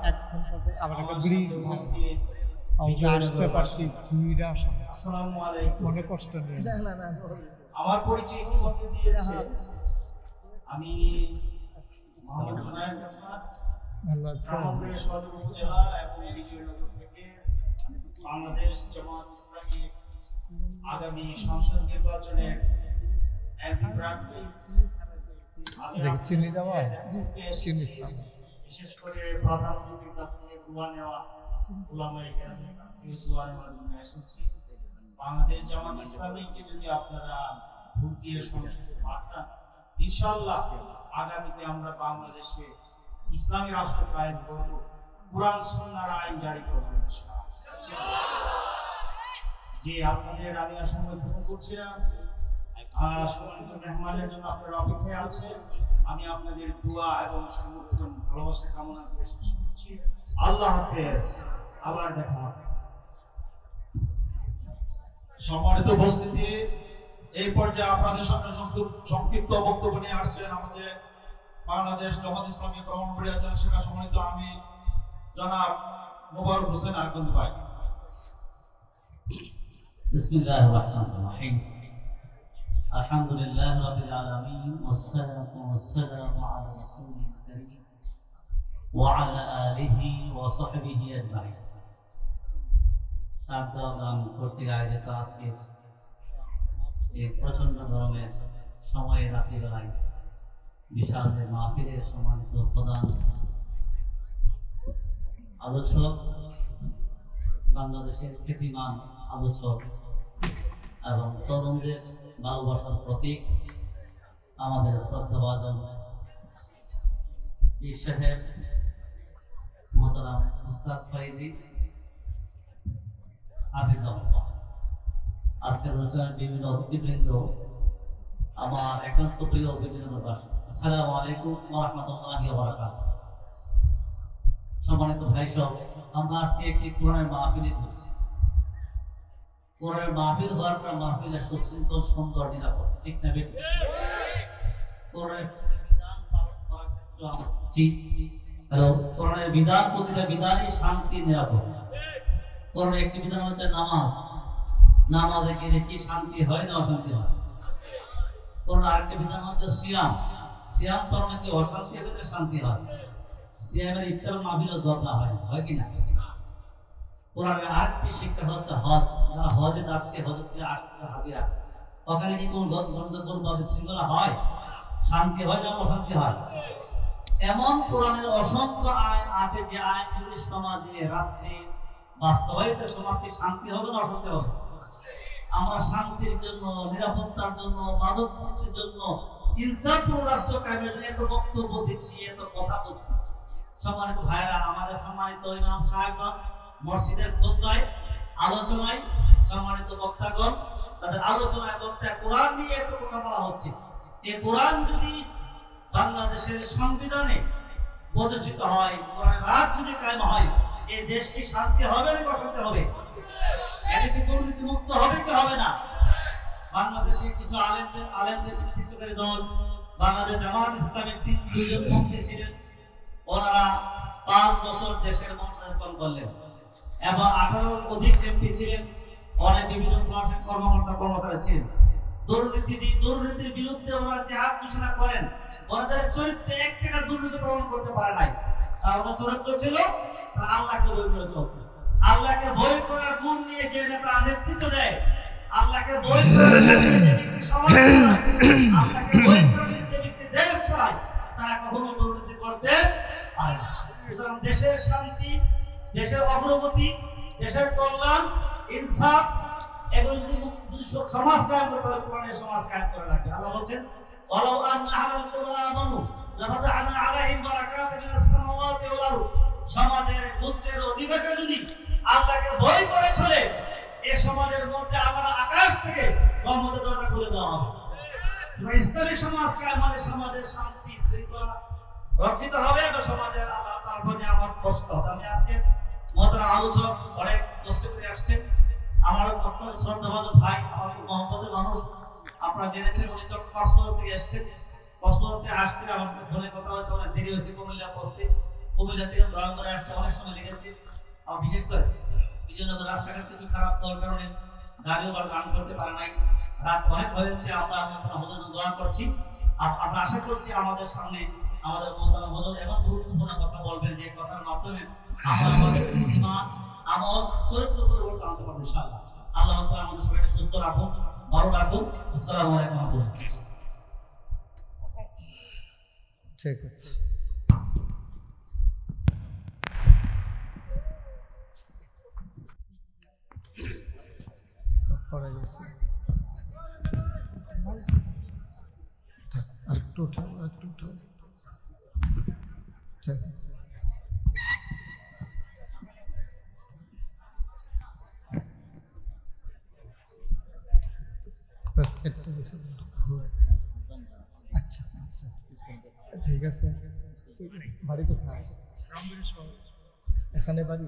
এক ঘন্টা আবার একটা ব্রিজ আসতে পারছি, ঘুরে আসা আসসালামু আলাইকুম। মনে কষ্ট নিয়ে। আমার পরিচয় ইতিমধ্যে দিয়েছে। আমি মোহাম্মদ জুনায়েদ হাসান, ভালো আছে? রংপুর সদর উপজেলা এবং বিজয়নগর থেকে বাংলাদেশ জামাত ইসলামী আগামী সংসদ নির্বাচনে এমপি প্রার্থী। চিনি দেওয়া চিনি বিশেষ করে প্রধান অতিথির কাছ থেকে দোয়া নেওয়া, উলামায়ে কেরামের কাছ থেকে দোয়া নেওয়ার জন্য এসেছি। বাংলাদেশ জামাত ইসলামীকে যদি আপনারা ভোট দিয়ে সংসদে পাঠান, ইনশাআল্লাহ আগামীতে আমরা বাংলাদেশে ইসলামী রাষ্ট্র কায়েম করব, কুরআন সুন্নাহর আইন জারি করব ইনশাআল্লাহ। যে আপনাদের আমি সময় গ্রহণ করছি না, সম্মানিত মেহমানের জন্য আপনারা অপেক্ষায় আছেন। আমি আপনাদের দোয়া এবং সমর্থন ভালোবাসা কামনা করে শেষ করছি। আল্লাহ হাফেজ, আবার দেখা হবে। সম্মানিত উপস্থিতি, এই পর্যায়ে আপনাদের সামনে সংক্ষিপ্ত বক্তব্য নিয়ে আসছেন আমাদের বাংলাদেশ জামাত ইসলামী রংপুর জেলা শাখা সম্মানিত আমি জনাব মোবারক হোসেন আকন ভাই। বিসমিল্লাহির রহমানির রহিম। আলহামদুলিল্লাহি রাব্বিল আলামিন ওয়াসসালাতু ওয়াসসালামু আলা রাসূলিল কারীম ওয়া আলা আলিহি ওয়া সাহবিহি আজমাইন। সাধারণ কর্তৃক আয়োজিত আজকের এই প্রচন্ড গরমের সময়ে রাত্রিবেলায় বিশাল যে মাহফিলের সম্মানিত প্রধান আলোচক, বাংলাদেশের খ্যাতিমান আলোচক এবং তরুণদের ভালোবাসার প্রতীক আমাদের শ্রদ্ধাভাজন পীর সাহেব মোহতারাম উস্তাদ ফরিদি হাফিজাহুল্লাহ, আজকের আলোচনার বিভিন্ন অতিথিবৃন্দ, আমার একান্ত প্রিয় বিজয়নগরবাসী, আসসালামু আলাইকুম ওয়া রাহমাতুল্লাহি ওয়া বারাকাতুহু। সম্মানিত ভাই সব, আমরা আজকে একটি কোরআনের মাহফিলে বসছি। কোরআনের মাহফিল হওয়ার পর মাহফিলের সুশৃঙ্খল, সুন্দর, নিরাপদ, ঠিক না বেঠিক? কোরআনের বিধান পালন করার ক্ষেত্রে আমরা কোরআনের বিধান, প্রতিটা বিধানই শান্তি, নিরাপদ। কোরআনের একটি বিধান হচ্ছে নামাজ। নামাজে গেলে কি শান্তি হয় না অশান্তি হয়? কোরআনের আরেকটি বিধান হচ্ছে সিয়াম। সিয়াম পালনে কি অশান্তি হলে শান্তি হয়? সিয়ামের ইফতার মাহফিলও ঝগড়া হয় কি না? কোরআনের আরেকটি শিক্ষা হচ্ছে হজ। যারা হজে যাচ্ছে, হজ থেকে আসছে হাজিরা, ওখানে কি কোন গন্ডগোল বা বিশৃঙ্খলা হয়? শান্তি হয় না অশান্তি হয়? এমন কোরআনের অসংখ্য আইন আছে যে আইনগুলি সমাজে, রাষ্ট্রে বাস্তবায়িত সমাজকে শান্তি হবে না অশান্তি হবে? আমরা শান্তির জন্য, নিরাপত্তার জন্য, মাদক মুক্তির জন্য, ইজ্জতপূর্ণ রাষ্ট্র কায়েমের জন্য এত বক্তব্য দিচ্ছি, এত কথা বলছি। সম্মানিত ভাইরা, আমাদের সম্মানিত ইমাম সাহেবগণ মসজিদের খুতবায়, আলোচনায়, সম্মানিত বক্তাগণ তাদের আলোচনায় বক্তায় কোরআন নিয়ে এত কথা বলা হচ্ছে। এই কোরআন যদি বাংলাদেশের সংবিধানে প্রতিষ্ঠিত হয়, কোরআনের রাজ যদি কায়েম হয়, এই দেশ কি শান্তি হবে নাকি অশান্তি হবে? এটা কি দুর্নীতি মুক্ত হবে কি হবে না? বাংলাদেশে কিছু আলেমদের নেতৃত্বকারী দল, বাংলাদেশ জামাত ইসলামের 2জন মন্ত্রী ছিলেন, ওনারা 5 বছর দেশের মন্ত্রণ করলেন এবং 18 অধিক এমপি ছিলেন, অনেক বিভিন্ন কর্মকর্তা ছিলেন। দুর্নীতির বিরুদ্ধে ওনারা জিহাদ ঘোষণা করেন, ওনাদের চরিত্রে 1 টাকা দুর্নীতি প্রমাণ করতে পারে নাই। ওনার চরিত্র ছিল আল্লাহকে ভয় করে চলতে। আল্লাহকে ভয় করার গুণ নিয়ে যে নেতা নেতৃত্ব দেয়, আল্লাহকে ভয় করে যে ব্যক্তি সমাজ চালায়, আল্লাহকে ভয় করে যে ব্যক্তি দেশ চালায়, তারা কখনো দুর্নীতি করতে পারে না। সুতরাং দেশের শান্তি, দেশের অগ্রগতি, দেশের কল্যাণ, ইনসাফ, এগুলো যদি সমাজ কায়েম করতে হবে, কোরআনের সমাজ কায়েম করে রাখবে। আল্লাহ বলছেন, ওয়ালাউ আন্না আহলাল কুরআ আমানু লাফাতাহনা আলাইহিম বারাকাতিন মিনাস সামাওয়াতি ওয়াল আরদ। সমাজের গোত্রের অধিবাসী যদি আল্লাহকে ভয় করে চলে, এই সমাজের মধ্যে আমরা আকাশ থেকে রহমতের দরজা খুলে দেওয়া হবে। ইসলামী সমাজ কায়েম হলে সমাজের শান্তি শৃঙ্খলা রক্ষিত হবে এবং সমাজের আল্লাহ তাআলার উপর নিয়ামত বর্ষিত হবে। আমি আজকে মহতরম আলোচক অনেক কষ্ট করে আসছেন, আমার অত্যন্ত শ্রদ্ধাভাজন ভাই, আমার মোহাম্মদের মানুষ, আপনারা জেনেছেন উনি কক্সবাজার থেকে এসেছেন। কক্সবাজার থেকে আসতে আমার সাথে ফোনে কথা হয়েছে, অনেক দেরি হয়েছে কুমিল্লা পৌঁছতে। কুমিল্লা থেকে দরঙ্গরে আসতে অনেক সময় লেগেছে। আমার বিশেষ করে বিভিন্ন রাস্তাঘাট কিছু খারাপ হওয়ার কারণে গাড়িও রান করতে পারে নাই, রাত অনেক হয়েছে। আমরা হুজুর দোয়া করছি, আমরা আশা করছি আমাদের সামনে আমাদের মোহতারাম হুজুর এমন গুরুত্বপূর্ণ কথা বলবেন যে কথার মাধ্যমে আমরা আমাদের ঈমান, আমল, চরিত্র পরিবর্তন আনতে পারবো ইনশাআল্লাহ। আল্লাহ তাআলা আমাদের সবাইকে সুস্থ রাখুন, ভালো রাখুন। আসসালামু আলাইকুম ওয়া রাহমাতুল্লাহ। ঠিক আছে। পড়ে গেছে, একটু উঠাও, একটু উঠাও। ঠিক আছে। বাস কেটে গেছে। আচ্ছা আচ্ছা, ঠিক আছে। বাড়ি কোথায়? এখানে বাড়ি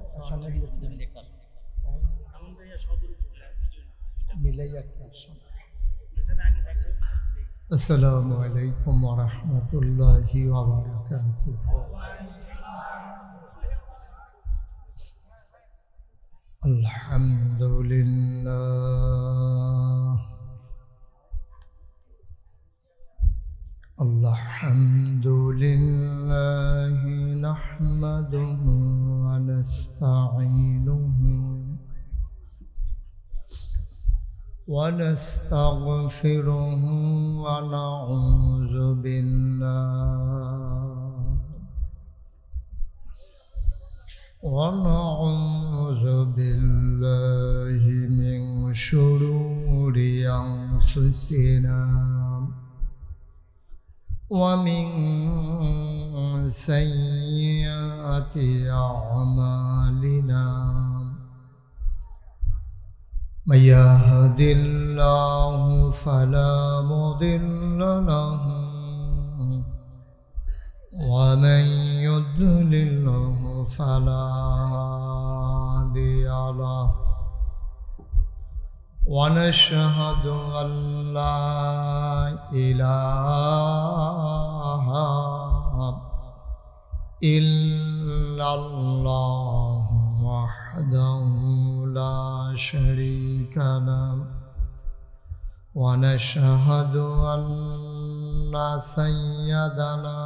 তো সামনে মিলাই একটা। আসসালামু আলাইকুম ওয়া রাহমাতুল্লাহি ওয়া বারাকাতুহু। আলহামদুলিল্লাহ, আলহামদুলিল্লাহি নাহমাদুহু ওয়া নাস্তাঈনুহু ونستغفره ونعوذ بالله من شرور أنفسنا ومن سيئات أعمالنا. من يهد الله فلا مضل له ومن يضلله فلا هادي له. ونشهد أن لا إله إلا الله وحده لا شريك له. ونشهد أن سيدنا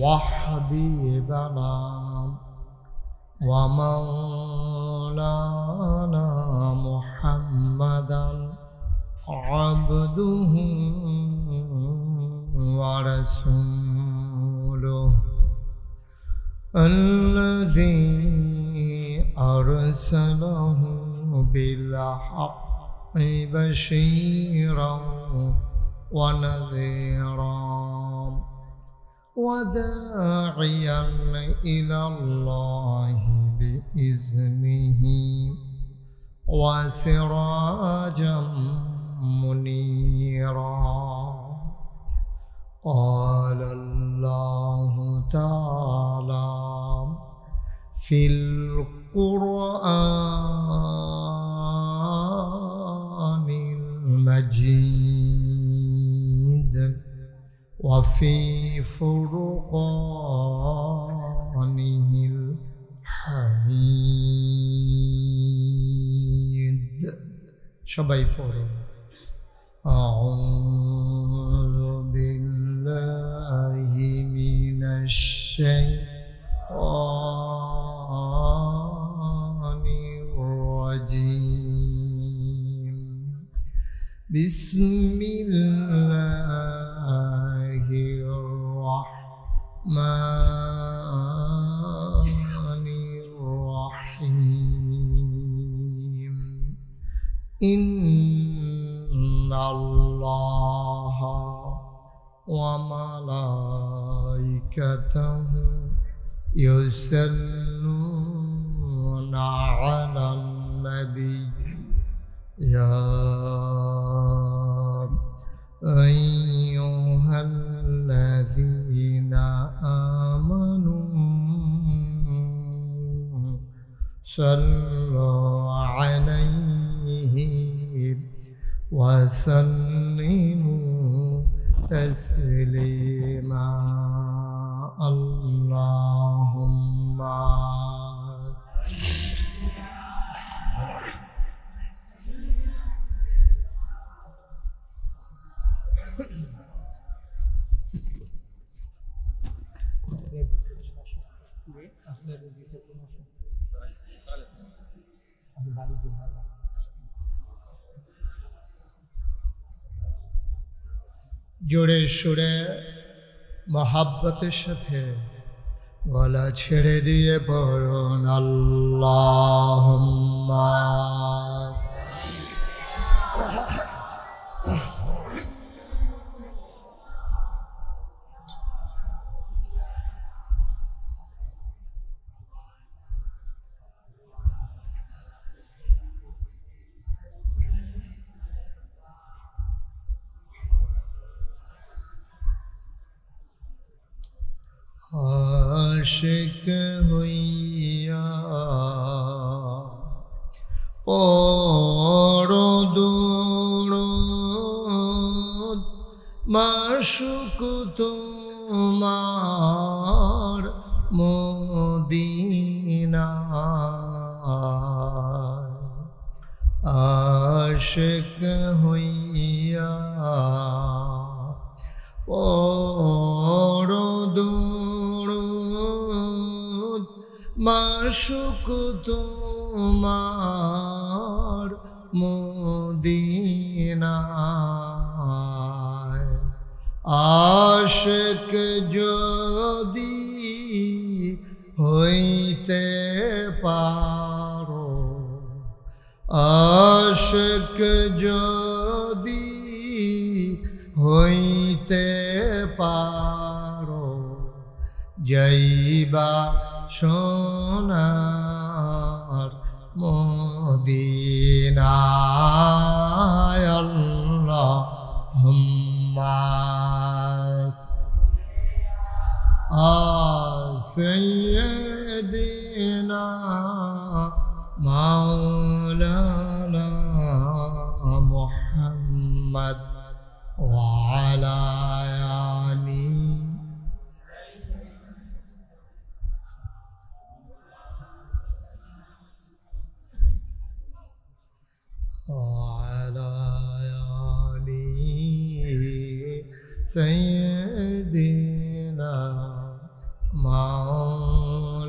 وحبيبنا ومولانا محمدا عبده ورسوله الذي أرسله بالحق بشيرا ونذيرا وداعيا إلى الله بإذنه وسراجا منيرا. قال الله تعالى في القرآن المجيد وفي فرقانه الحميد. সবাই পড়ো أعوذ بالله من الشيطان الرجيم بسم الله الرحمن الرحيم إن الله وملائكته يصلون على النبي يا أيها الذين آمنوا صلوا عليه وسلموا تسليما اللهم জোরে সুরে মহাব্বতের সাথে গলা ছেড়ে দিয়ে পড়ুন আল্লাহুম্মা आशिक हुइया पढ़ो दुरूद माशुक तुम्हार मदीना आशिक हुइया पढ़ो মাশুক তোমার মদিনায় আশিক যদি হইতে পারো আশিক যদি হইতে পারো যাইবা সোনার মদিনায় আল্লাহুম্মা সাইয়্যিদিনা মাওলানা মুহাম্মদ ওয়া আলা আলিহি وعلى آله سيدنا مولانا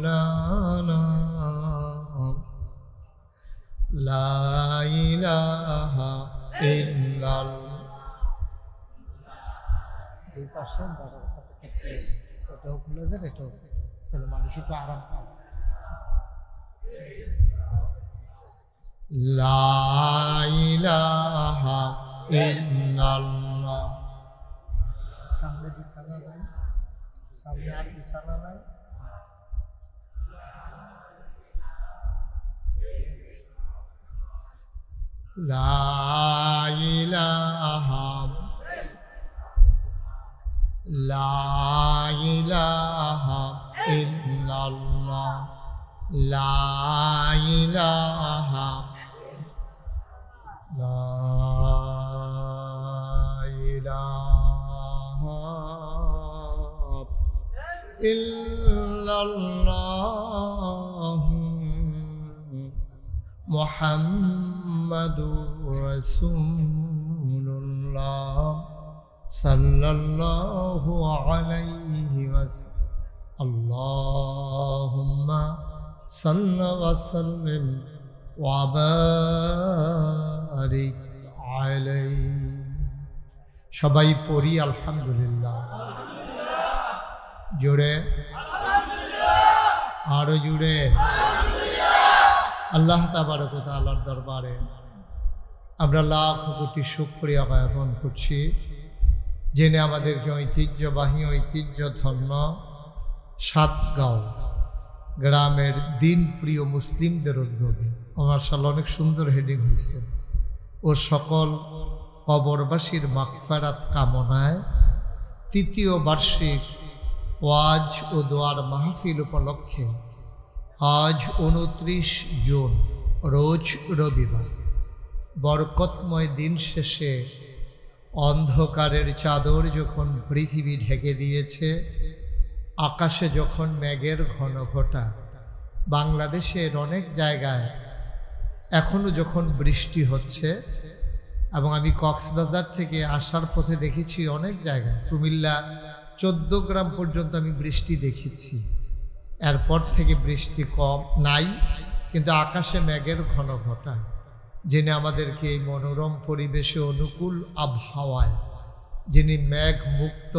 لا إله إلا الله এই পাশে এটাও খুলে দেন এটাও তাহলে মানুষ একটু আরাম পাবে লা ইলাহা ইল্লাল্লাহ সামনে বিছানা নাই সামনে আর বিছানা নাই লা ইলাহা ইল্লাল্লাহ লা ইলাহা ইল্লাল্লাহ মুহাম্মাদুর রাসূলুল্লাহ সাল্লাল্লাহু আলাইহি ওয়াসাল্লাম আল্লাহুম্মা সাল্লি ওয়া সাল্লিম ওয়া বারিক আলাইহি। সবাই পড়ি আলহামদুলিল্লাহ। জোরে আরো জোরে আল্লাহ তাবারক ওয়া তাআলার দরবারে আমরা লাখ কোটি শুকরিয়া জ্ঞাপন করছি, যিনি আমাদেরকে ঐতিহ্যবাহী ঐতিহ্যধন্য সাতগাঁও গ্রামের দিন প্রিয় মুসলিমদের উদ্যোগে, মাশাআল্লাহ অনেক সুন্দর হেডিং হয়েছে, ও সকল কবরবাসীর মাগফিরাত কামনায় তৃতীয় বার্ষিক ওয়াজ ও দোয়ার মাহফিল উপলক্ষে আজ 29 জুন রোজ রবিবার বরকতময় দিন শেষে অন্ধকারের চাদর যখন পৃথিবী ঢেকে দিয়েছে, আকাশে যখন মেঘের ঘন ঘটা, বাংলাদেশের অনেক জায়গায় এখনও যখন বৃষ্টি হচ্ছে, এবং আমি কক্সবাজার থেকে আসার পথে দেখেছি অনেক জায়গায়, কুমিল্লা 14 গ্রাম পর্যন্ত আমি বৃষ্টি দেখেছি। এরপর থেকে বৃষ্টি কম নাই, কিন্তু আকাশে মেঘের ঘন ঘটা, যিনি আমাদেরকে এই মনোরম পরিবেশে অনুকূল আবহাওয়ায়, যিনি মেঘ মুক্ত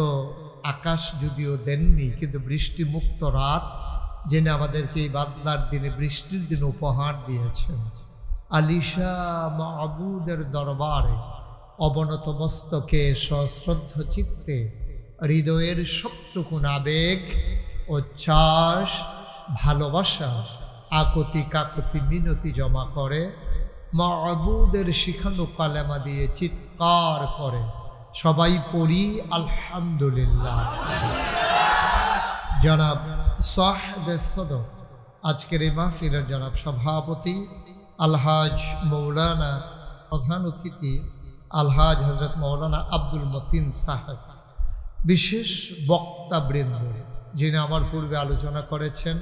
আকাশ যদিও দেননি কিন্তু বৃষ্টি মুক্ত রাত, যিনি আমাদেরকে এই বাদলার দিনে বৃষ্টির দিন উপহার দিয়েছেন, আলিশা মাবুদের দরবারে অবনত মস্তকে সশ্রদ্ধ চিত্তে হৃদয়ের সবটুকুন আবেগ, উচ্ছ্বাস, ভালোবাসা, আকুতি কাকুতি মিনতি জমা করে মাবুদের শিখানো কালেমা দিয়ে চিৎকার করে সবাই পড়ি আলহামদুলিল্লাহ। জনাব সাহেবে সদর আজকের এই মাহফিলের জনাব সভাপতি আলহাজ মৌলানা, প্রধান অতিথি আলহাজ হজরত মৌলানা আব্দুল মতিন সাহেব, বিশেষ বক্তাবৃন্দ যিনি আমার পূর্বে আলোচনা করেছেন,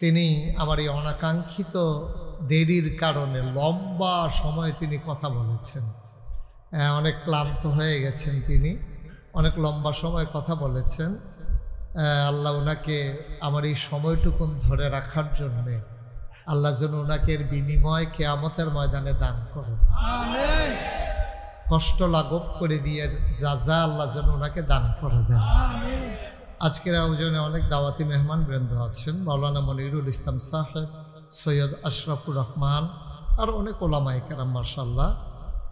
তিনি আমার এই অনাকাঙ্ক্ষিত দেরির কারণে লম্বা সময় তিনি কথা বলেছেন, অনেক ক্লান্ত হয়ে গেছেন, তিনি অনেক লম্বা সময় কথা বলেছেন। আল্লাহ ওনাকে আমার এই সময়টুকুন ধরে রাখার জন্যে আল্লাহ যেন ওনাকে এর বিনিময় কিয়ামতের ময়দানে দান করেন, কষ্ট লাঘব করে দিয়ে যা আল্লাহ যেন ওনাকে দান করে দেন। আজকের আয়োজনে অনেক দাওয়াতি মেহমান বৃন্দ আছেন, মাওলানা মনিরুল ইসলাম সাহেব, সৈয়দ আশরাফুর রহমান, আর অনেক ওলামায়ে কেরাম মাশাআল্লাহ।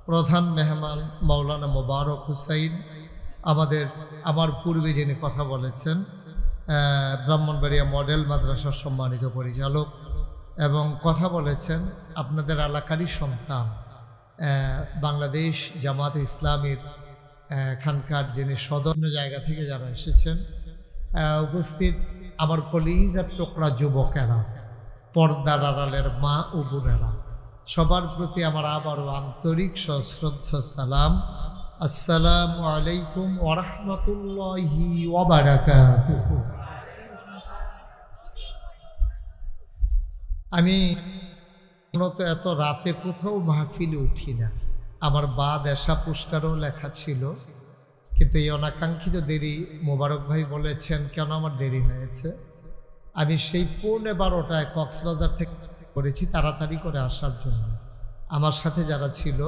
প্রধান মেহমান মাওলানা মোবারক হুসাইন, আমার পূর্বে যিনি কথা বলেছেন, ব্রাহ্মণবাড়িয়া মডেল মাদ্রাসার সম্মানিত পরিচালক, এবং কথা বলেছেন আপনাদের এলাকারই সন্তান, বাংলাদেশ জামাত ইসলামীর খানকার যিনি সদর জায়গা থেকে যারা এসেছেন, উপস্থিত আমার কলিজার টুকরা যুবকেরা, পর্দার আড়ালের মা ও বোনেরা, সবার প্রতি আমার আবারও আন্তরিক সশ্রদ্ধ সালাম। আসসালামু আলাইকুম ওয়া রাহমাতুল্লাহি ওয়া বারাকাতুহু। আমি মূলত এত রাতে কোথাও মাহফিলে উঠি না, আমার বাদ এসা পোস্টারও লেখা ছিল, কিন্তু এই অনাকাঙ্ক্ষিত দেরি মোবারক ভাই বলেছেন কেন আমার দেরি হয়েছে, আমি সেই 11:15টায় কক্সবাজার থেকে করেছি তাড়াতাড়ি করে আসার জন্য। আমার সাথে যারা ছিল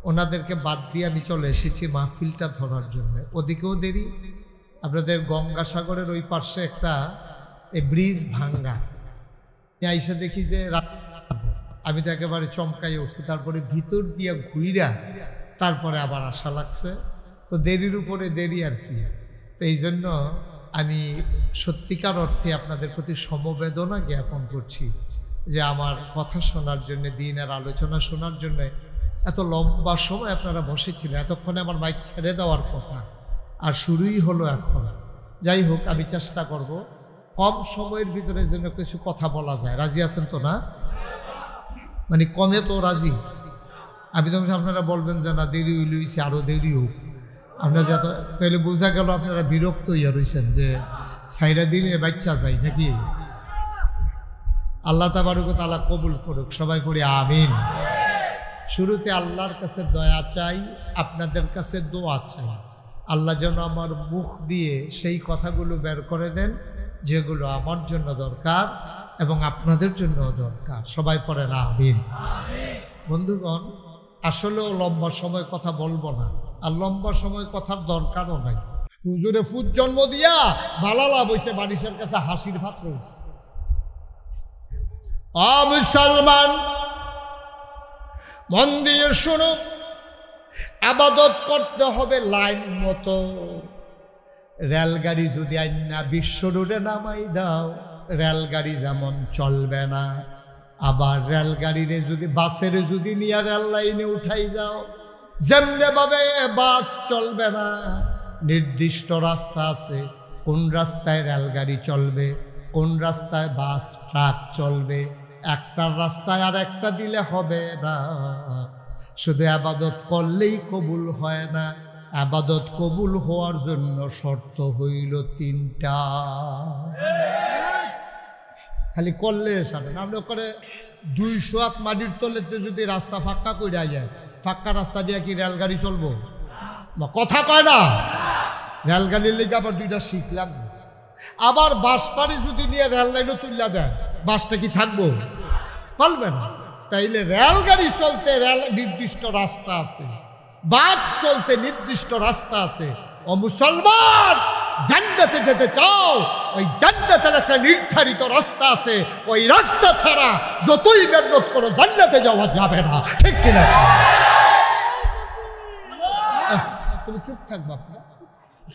ওনাদেরকে বাদ দিয়ে আমি চলে এসেছি মাহফিলটা ধরার জন্য। ওদিকেও দেরি, আপনাদের গঙ্গাসাগরের ওই পাশে একটা ব্রিজ ভাঙ্গা, আইসা দেখি যে আমি তো একেবারে চমকাই উঠছি, তারপরে ভিতর দিয়ে ঘুইরা তারপরে আবার আশা লাগছে, তো দেরির উপরে দেরি আর কি। তো এই জন্য আমি সত্যিকার অর্থে আপনাদের প্রতি সমবেদনা জ্ঞাপন করছি যে আমার কথা শোনার জন্য, দিনের আলোচনা শোনার জন্য এত লম্বা সময় আপনারা বসেছিলেন। এতক্ষণে আমার মাইক ছেড়ে দেওয়ার কথা, আর শুরুই হলো এখন। যাই হোক, আমি চেষ্টা করব কম সময়ের ভিতরে যেন কিছু কথা বলা যায়। রাজি আছেন তো না? মানে কমে তো রাজি। আমি তো আপনারা বলবেন যে না দেরি হইছে, আরো দেরি হোক। আপনারা যত তাহলে বোঝা গেল আপনারা বিরক্ত হইয়া রয়েছেন যে সাইরা দিলে বাচ্চা যায় নাকি। আল্লাহ তাবারক ওয়া তাআলা কবুল করুক, সবাই পড়ি আমিন। শুরুতে আল্লাহর কাছে দয়া চাই, আপনাদের কাছে দোয়া চাই। আল্লাহ যেন আমার মুখ দিয়ে সেই কথাগুলো বের করে দেন যেগুলো আমার জন্য দরকার এবং আপনাদের জন্য দরকার। সবাই পড়েন আমিন। বন্ধুগণ, আসলেও লম্বা সময় কথা বলবো না, আর লম্বা সময় কথার দরকারও নাই। হুজুরে ফুট জন্ম দিয়া ভালো লাভ হয়েছে, মানুষের কাছে হাসির পাত্র হয়েছে। মুসলমান মন দিয়ে শোনো, আবাদত করতে হবে লাইন মতো। রেলগাড়ি যদি আইনা বিশ্ব রোডে নামাই দাও, রেলগাড়ি যেমন চলবে না। আবার রেলগাড়িরে যদি বাসের যদি নিয়ে রেল লাইনে উঠাই দাও, যেমনে ভাবে বাস চলবে না। নির্দিষ্ট রাস্তা আছে, কোন রাস্তায় রেলগাড়ি চলবে, কোন রাস্তায় বাস ট্রাক চলবে। একটা রাস্তায় আর একটা দিলে হবে না। শুধু আবাদত করলেই কবুল হয় না, আবাদত কবুল হওয়ার জন্য শর্ত হইল 3টা। খালি করলে সাথে না, আমরা করে 200 হাত মাটির তলেতে যদি রাস্তা ফাঁকা করে যায়, ফাঁকা রাস্তা দিয়ে কি রেলগাড়ি চলবো? কথা কয় না। রেলগাড়ির লেগে আবার 2টা সিট লাগবে। আবার বাসটারি যদি নিয়ে রেল লাইনও তুললা দেয়, বাসটা কি থাকবো? পারবে না। তাইলে রেলগাড়ি চলতে নির্দিষ্ট রাস্তা আছে, বাস চলতে নির্দিষ্ট রাস্তা আছে। ও মুসলমান, জান্নাতে যেতে চাও, ওই জান্নাতের একটা নির্ধারিত রাস্তা আছে। ওই রাস্তা ছাড়া যতই মেহনত করো জান্নাতে যাওয়া যাবে না, ঠিক কিনা? তুমি চুপ থাকবা,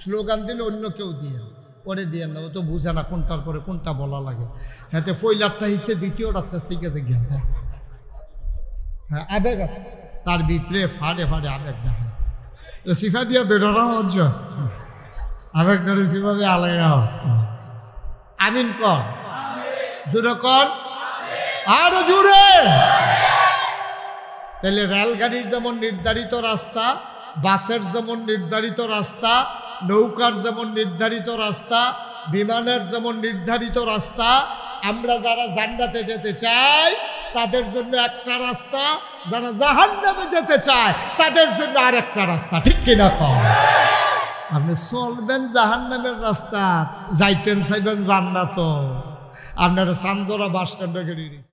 স্লোগান দিলে অন্য কেউ দিয়ে পরে দিয়ে না, ও তো বুঝে না কোনটার পরে কোনটা বলা লাগে। হ্যাঁ, পয়লারটা হিসেবে দ্বিতীয় রাস্তা থেকে গিয়ে হ্যাঁ আবেগ আছে তার ভিতরে, ফাড়ে ফাড়ে আবেগ দেখা। সিফা দিয়া দৈরা হজ্জ আবেগ ধরে সিফাবে আলাদা। আমিন কর, জুড়ে কর, আরো জুড়ে। তাহলে রেলগাড়ির যেমন নির্ধারিত রাস্তা, বাসের যেমন নির্ধারিত রাস্তা, নৌকার যেমন নির্ধারিত রাস্তা, বিমানের যেমন নির্ধারিত রাস্তা, আমরা যারা জান্নাতে যেতে চাই তাদের জন্য একটা রাস্তা, যারা জাহান্নামে যেতে চায় তাদের জন্য আরেকটা রাস্তা, ঠিক কিনা কম? আপনি চলবেন জাহান্নামের রাস্তা, যাইতেন চাইবেন জান্নাত। আপনারা চান্দরা বাস স্ট্যান্ডে